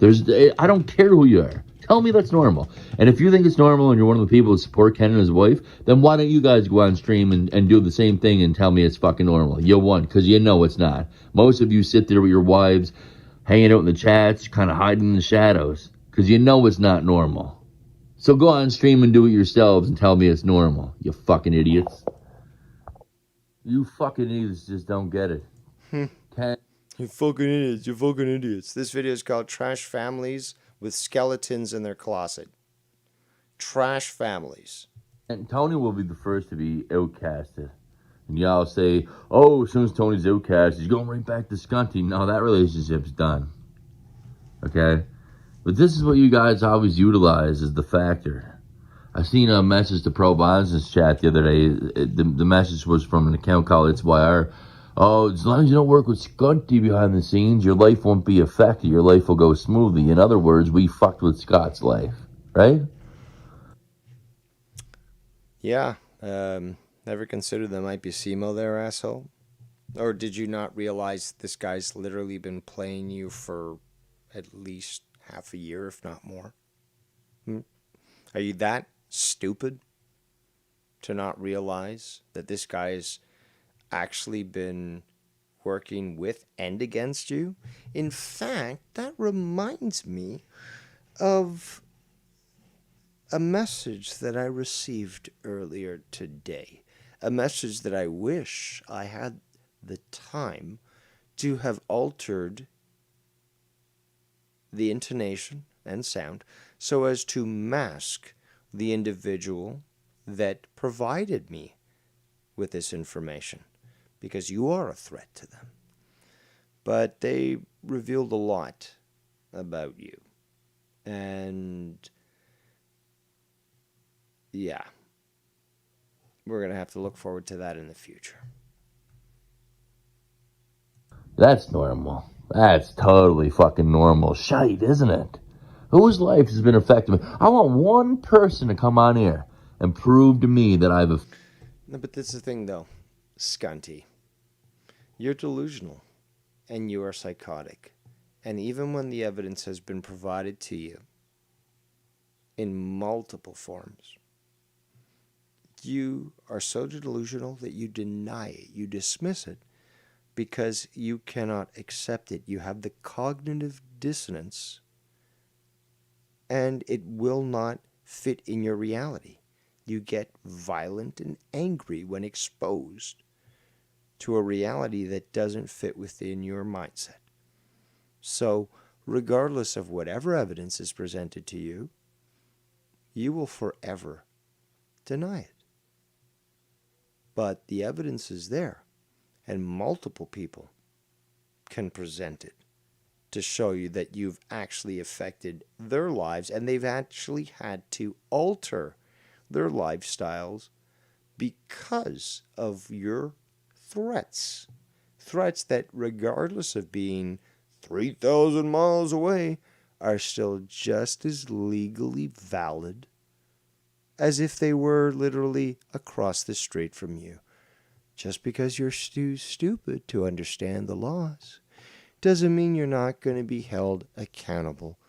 I don't care who you are. Tell me that's normal. And if you think it's normal and you're one of the people that support Ken and his wife, then why don't you guys go on stream and do the same thing and tell me it's fucking normal? You won, because you know it's not. Most of you sit there with your wives, hanging out in the chats, kind of hiding in the shadows, because you know it's not normal. So go on stream and do it yourselves and tell me it's normal, you fucking idiots. You fucking idiots just don't get it. Ken. You fucking idiots. You fucking idiots. This video is called Trash Families with Skeletons in Their Closet. Trash families. And Tony will be the first to be outcasted. And y'all say, "Oh, as soon as Tony's outcast, he's going right back to Skunty." No, that relationship's done. Okay? But this is what you guys always utilize as the factor. I seen a message to Pro Bonds' chat the other day. The message was from an account called It's YR. "Oh, as long as you don't work with Scunty behind the scenes, your life won't be affected. Your life will go smoothly." In other words, we fucked with Scott's life, right? Yeah. Never considered there might be SEMO there, asshole? Or did you not realize this guy's literally been playing you for at least half a year, if not more? Are you that stupid to not realize that this guy is actually been working with and against you? In fact, that reminds me of a message that I received earlier today. A message that I wish I had the time to have altered the intonation and sound so as to mask the individual that provided me with this information, because you are a threat to them. But they revealed a lot about you. And yeah, we're going to have to look forward to that in the future. That's normal. That's totally fucking normal shite, isn't it? Whose life has been affected? I want one person to come on here and prove to me that I've... No, but this is the thing, though, Scunty. You're delusional, and you are psychotic. And even when the evidence has been provided to you in multiple forms, you are so delusional that you deny it, you dismiss it, because you cannot accept it. You have the cognitive dissonance, and it will not fit in your reality. You get violent and angry when exposed to a reality that doesn't fit within your mindset. So, regardless of whatever evidence is presented to you, you will forever deny it. But the evidence is there, and multiple people can present it to show you that you've actually affected their lives, and they've actually had to alter their lifestyles because of your threats. Threats that, regardless of being 3,000 miles away, are still just as legally valid as if they were literally across the street from you. Just because you're too stupid to understand the laws doesn't mean you're not going to be held accountable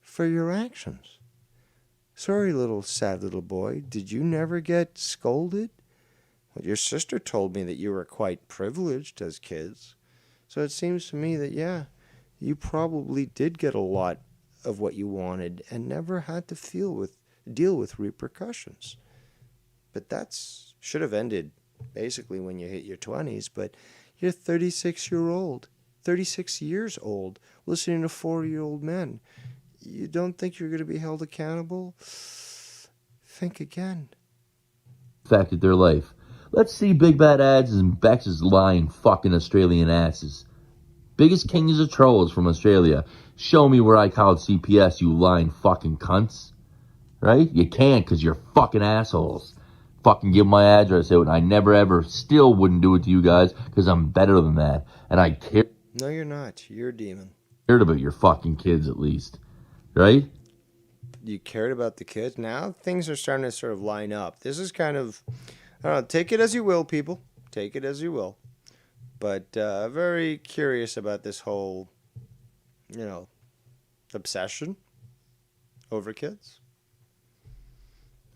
for your actions. Sorry, sad little boy, did you never get scolded? Well, your sister told me that you were quite privileged as kids. So it seems to me that, yeah, you probably did get a lot of what you wanted and never had to deal with repercussions. But that's should have ended basically when you hit your 20s, but you're 36 years old, listening to 40-year-old men. You don't think you're going to be held accountable? Think again. affected their life. Let's see Big Bad Ads and Bex's lying fucking Australian asses. Biggest kings of trolls from Australia. Show me where I called CPS, you lying fucking cunts. Right? You can't because you're fucking assholes. Fucking give my address out, and I never ever still wouldn't do it to you guys because I'm better than that. And I cared No, you're not. You're a demon. about your fucking kids at least. Right? You cared about the kids. Now things are starting to sort of line up. This is kind of, I don't know, take it as you will, people. Take it as you will. But very curious about this whole, obsession over kids.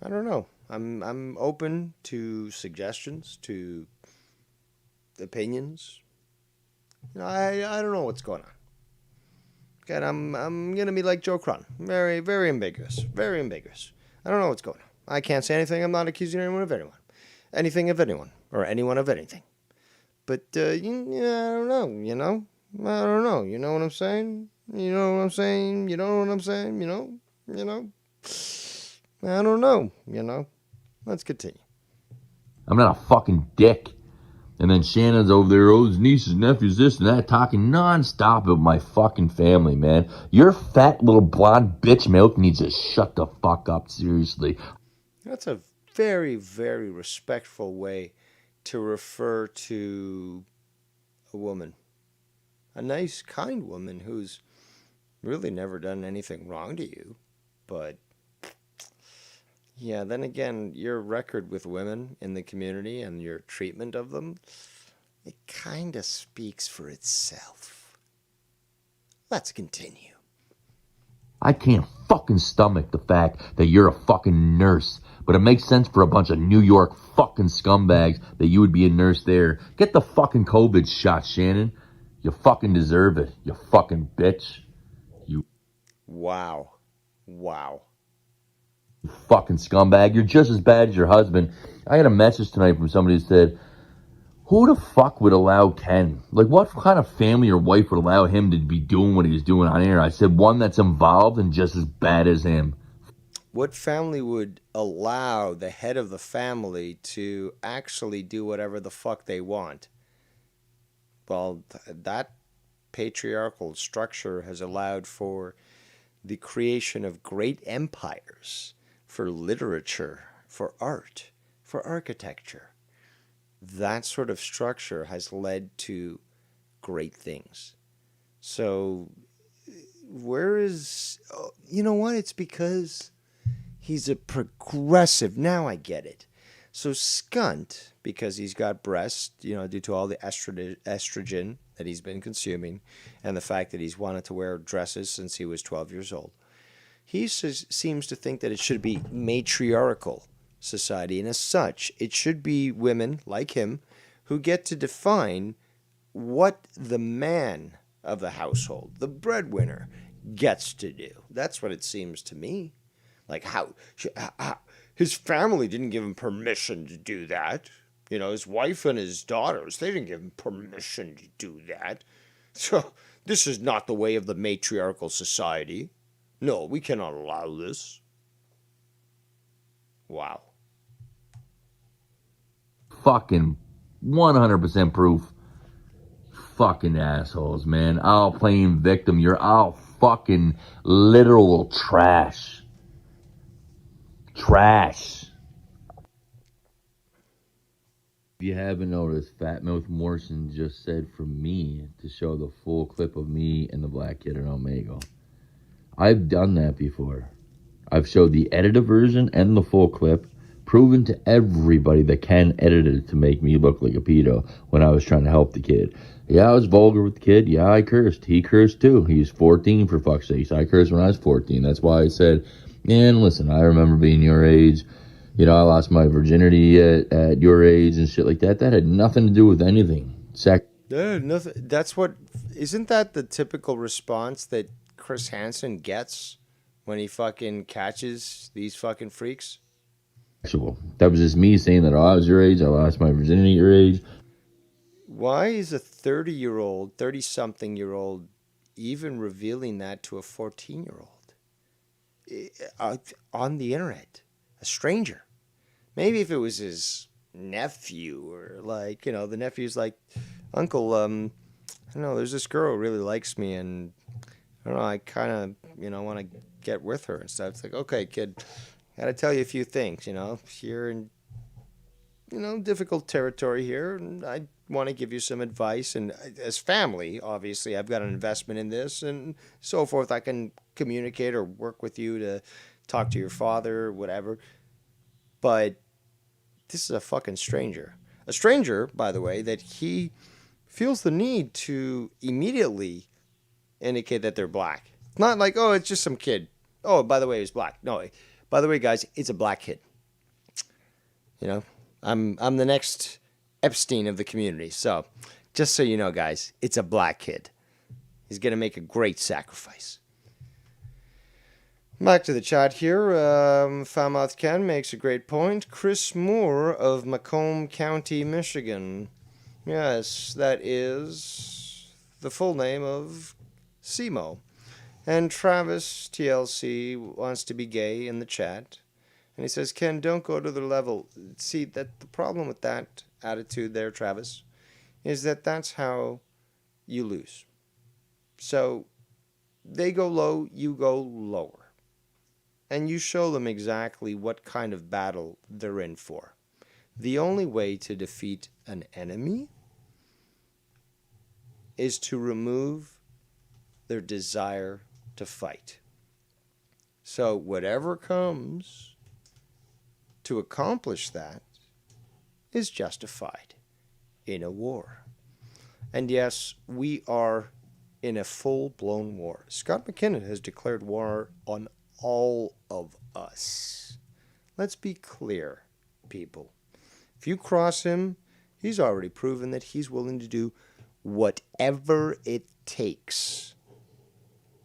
I don't know. I'm open to suggestions, to opinions. I don't know what's going on. Again, I'm gonna be like Joe Cron, very, very ambiguous, very ambiguous. I don't know what's going on. I can't say anything. I'm not accusing anyone of anything of anyone, or anyone of anything. But I don't know. I don't know. You know what I'm saying? You know what I'm saying? You know what I'm saying? I don't know. Let's continue. I'm not a fucking dick. And then Shannon's over there, oh, his nieces, nephews, this and that, talking nonstop about my fucking family, man. Your fat little blonde bitch milk needs to shut the fuck up, seriously. That's a very, very respectful way to refer to a woman. A nice, kind woman who's really never done anything wrong to you. But, yeah, then again, your record with women in the community and your treatment of them, it kind of speaks for itself. Let's continue. I can't fucking stomach the fact that you're a fucking nurse. But it makes sense for a bunch of New York fucking scumbags that you would be a nurse there. Get the fucking COVID shot, Shannon. You fucking deserve it, you fucking bitch. You Wow. fucking scumbag. You're just as bad as your husband. I got a message tonight from somebody that said, who the fuck would allow Ken? Like, what kind of family or wife would allow him to be doing what he's doing on air? I said, one that's involved and just as bad as him. What family would allow the head of the family to actually do whatever the fuck they want? Well, that patriarchal structure has allowed for the creation of great empires, for literature, for art, for architecture. That sort of structure has led to great things. So, where is. Oh, you know what? It's because he's a progressive. Now I get it. So, Skunt, because he's got breasts, due to all the estrogen that he's been consuming and the fact that he's wanted to wear dresses since he was 12 years old, he seems to think that it should be matriarchal society. And as such, it should be women like him who get to define what the man of the household, the breadwinner, gets to do. That's what it seems to me. Like how his family didn't give him permission to do that. His wife and his daughters, they didn't give him permission to do that. So this is not the way of the matriarchal society. No, we cannot allow this. Wow. Fucking 100% proof. Fucking assholes, man. I'll playing victim. You're all fucking literal trash. Trash. If you haven't noticed, Fat Mouth Morrison just said for me to show the full clip of me and the black kid in Omegle. I've done that before. I've showed the edited version and the full clip, proven to everybody that can edit it to make me look like a pedo when I was trying to help the kid. Yeah, I was vulgar with the kid. Yeah, I cursed. He cursed too. He's 14 for fuck's sake. I cursed when I was 14. That's why I said, man, listen, I remember being your age. I lost my virginity at your age and shit like that. That had nothing to do with anything. Nothing. Isn't that the typical response that Chris Hansen gets when he fucking catches these fucking freaks? That was just me saying that I was your age. I lost my virginity at your age. Why is a 30-year-old, 30-something-year-old even revealing that to a 14-year-old on the internet? A stranger. Maybe if it was his nephew or the nephew's like, Uncle, I don't know, there's this girl who really likes me and I don't know, I kind of, want to get with her and stuff. It's like, okay, kid, gotta tell you a few things, you're in, difficult territory here and I want to give you some advice. And as family, obviously, I've got an investment in this and so forth. I can communicate or work with you to talk to your father or whatever. But this is a fucking stranger. A stranger, by the way, that he feels the need to immediately indicate that they're black. It's not like, oh, it's just some kid. Oh, by the way, he's black. No, by the way, guys, it's a black kid. I'm the next Epstein of the community. So, just so you know, guys, it's a black kid. He's going to make a great sacrifice. Back to the chat here. Foulmouth Ken makes a great point. Chris Moore of Macomb County, Michigan. Yes, that is the full name of Simo. And Travis TLC wants to be gay in the chat. And he says, Ken, don't go to the level. See, that the problem with that attitude there, Travis, is that that's how you lose. So they go low, you go lower. And you show them exactly what kind of battle they're in for. The only way to defeat an enemy is to remove their desire to fight. So whatever comes to accomplish that is justified in a war. And yes, we are in a full-blown war. Scott McKinnon has declared war on all of us. Let's be clear, people. If you cross him, he's already proven that he's willing to do whatever it takes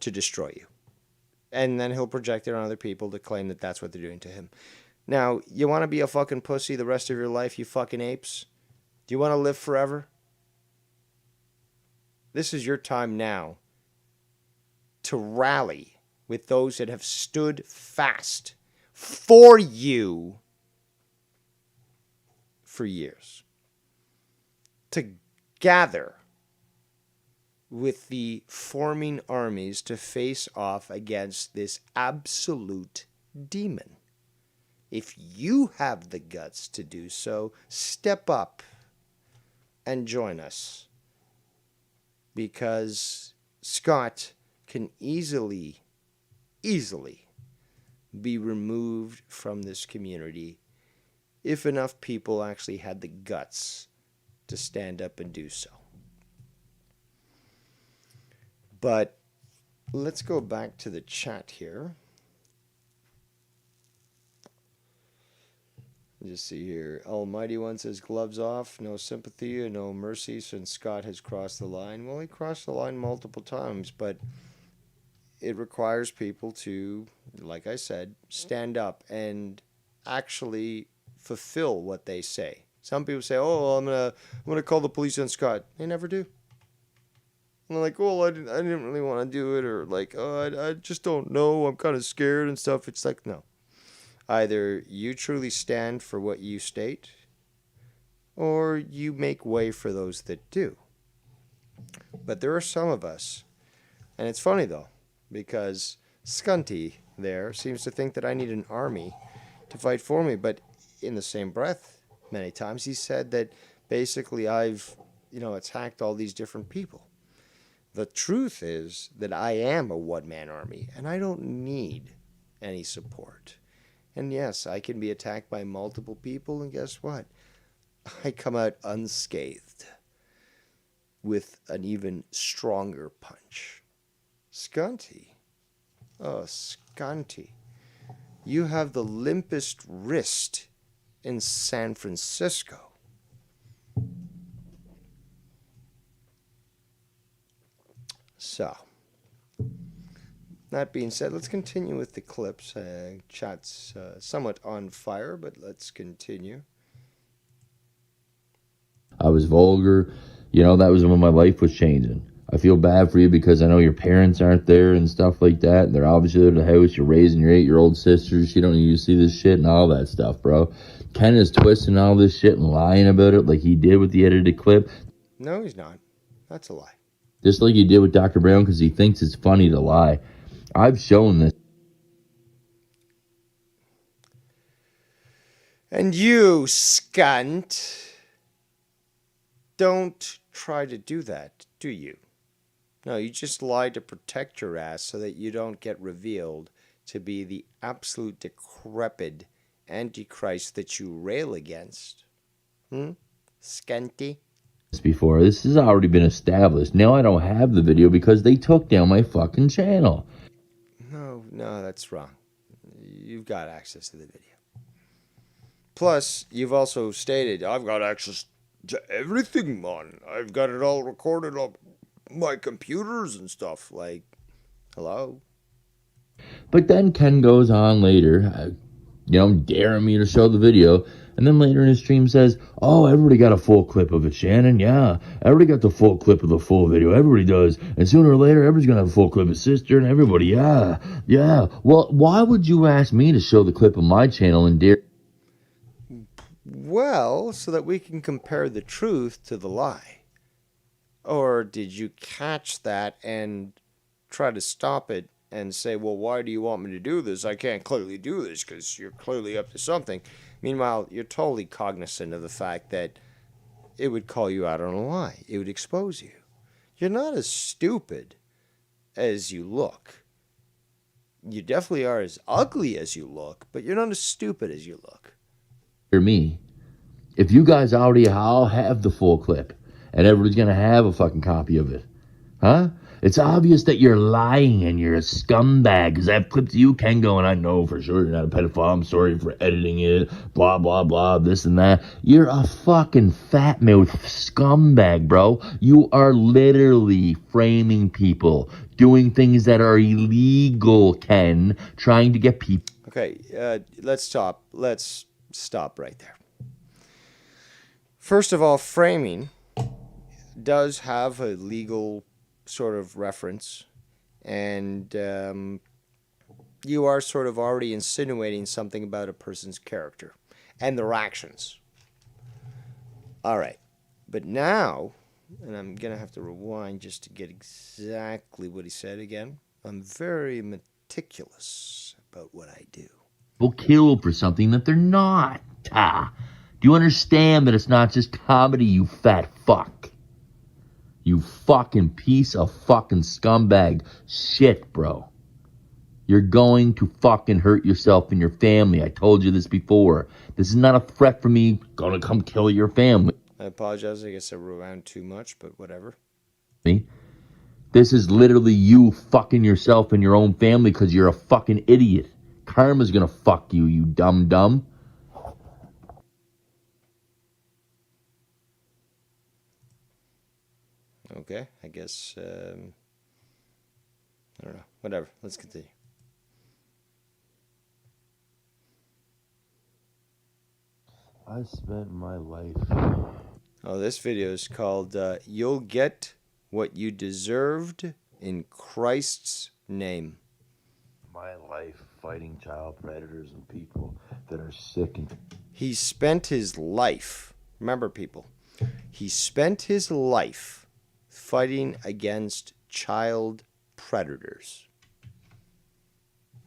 to destroy you. And then he'll project it on other people to claim that that's what they're doing to him. Now, you want to be a fucking pussy the rest of your life, you fucking apes? Do you want to live forever? This is your time now to rally with those that have stood fast for you for years. To gather with the forming armies to face off against this absolute demon. If you have the guts to do so, step up and join us. Because Scott can easily be removed from this community if enough people actually had the guts to stand up and do so. But let's go back to the chat here. Just see here. Almighty One says, gloves off, no sympathy and no mercy since Scott has crossed the line. Well, he crossed the line multiple times, but it requires people to, like I said, stand up and actually fulfill what they say. Some people say, "Oh, I'm gonna call the police on Scott." They never do. And they're like, "Oh, I didn't really want to do it," or like, "Oh, I just don't know. I'm kind of scared and stuff." It's like, no. Either you truly stand for what you state, or you make way for those that do. But there are some of us, and it's funny though, because Scunty there seems to think that I need an army to fight for me, but in the same breath, many times he said that basically I've, attacked all these different people. The truth is that I am a one-man army, and I don't need any support. And yes, I can be attacked by multiple people, and guess what? I come out unscathed with an even stronger punch. Scunty. Oh, Scunty. You have the limpest wrist in San Francisco. So, that being said, let's continue with the clips. Chat's somewhat on fire, but let's continue. I was vulgar. That was when my life was changing. I feel bad for you because I know your parents aren't there and stuff like that. They're obviously at the house. You're raising your 8-year-old sister. She don't need to see this shit and all that stuff, bro. Ken is twisting all this shit and lying about it like he did with the edited clip. No, he's not. That's a lie. Just like he did with Dr. Brown because he thinks it's funny to lie. I've shown this. And you, scunt, don't try to do that, do you? No, you just lie to protect your ass so that you don't get revealed to be the absolute decrepit antichrist that you rail against. Scanty? Before. This has already been established. Now I don't have the video because they took down my fucking channel. No, that's wrong. You've got access to the video. Plus, you've also stated, I've got access to everything, man. I've got it all recorded on my computers and stuff. Like, hello? But then Ken goes on later, daring me to show the video. And then later in his stream says, "Oh, everybody got a full clip of it, Shannon. Yeah, everybody got the full clip of the full video. Everybody does. And sooner or later, everybody's going to have a full clip of Sister and everybody. Yeah. Well, why would you ask me to show the clip of my channel and dare?" Well, so that we can compare the truth to the lie. Or did you catch that and try to stop it and say, well, why do you want me to do this? I can't clearly do this because you're clearly up to something. Meanwhile, you're totally cognizant of the fact that it would call you out on a lie. It would expose you. You're not as stupid as you look. You definitely are as ugly as you look, but you're not as stupid as you look. Hear me. If you guys already all have the full clip and everybody's going to have a fucking copy of it, huh? It's obvious that you're lying and you're a scumbag because I have clips of you, Ken, going, I know for sure you're not a pedophile. I'm sorry for editing it. Blah, blah, blah, this and that. You're a fucking fat mouth scumbag, bro. You are literally framing people, doing things that are illegal, Ken, trying to get people. Okay, let's stop. Let's stop right there. First of all, framing does have a legal sort of reference, and you are sort of already insinuating something about a person's character and their actions. All right, but now, and I'm gonna have to rewind just to get exactly what he said again. I'm very meticulous about what I do. People kill for something that they're not. Do you understand that it's not just comedy, you fat fuck? You fucking piece of fucking scumbag shit, bro. You're going to fucking hurt yourself and your family. I told you this before. This is not a threat for me. Gonna come kill your family. I apologize. I guess I rewound too much, but whatever. This is literally you fucking yourself and your own family because you're a fucking idiot. Karma's gonna fuck you, you dumb. Okay, I guess, I don't know. Whatever. Let's continue. I spent my life. Oh, this video is called You'll Get What You Deserved in Christ's Name. My life fighting child predators and people that are sick and... He spent his life, remember people, he spent his life fighting against child predators.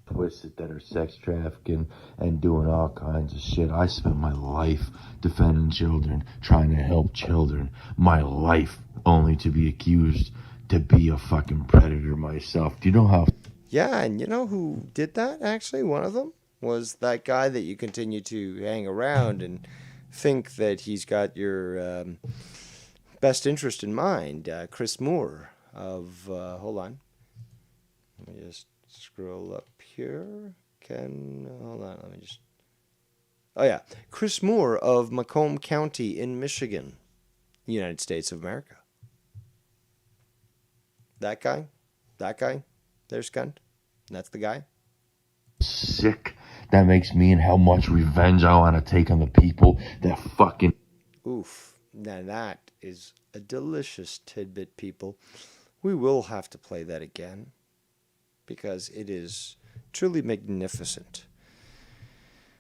Twisted that are sex trafficking and doing all kinds of shit. I spent my life defending children, trying to help children. My life only to be accused to be a fucking predator myself. Do you know how... Yeah, and you know who did that, actually? One of them was that guy that you continue to hang around and think that he's got your best interest in mind. Chris Moore of... hold on. Let me just scroll up here. Hold on, let me just... Oh, yeah. Chris Moore of Macomb County in Michigan, United States of America. That guy? There's Cunt. That's the guy. Sick that makes me and how much revenge I want to take on the people that fucking... Oof. Now that is a delicious tidbit, people. We will have to play that again because it is truly magnificent.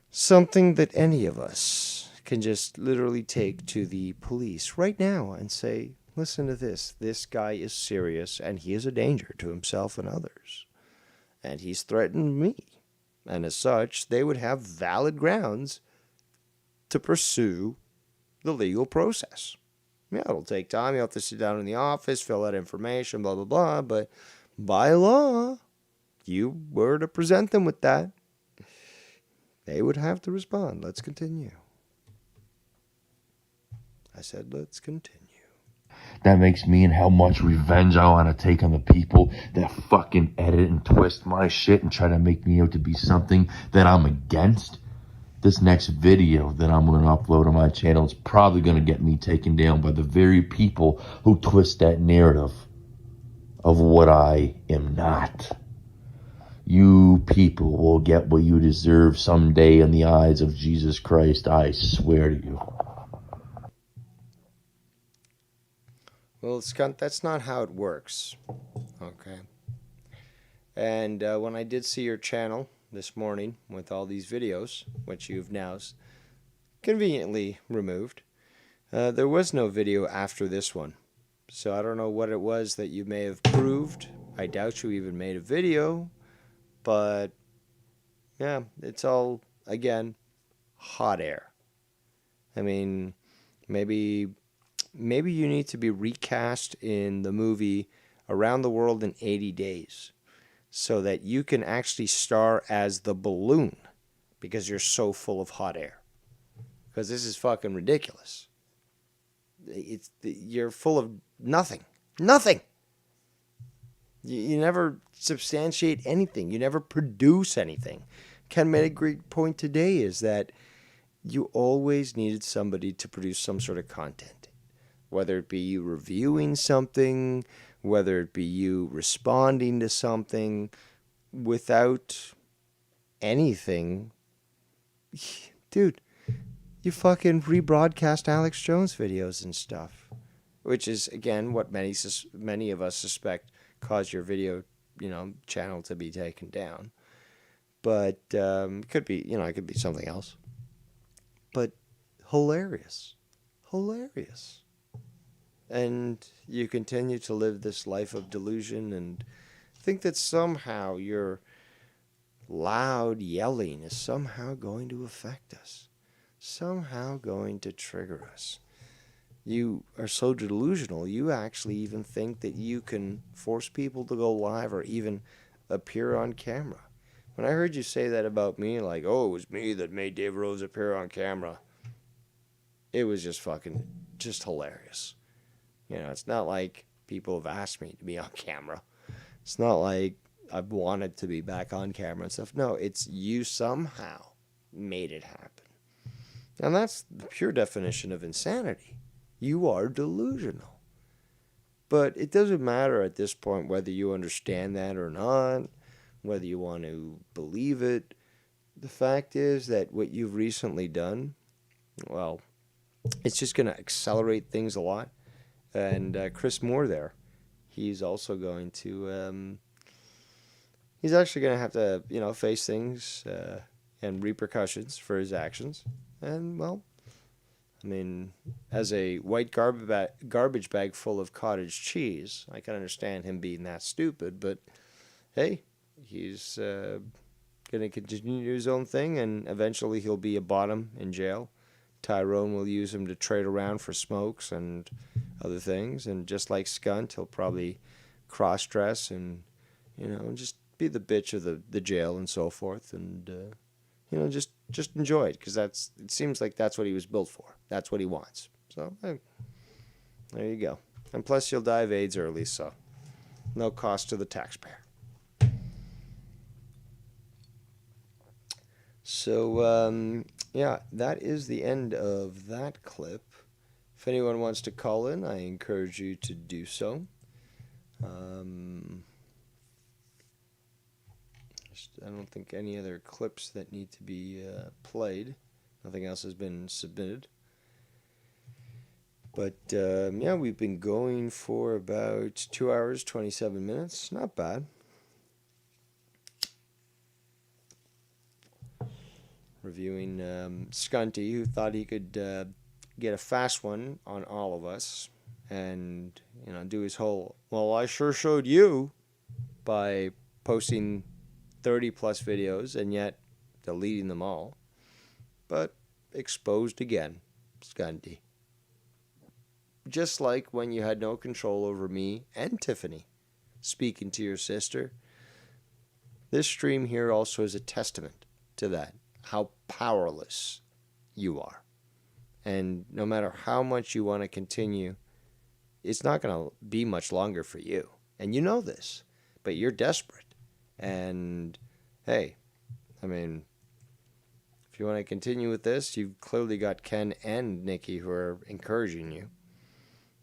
Something that any of us can just literally take to the police right now and say, listen to this. This guy is serious and he is a danger to himself and others. And he's threatened me. And as such, they would have valid grounds to pursue the legal process. Yeah, it'll take time. You have to sit down in the office, fill out information, blah, blah, blah. But by law, you were to present them with that, they would have to respond. Let's continue. I said, let's continue. That makes me and how much revenge I want to take on the people that fucking edit and twist my shit and try to make me out to be something that I'm against. This next video that I'm going to upload on my channel is probably going to get me taken down by the very people who twist that narrative of what I am not. You people will get what you deserve someday in the eyes of Jesus Christ, I swear to you. Well, Skunt, that's not how it works. Okay. And when I did see your channel this morning with all these videos, which you've now conveniently removed, there was no video after this one. So I don't know what it was that you may have proved. I doubt you even made a video. But, yeah, it's all, again, hot air. I mean, maybe you need to be recast in the movie Around the World in 80 Days so that you can actually star as the balloon because you're so full of hot air. Because this is fucking ridiculous. You're full of nothing. Nothing! You never substantiate anything. You never produce anything. Ken made a great point today is that you always needed somebody to produce some sort of content. Whether it be you reviewing something, whether it be you responding to something, without anything. Dude, you fucking rebroadcast Alex Jones videos and stuff. Which is, again, what many of us suspect caused your video, channel to be taken down. But it could be, it could be something else. But hilarious. Hilarious. And you continue to live this life of delusion and think that somehow your loud yelling is somehow going to affect us. Somehow going to trigger us. You are so delusional. You actually even think that you can force people to go live or even appear on camera. When I heard you say that about me, like, oh, it was me that made Dave Rose appear on camera, it was just hilarious. You know, it's not like people have asked me to be on camera. It's not like I've wanted to be back on camera and stuff. No, it's you somehow made it happen. And that's the pure definition of insanity. You are delusional. But it doesn't matter at this point whether you understand that or not, whether you want to believe it. The fact is that what you've recently done, well, it's just going to accelerate things a lot. And Chris Moore there, he's also going to, he's actually going to have to, you know, face things and repercussions for his actions. And, well, I mean, as a white garbage bag full of cottage cheese, I can understand him being that stupid, but hey, he's going to continue his own thing, and eventually he'll be a bottom in jail. Tyrone will use him to trade around for smokes and other things, and just like Skunt, he'll probably cross-dress and, you know, just be the bitch of the jail and so forth, and, you know, just enjoy it, because it seems like that's what he was built for. That's what he wants. So, there you go. And plus, you'll die of AIDS early, so no cost to the taxpayer. So, yeah, that is the end of that clip. If anyone wants to call in, I encourage you to do so. I don't think any other clips that need to be played. Nothing else has been submitted. But, yeah, we've been going for about 2 hours, 27 minutes. Not bad. Reviewing Skunty, who thought he could get a fast one on all of us and, you know, do his whole, well, I sure showed you, by posting 30 plus videos and yet deleting them all. But exposed again, Skunty. Just like when you had no control over me and Tiffany speaking to your sister. This stream here also is a testament to that, how powerless you are. And no matter how much you want to continue, it's not going to be much longer for you. And you know this, but you're desperate. And, hey, I mean, if you want to continue with this, you've clearly got Ken and Nikki who are encouraging you.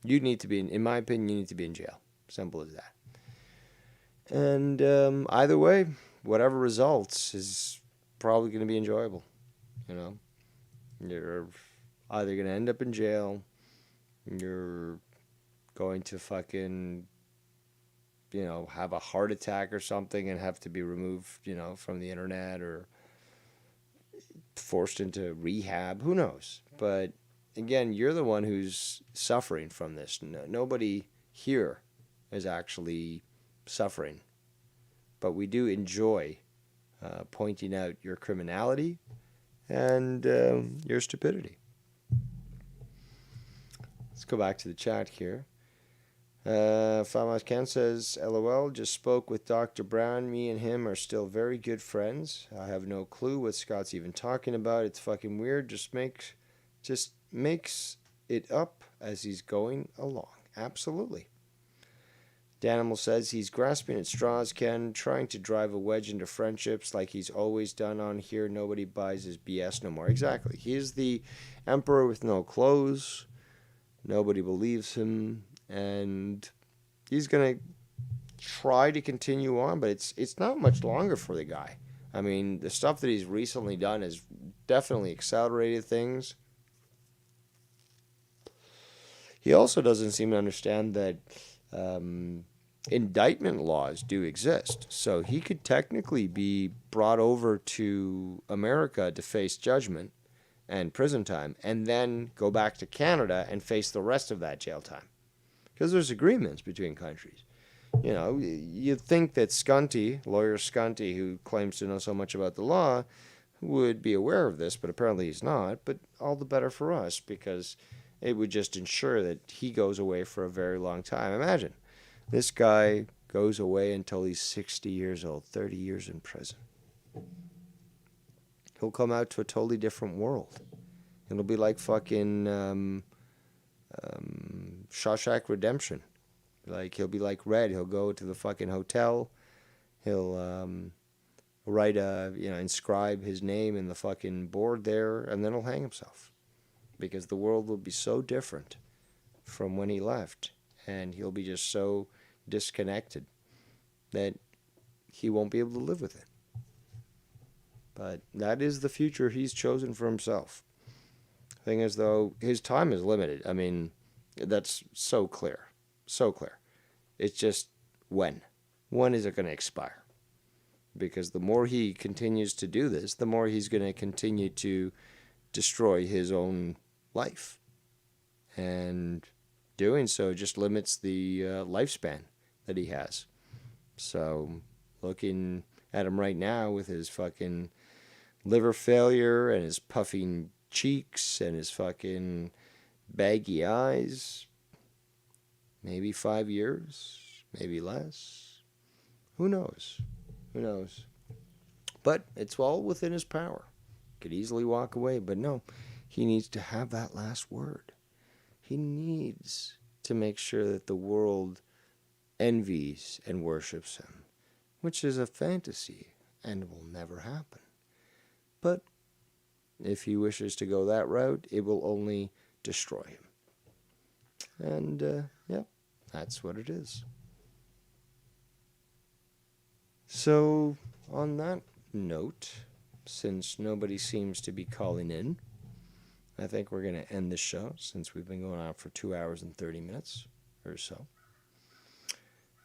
You need to be, in my opinion, you need to be in jail. Simple as that. And either way, whatever results is probably going to be enjoyable. You know, you're either going to end up in jail, you're going to fucking, you know, have a heart attack or something and have to be removed, you know, from the internet or forced into rehab. Who knows? But again, you're the one who's suffering from this. Nobody here is actually suffering. But we do enjoy pointing out your criminality and your stupidity. Let's go back to the chat here. Famas Ken says, LOL, just spoke with Dr. Brown. Me and him are still very good friends. I have no clue what Scott's even talking about. It's fucking weird. Just makes it up as he's going along. Absolutely. Danimal says he's grasping at straws, Ken, trying to drive a wedge into friendships like he's always done on here. Nobody buys his BS no more. Exactly. He's the emperor with no clothes. Nobody believes him. And he's going to try to continue on, but it's not much longer for the guy. I mean, the stuff that he's recently done has definitely accelerated things. He also doesn't seem to understand that indictment laws do exist. So he could technically be brought over to America to face judgment and prison time, and then go back to Canada and face the rest of that jail time. Because there's agreements between countries. You know, you'd think that Skunty, lawyer Skunty, who claims to know so much about the law, would be aware of this, but apparently he's not. But all the better for us, because It would just ensure that he goes away for a very long time. Imagine, this guy goes away until he's 60 years old, 30 years in prison. He'll come out to a totally different world. It'll be like fucking Shawshank Redemption. Like, he'll be like Red. He'll go to the fucking hotel. He'll write inscribe his name in the fucking board there, and then he'll hang himself. Because the world will be so different from when he left. And he'll be just so disconnected that he won't be able to live with it. But that is the future he's chosen for himself. Thing is, though, his time is limited. I mean, that's so clear. So clear. It's just when. When is it going to expire? Because the more he continues to do this, the more he's going to continue to destroy his own life. And doing so just limits the lifespan that he has. So, looking at him right now with his fucking liver failure and his puffing cheeks and his fucking baggy eyes, maybe 5 years, maybe less. Who knows? Who knows? But it's all within his power. Could easily walk away, but no, he needs to have that last word. He needs to make sure that the world envies and worships him, which is a fantasy and will never happen. But if he wishes to go that route, it will only destroy him. And, that's what it is. So, on that note, since nobody seems to be calling in, I think we're going to end the show, since we've been going on for 2 hours and 30 minutes or so.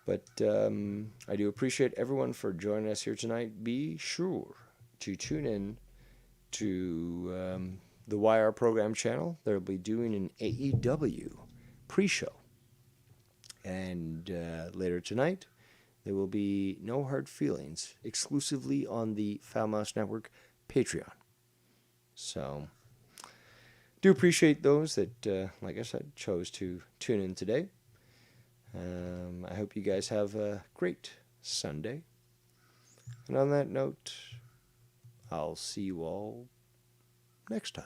But I do appreciate everyone for joining us here tonight. Be sure to tune in to the YR program channel. They'll be doing an AEW pre-show. And later tonight, there will be No Hard Feelings exclusively on the Foul Mouse Network Patreon. So, do appreciate those that, like I said, chose to tune in today. I hope you guys have a great Sunday. And on that note, I'll see you all next time.